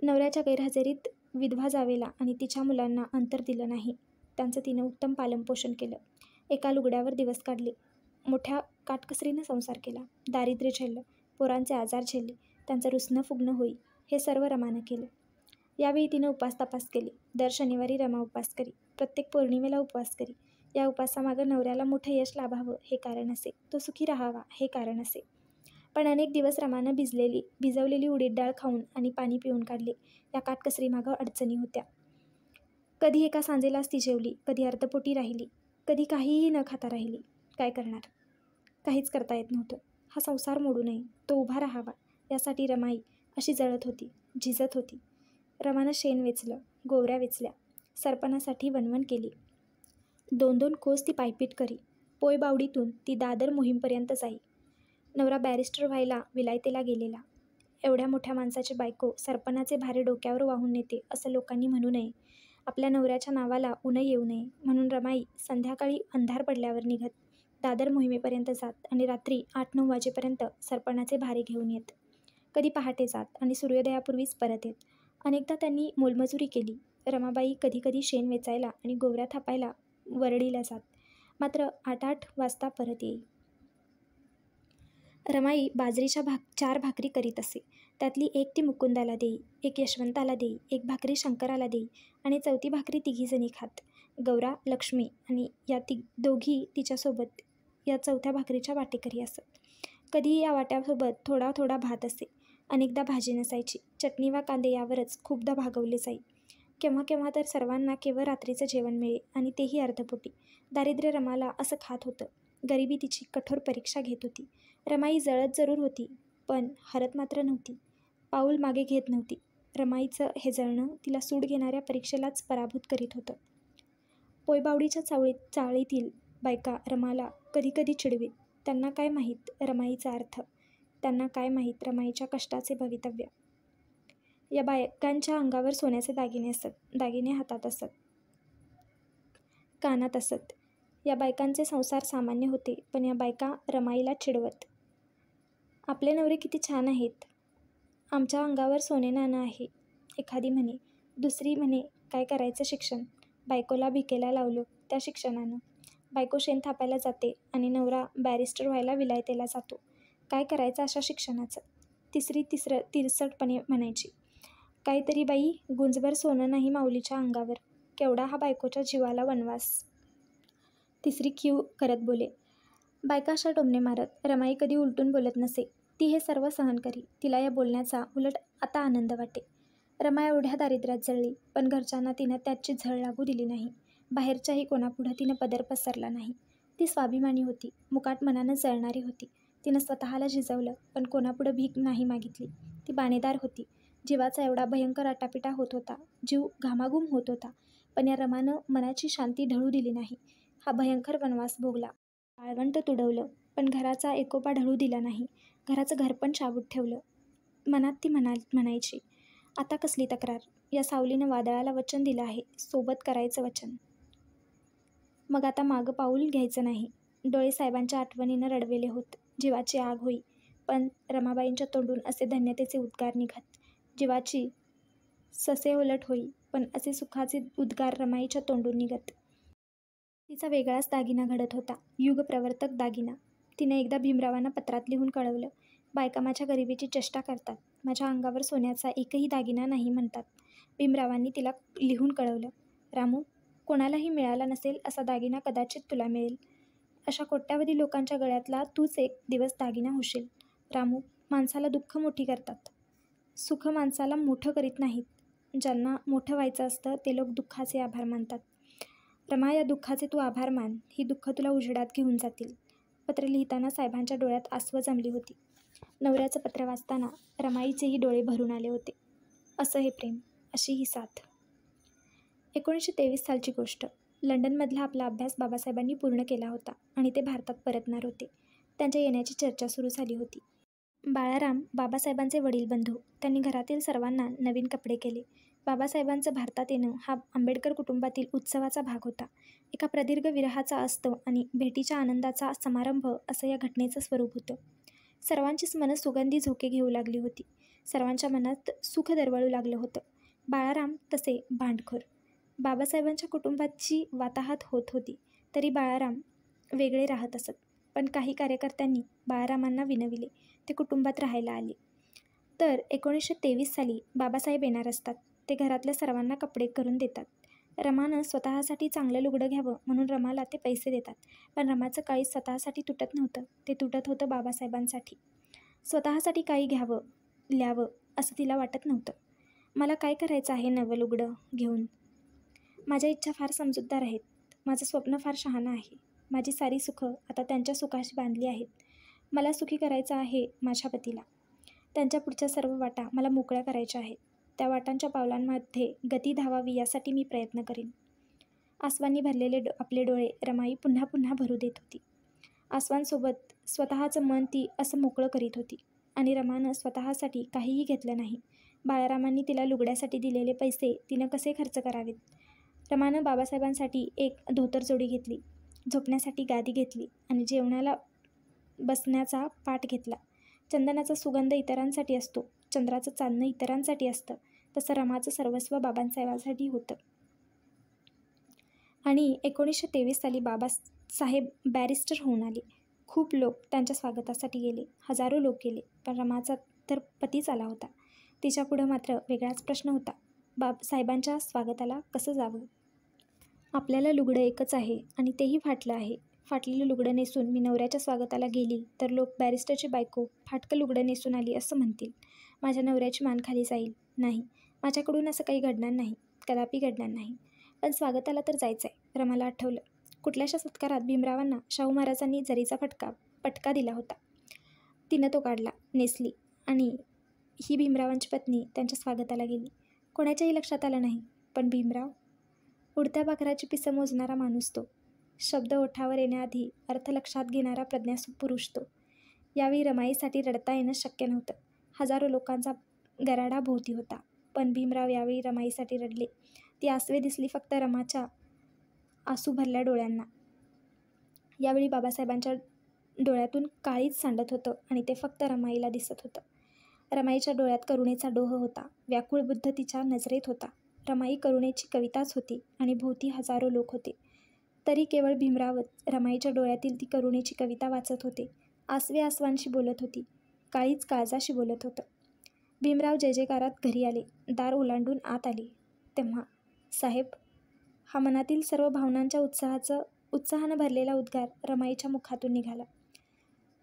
नवऱ्याच्या गैरहजेरीत विधवा जावेला आणि तिच्या मुलांना अंतर दिलं नाही. त्यांचं तिनं उत्तम पालनपोषण केलं. एका लुगड्यावर दिवस काढले. मोठ्या काटकसरीनं संसार केला. दारिद्र्य झेललं, पोरांचे आजार झेलले, त्यांचं रुसणं फुगणं होई, हे सर्व रमानं केलं. यावेळी तिनं उपास-तपास केले. दर शनिवारी रमा उपवास करी, प्रत्येक पौर्णिमेला उपवास करी. या उपवासामागं नवऱ्याला मोठं यश लाभावं हे कारण असे, तो सुखी राहावा हे कारण असे. पण अनेक दिवस रमानं भिजवलेली उडीद डाळ खाऊन आणि पाणी पिऊन काढले. या काटकसरीमागं अडचणी होत्या. कधी एका सांजेलाच ती जेवली, कधी अर्धपोटी राहिली, कधी काहीही न खाता राहिली. काय करणार? काहीच करता येत नव्हतं. हा संसार मोडू नये, तो उभा राहावा यासाठी रमाई अशी जळत होती, झिजत होती. रमानं शेण वेचलं, गोवऱ्या वेचल्या, सरपणासाठी वणवण केली. 2-2 कोस ती पायपीट करी. पोयबावडीतून ती दादर मोहीमपर्यंत जाई. नवरा बॅरिस्टर व्हायला विलायतेला गेलेला. एवढ्या मोठ्या माणसाची बायको सरपणाचे भारे डोक्यावर वाहून नेते असं लोकांनी म्हणू नये. आपल्या नवऱ्याच्या नावाला उणं येऊ नये म्हणून रमाई संध्याकाळी अंधार पडल्यावर निघत, दादर मोहिमेपर्यंत जात आणि रात्री 8-9 वाजेपर्यंत सरपणाचे भारे घेऊन येत. कधी पहाटे जात आणि सूर्योदयापूर्वीच परत येत. अनेकदा त्यांनी मोलमजुरी केली. रमाबाई कधी शेण वेचायला आणि गोवऱ्या थापायला वरळीला जात, मात्र 8-8 वाजता परत येई. रमाई बाजरीच्या 4 भाकरी करीत असे. त्यातली एक ती मुकुंदाला देई, एक यशवंताला देई, एक भाकरी शंकराला देई आणि 4थी भाकरी तिघीजणी खात. गौरा, लक्ष्मी आणि या दोघी तिच्यासोबत या 4थ्या भाकरीच्या वाटेकरी असत. कधी या वाट्यासोबत थोडा भात असे. अनेकदा भाजी नसायची. चटणी वा कांदे यावरच खूपदा भागवले जाई. केव्हा तर सर्वांना केवळ रात्रीचं जेवण मिळे आणि तेही अर्धपोटी. दारिद्र्य रमाला असं खात होतं. गरिबी तिची कठोर परीक्षा घेत होती. रमाई जळत जरूर होती, पण हरत मात्र नव्हती. पाऊल मागे घेत नव्हती. रमाईचं हे जळणं तिला सूड घेणाऱ्या परीक्षेलाच पराभूत करीत होतं. पोयबावडीच्या चाळीतील बायका रमाला कधी चिडवीत. त्यांना काय माहीत रमाईचा अर्थ, त्यांना काय माहीत रमाईच्या कष्टाचे भवितव्य. या बायकांच्या अंगावर सोन्याचे दागिने असत, दागिने हातात असत, कानात असत. या बायकांचे संसार सामान्य होते, पण या बायका रमाईला चिडवत. आपले नवरे किती छान आहेत, आमच्या अंगावर सोने नाणं आहे, एखादी म्हणे. दुसरी म्हणे, काय करायचं शिक्षण, बायकोला भिकेला लावलं त्या शिक्षणानं. बायको शेण थापायला जाते आणि नवरा बॅरिस्टर व्हायला विलायतेला जातो. काय करायचं अशा शिक्षणाचं. तिसरी तिरसटपणे म्हणायची, काहीतरी बाई, गुंजभर सोनं नाही माऊलीच्या अंगावर, केवढा हा बायकोच्या जीवाला वनवास. तिसरी खीव करत बोले. बायका अशा टोमणे मारत. रमाई कधी उलटून बोलत नसे. ती हे सर्व सहन करी. तिला या बोलण्याचा उलट आता आनंद वाटे. रमा एवढ्या दारिद्र्यात जळली, पण घरच्यांना तिनं त्याची झळ लागू दिली नाही. बाहेरच्याही कोणापुढं तिनं पदर पसरला नाही. ती स्वाभिमानी होती, मुकाट मनानं जळणारी होती. तिनं स्वतःला झिजवलं, पण कोणापुढं भीक नाही मागितली. ती बाणेदार होती. जीवाचा एवढा भयंकर आटापिटा होत होता, जीव घामाघूम होत होता, पण या रमानं मनाची शांती ढळू दिली नाही. हा भयंकर वनवास भोगला, वाळवंट तुडवलं, पण घराचा एकोपा ढळू दिला नाही. घराचं घरपण शाबूत ठेवलं. मनात ती म्हणायची, आता कसली तक्रार. या सावलीनं वादळाला वचन दिलं आहे, सोबत करायचं वचन. मग आता मागं पाऊल घ्यायचं नाही. डोळे साहेबांच्या आठवणीनं रडवेले होत. जीवाची आग होई, पण रमाबाईंच्या तोंडून असे धन्यतेचे उद्गार निघत. जीवाची ससेहोलट होई, पण असे सुखाचे उद्गार रमाईच्या तोंडून निघत. तिचा वेगळाच दागिना घडत होता, युगप्रवर्तक दागिना. तिने एकदा भीमरावांना पत्रात लिहून कळवलं, बायका माझ्या गरिबीची चेष्टा करतात, माझ्या अंगावर सोन्याचा एकही दागिना नाही म्हणतात. भीमरावांनी तिला लिहून कळवलं, रामू, कोणालाही मिळाला नसेल असा दागिना कदाचित तुला मिळेल. अशा कोट्यावधी लोकांच्या गळ्यातला तूच एक दिवस दागिना होशील. रामू, माणसाला दुःख मोठी करतात, सुख माणसाला मोठं करीत नाहीत. ज्यांना मोठं व्हायचं असतं ते लोक दुःखाचे आभार मानतात. रमा, या दुःखाचे तू आभार मान. ही दुःख तुला उजेडात घेऊन जातील. पत्र लिहिताना साहेबांच्या डोळ्यात आसवं जमली होती. नवऱ्याचं पत्र वाचताना रमाईचेही डोळे भरून आले होते. असं हे प्रेम, अशी ही साथ. 1923 सालची गोष्ट. लंडनमधला आपला अभ्यास बाबासाहेबांनी पूर्ण केला होता आणि ते भारतात परतणार होते. त्यांच्या येण्याची चर्चा सुरू झाली होती. बाळाराम बाबासाहेबांचे वडील बंधू. त्यांनी घरातील सर्वांना नवीन कपडे केले. बाबासाहेबांचं भारतात येणं हा आंबेडकर कुटुंबातील उत्सवाचा भाग होता. एका प्रदीर्घ विरहाचा अस्तव आणि भेटीच्या आनंदाचा समारंभ असं या घटनेचं स्वरूप होतं. सर्वांचीच मनं सुगंधी झोके घेऊ लागली होती. सर्वांच्या मनात सुख दरवळू लागलं होतं. बाळाराम तसे भांडखोर. बाबासाहेबांच्या कुटुंबाची वाताहत होत होती, तरी बाळाराम वेगळे राहत असत. पण काही कार्यकर्त्यांनी बाळारामांना विनविले, ते कुटुंबात राहायला आले. तर 1923 साली बाबासाहेब येणार असतात. ते घरातल्या सर्वांना कपडे करून देतात. रमानं स्वतःसाठी चांगलं लुगडं घ्यावं म्हणून रमाला ते पैसे देतात. पण रमाचं काळी स्वतःसाठी तुटत नव्हतं, ते तुटत होतं बाबासाहेबांसाठी. स्वतःसाठी काही घ्यावं, ल्यावं असं तिला वाटत नव्हतं. मला काय करायचं आहे नवं लुगडं घेऊन? माझ्या इच्छा फार समजूतदार आहेत. माझं स्वप्न फार शहाणं आहे. माझी सारी सुखं आता त्यांच्या सुखाशी बांधली आहेत. मला सुखी करायचं आहे माझ्या पतीला. त्यांच्या पुढच्या सर्व वाटा मला मोकळ्या करायच्या आहेत. त्या वाटांच्या पावलांमध्ये गती धावावी यासाठी मी प्रयत्न करीन. आसवांनी भरलेले आपले डोळे रमाई पुन्हा पुन्हा भरू देत होती. आसवांसोबत स्वतःचं मन ती असं मोकळं करीत होती. आणि रमानं स्वतःसाठी काहीही घेतलं नाही. बाळारामांनी तिला लुगड्यासाठी दिलेले पैसे तिनं कसे खर्च करावेत? रमानं बाबासाहेबांसाठी एक धोतरजोडी घेतली, झोपण्यासाठी गादी घेतली आणि जेवणाला बसण्याचा पाट घेतला. चंदनाचा सुगंध इतरांसाठी असतो, चंद्राचं चांदणं इतरांसाठी असतं, तसं रमाचं सर्वस्व बाबासाहेबांसाठी होतं. आणि 1923 साली बाबासाहेब बॅरिस्टर होऊन आले. खूप लोक त्यांच्या स्वागतासाठी गेले, हजारो लोक गेले, पण रमाचा तर पतीच आला होता. तिच्यापुढं मात्र वेगळाच प्रश्न होता, बाबासाहेबांच्या स्वागताला कसं जावं? आपल्याला लुगडं एकच आहे आणि तेही फाटलं आहे. फाटलेलं लुगडं नेसून मी नवऱ्याच्या स्वागताला गेली तर लोक बॅरिस्टरची बायको फाटकं लुगडं नेसून आली असं म्हणतील. माझ्या नवऱ्याची मान खाली जाईल. नाही, माझ्याकडून असं काही घडणार नाही, कदापि घडणार नाही. पण स्वागताला तर जायचं आहे. रमाला आठवलं, कुठल्याशा सत्कारात भीमरावांना शाहू महाराजांनी जरीचा पटका दिला होता. तिनं तो काढला, नेसली आणि ही भीमरावांची पत्नी त्यांच्या स्वागताला गेली. कोणाच्याही लक्षात आलं नाही, पण भीमराव, उडत्या पाखराची पिसं मोजणारा माणूस तो. शब्द ओठावर येण्याआधी अर्थ लक्षात घेणारा प्रज्ञासूप पुरुष तो. यावेळी रमाईसाठी रडता येणं शक्य नव्हतं. हजारो लोकांचा गराडा भोवती होता, पण भीमराव यावेळी रमाईसाठी रडले. ती आसवे दिसली फक्त रमाच्या आसू भरल्या डोळ्यांना. यावेळी बाबासाहेबांच्या डोळ्यातून काळीच सांडत होतं आणि ते फक्त रमाईला दिसत होतं. रमाईच्या डोळ्यात करुणेचा डोह होता. व्याकुळ बुद्ध तिच्या नजरेत होता. रमाई करुणेची कविताच होती आणि भोवती हजारो लोक होते. तरी केवळ भीमरावच रमाईच्या डोळ्यातील ती करुणेची कविता वाचत होते. आसवे आसवांशी बोलत होती. काळीच काळजाशी बोलत होतं. भीमराव जयजयकारात घरी आले. दार ओलांडून आत आले तेव्हा, "साहेब." हा मनातील सर्व भावनांच्या उत्साहानं भरलेला उद्गार रमाईच्या मुखातून निघाला.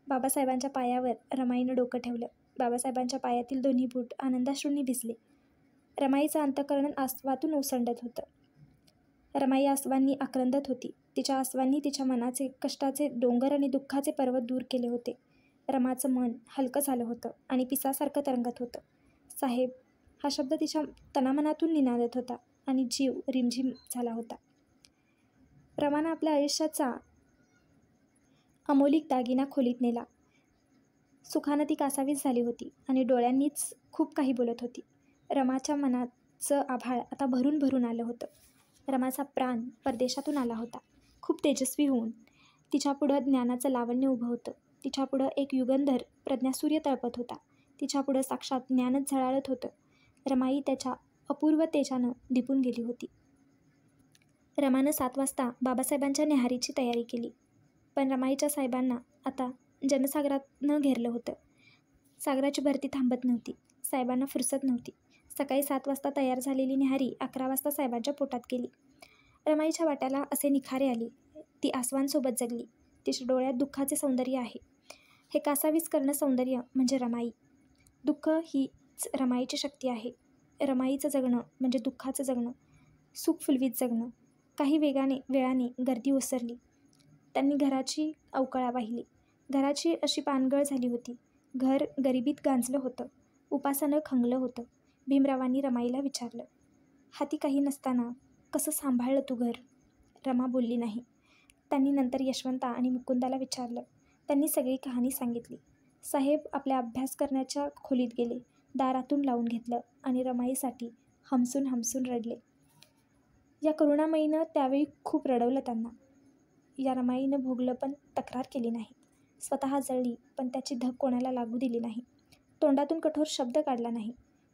बाबासाहेबांच्या पायावर रमाईनं डोकं ठेवलं. बाबासाहेबांच्या पायातील दोन्ही बूट आनंदाश्रूंनी भिजले. रमाईचं अंतःकरण आसवातून ओसंडत होतं. रमाई आसवांनी आक्रंदत होती. तिच्या आसवांनी तिच्या मनाचे, कष्टाचे डोंगर आणि दुःखाचे पर्वत दूर केले होते. रमाचं मन हलकं झालं होतं आणि पिसासारखं तरंगत होतं. "साहेब." हा शब्द तिच्या तनामनातून निनादत होता आणि जीव रिमझिम झाला होता. रमानं आपल्या आयुष्याचा अमोलिक दागिना खोलीत नेला. सुखानं ती कासावीस झाली होती आणि डोळ्यांनीच खूप काही बोलत होती. रमाच्या मनाचं आभाळ आता भरून भरून आलं होतं. रमाचा प्राण परदेशातून आला होता, खूप तेजस्वी होऊन. तिच्यापुढं ज्ञानाचं लावण्य उभं होतं. तिच्यापुढं एक युगंधर प्रज्ञासूर्य तळपत होता. तिच्यापुढं साक्षात ज्ञानच झळाळत होतं. रमाई त्याच्या अपूर्व तेजानं दिपून गेली होती. रमानं 7 वाजता बाबासाहेबांच्या न्याहारीची तयारी केली. पण रमाईच्या साहेबांना आता जनसागरानं घेरलं होतं. सागराची भरती थांबत नव्हती. साहेबांना फुरसत नव्हती. सकाळी 7 वाजता तयार झालेली न्याहारी 11 वाजता साहेबांच्या पोटात गेली. रमाईच्या वाट्याला असे निखारे आले. ती आसवांसोबत जगली. तिच्या डोळ्यात दुःखाचे सौंदर्य आहे. हे कासावीस करणं सौंदर्य म्हणजे रमाई. दुःख हीच रमाईची शक्ती आहे. रमाईचं जगणं म्हणजे दुःखाचं जगणं, सुख फुलवीत जगणं. काही वेळाने गर्दी ओसरली. त्यांनी घराची अवकळा वाहिली. घराची अशी पानगळ झाली होती. घर गरिबीत गांजलं होतं. उपासानं खंगलं होतं. भीमरावांनी रमाईला विचारलं, "हाती काही नसताना कसं सांभाळलं तू घर?" रमा बोलली नाही. त्यांनी नंतर यशवंता आणि मुकुंदाला विचारलं. त्यांनी सगळी कहाणी सांगितली. साहेब आपल्या अभ्यास करण्याच्या खोलीत गेले. दारातून लावून घेतलं आणि रमाईसाठी हमसून हमसून रडले. या करुणामयीनं त्यावेळी खूप रडवलं त्यांना. या रमाईनं भोगलं पण तक्रार केली नाही. स्वतः जळली पण त्याची धग कोणाला लागू दिली नाही. तोंडातून कठोर शब्द काढला नाही.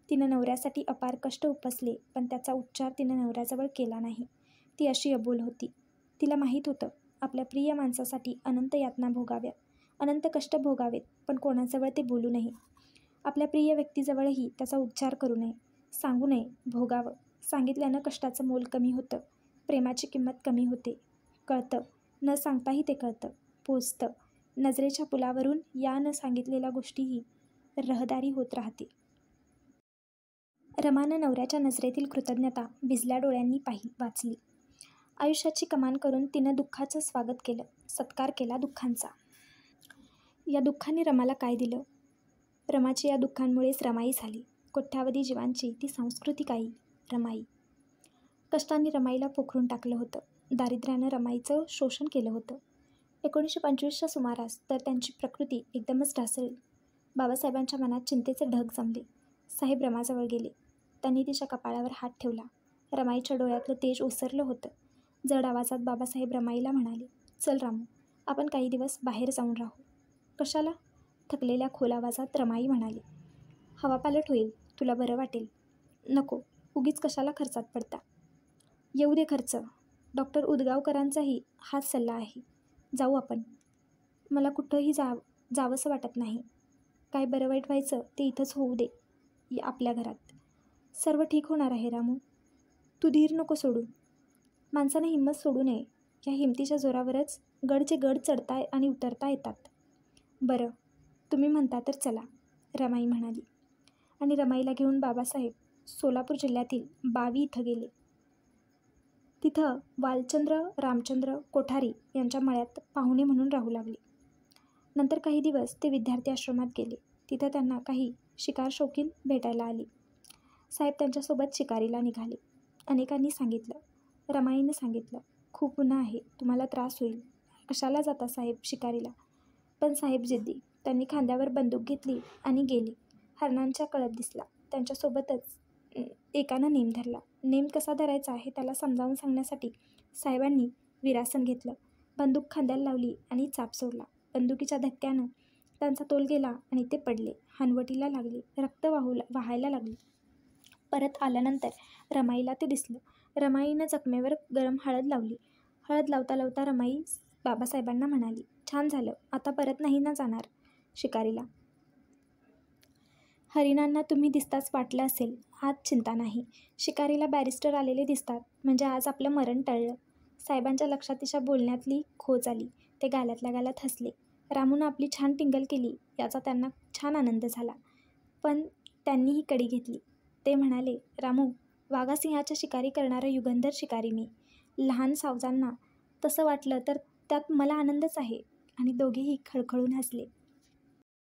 तिनं नवऱ्यासाठी अपार कष्ट उपसले पण त्याचा उच्चार तिनं नवऱ्याजवळ केला नाही. ती अशी अबोल होती. तिला माहीत होतं आपल्या प्रिय माणसासाठी अनंत यातना भोगाव्या, अनंत कष्ट भोगावेत, पण कोणाजवळ ते बोलू नये. आपल्या प्रिय व्यक्तीजवळही त्याचा उच्चार करू नये, सांगू नये, भोगावं. सांगितल्यानं कष्टाचं मोल कमी होतं, प्रेमाची किंमत कमी होते. कळतं, न सांगताही ते कळतं, पोचतं. नजरेच्या पुलावरून या न सांगितलेल्या गोष्टीही रहदारी होत राहते. रमानं नवऱ्याच्या नजरेतील कृतज्ञता भिजल्या डोळ्यांनी वाचली. आयुष्याची कमान करून तिनं दुःखाचं स्वागत केलं, सत्कार केला दुःखांचा. या दुःखांनी रमाला काय दिलं? रमाची या दुःखांमुळेच रमाई झाली. कोट्यावधी जीवांची ती सांस्कृतिक आई रमाई. कष्टांनी रमाईला पोखरून टाकलं होतं. दारिद्र्यानं रमाईचं शोषण केलं होतं. 1925च्या सुमारास तर त्यांची प्रकृती एकदमच ढासळली. बाबासाहेबांच्या मनात चिंतेचे ढग जमले. साहेब रमाजवळ गेले. त्यांनी तिच्या कपाळावर हात ठेवला. रमाईच्या डोळ्यातलं तेज ओसरलं होतं. जड आवाजात बाबासाहेब रमाईला म्हणाले, "चल रामू, आपण काही दिवस बाहेर जाऊन राहू." "कशाला?" थकलेल्या खोल आवाजात रमाई म्हणाली. "हवापालट होईल, तुला बरं वाटेल." "नको, उगीच कशाला खर्चात पडता." "येऊ दे खर्च. डॉक्टर उदगावकरांचाही हाच सल्ला आहे. जाऊ आपण." "मला कुठंही जावंसं वाटत नाही. काय बरं वाईट व्हायचं ते इथंच होऊ दे, आपल्या घरात. सर्व ठीक होणार आहे रामू. तू धीर नको सोडू. माणसानं हिंमत सोडू नये. या हिमतीच्या जोरावरच गडचे गड चढता आणि उतरता येतात." "बरं, तुम्ही म्हणता तर चला," रमाई म्हणाली. आणि रमाईला घेऊन बाबासाहेब सोलापूर जिल्ह्यातील बावी इथं गेले. तिथं वालचंद्र रामचंद्र कोठारी यांच्या मळ्यात पाहुणे म्हणून राहू लागले. नंतर काही दिवस ते विद्यार्थी आश्रमात गेले. तिथं त्यांना काही शिकार शौकीन भेटायला आली. साहेब त्यांच्यासोबत शिकारीला निघाले. अनेकांनी सांगितलं, रमाईनं सांगितलं, "खूप उन्हं आहे, तुम्हाला त्रास होईल. कशाला जाता साहेब शिकारीला?" पण साहेब जिद्दी. त्यांनी खांद्यावर बंदूक घेतली आणि गेले. हरणांचा कळप दिसला. त्यांच्यासोबतच एकानं नेम धरला. नेम कसा धरायचा हे त्याला समजावून सांगण्यासाठी साहेबांनी वीरासन घेतलं. बंदूक खांद्याला लावली आणि चाप सोडला. बंदुकीच्या धक्क्यानं त्यांचा तोल गेला आणि ते पडले. हनवटीला लागले. रक्त वाहायला लागले. परत आल्यानंतर रमाईला ते दिसलं. रमाईनं जखमेवर गरम हळद लावली. हळद लावता लावता रमाई बाबासाहेबांना म्हणाली, "छान झालं. आता परत नाही ना जाणार शिकारीला?" हरिणांना तुम्ही दिसताच वाटलं असेल, आज चिंता नाही. शिकारीला बॅरिस्टर आलेले दिसतात, म्हणजे आज आपलं मरण टळलं. साहेबांच्या लक्षात तिच्या बोलण्यातली खोच आली. ते गालातल्या गालात हसले. रामूनं आपली छान टिंगल केली याचा त्यांना छान आनंद झाला. पण त्यांनीही कडी घेतली. ते म्हणाले, रामू, वाघासिंहाच्या शिकारी करणारा युगंधर शिकारी मी. लहान सावजांना तसं वाटलं तर त्यात मला आनंदच आहे. आणि दोघेही खळखळून हसले.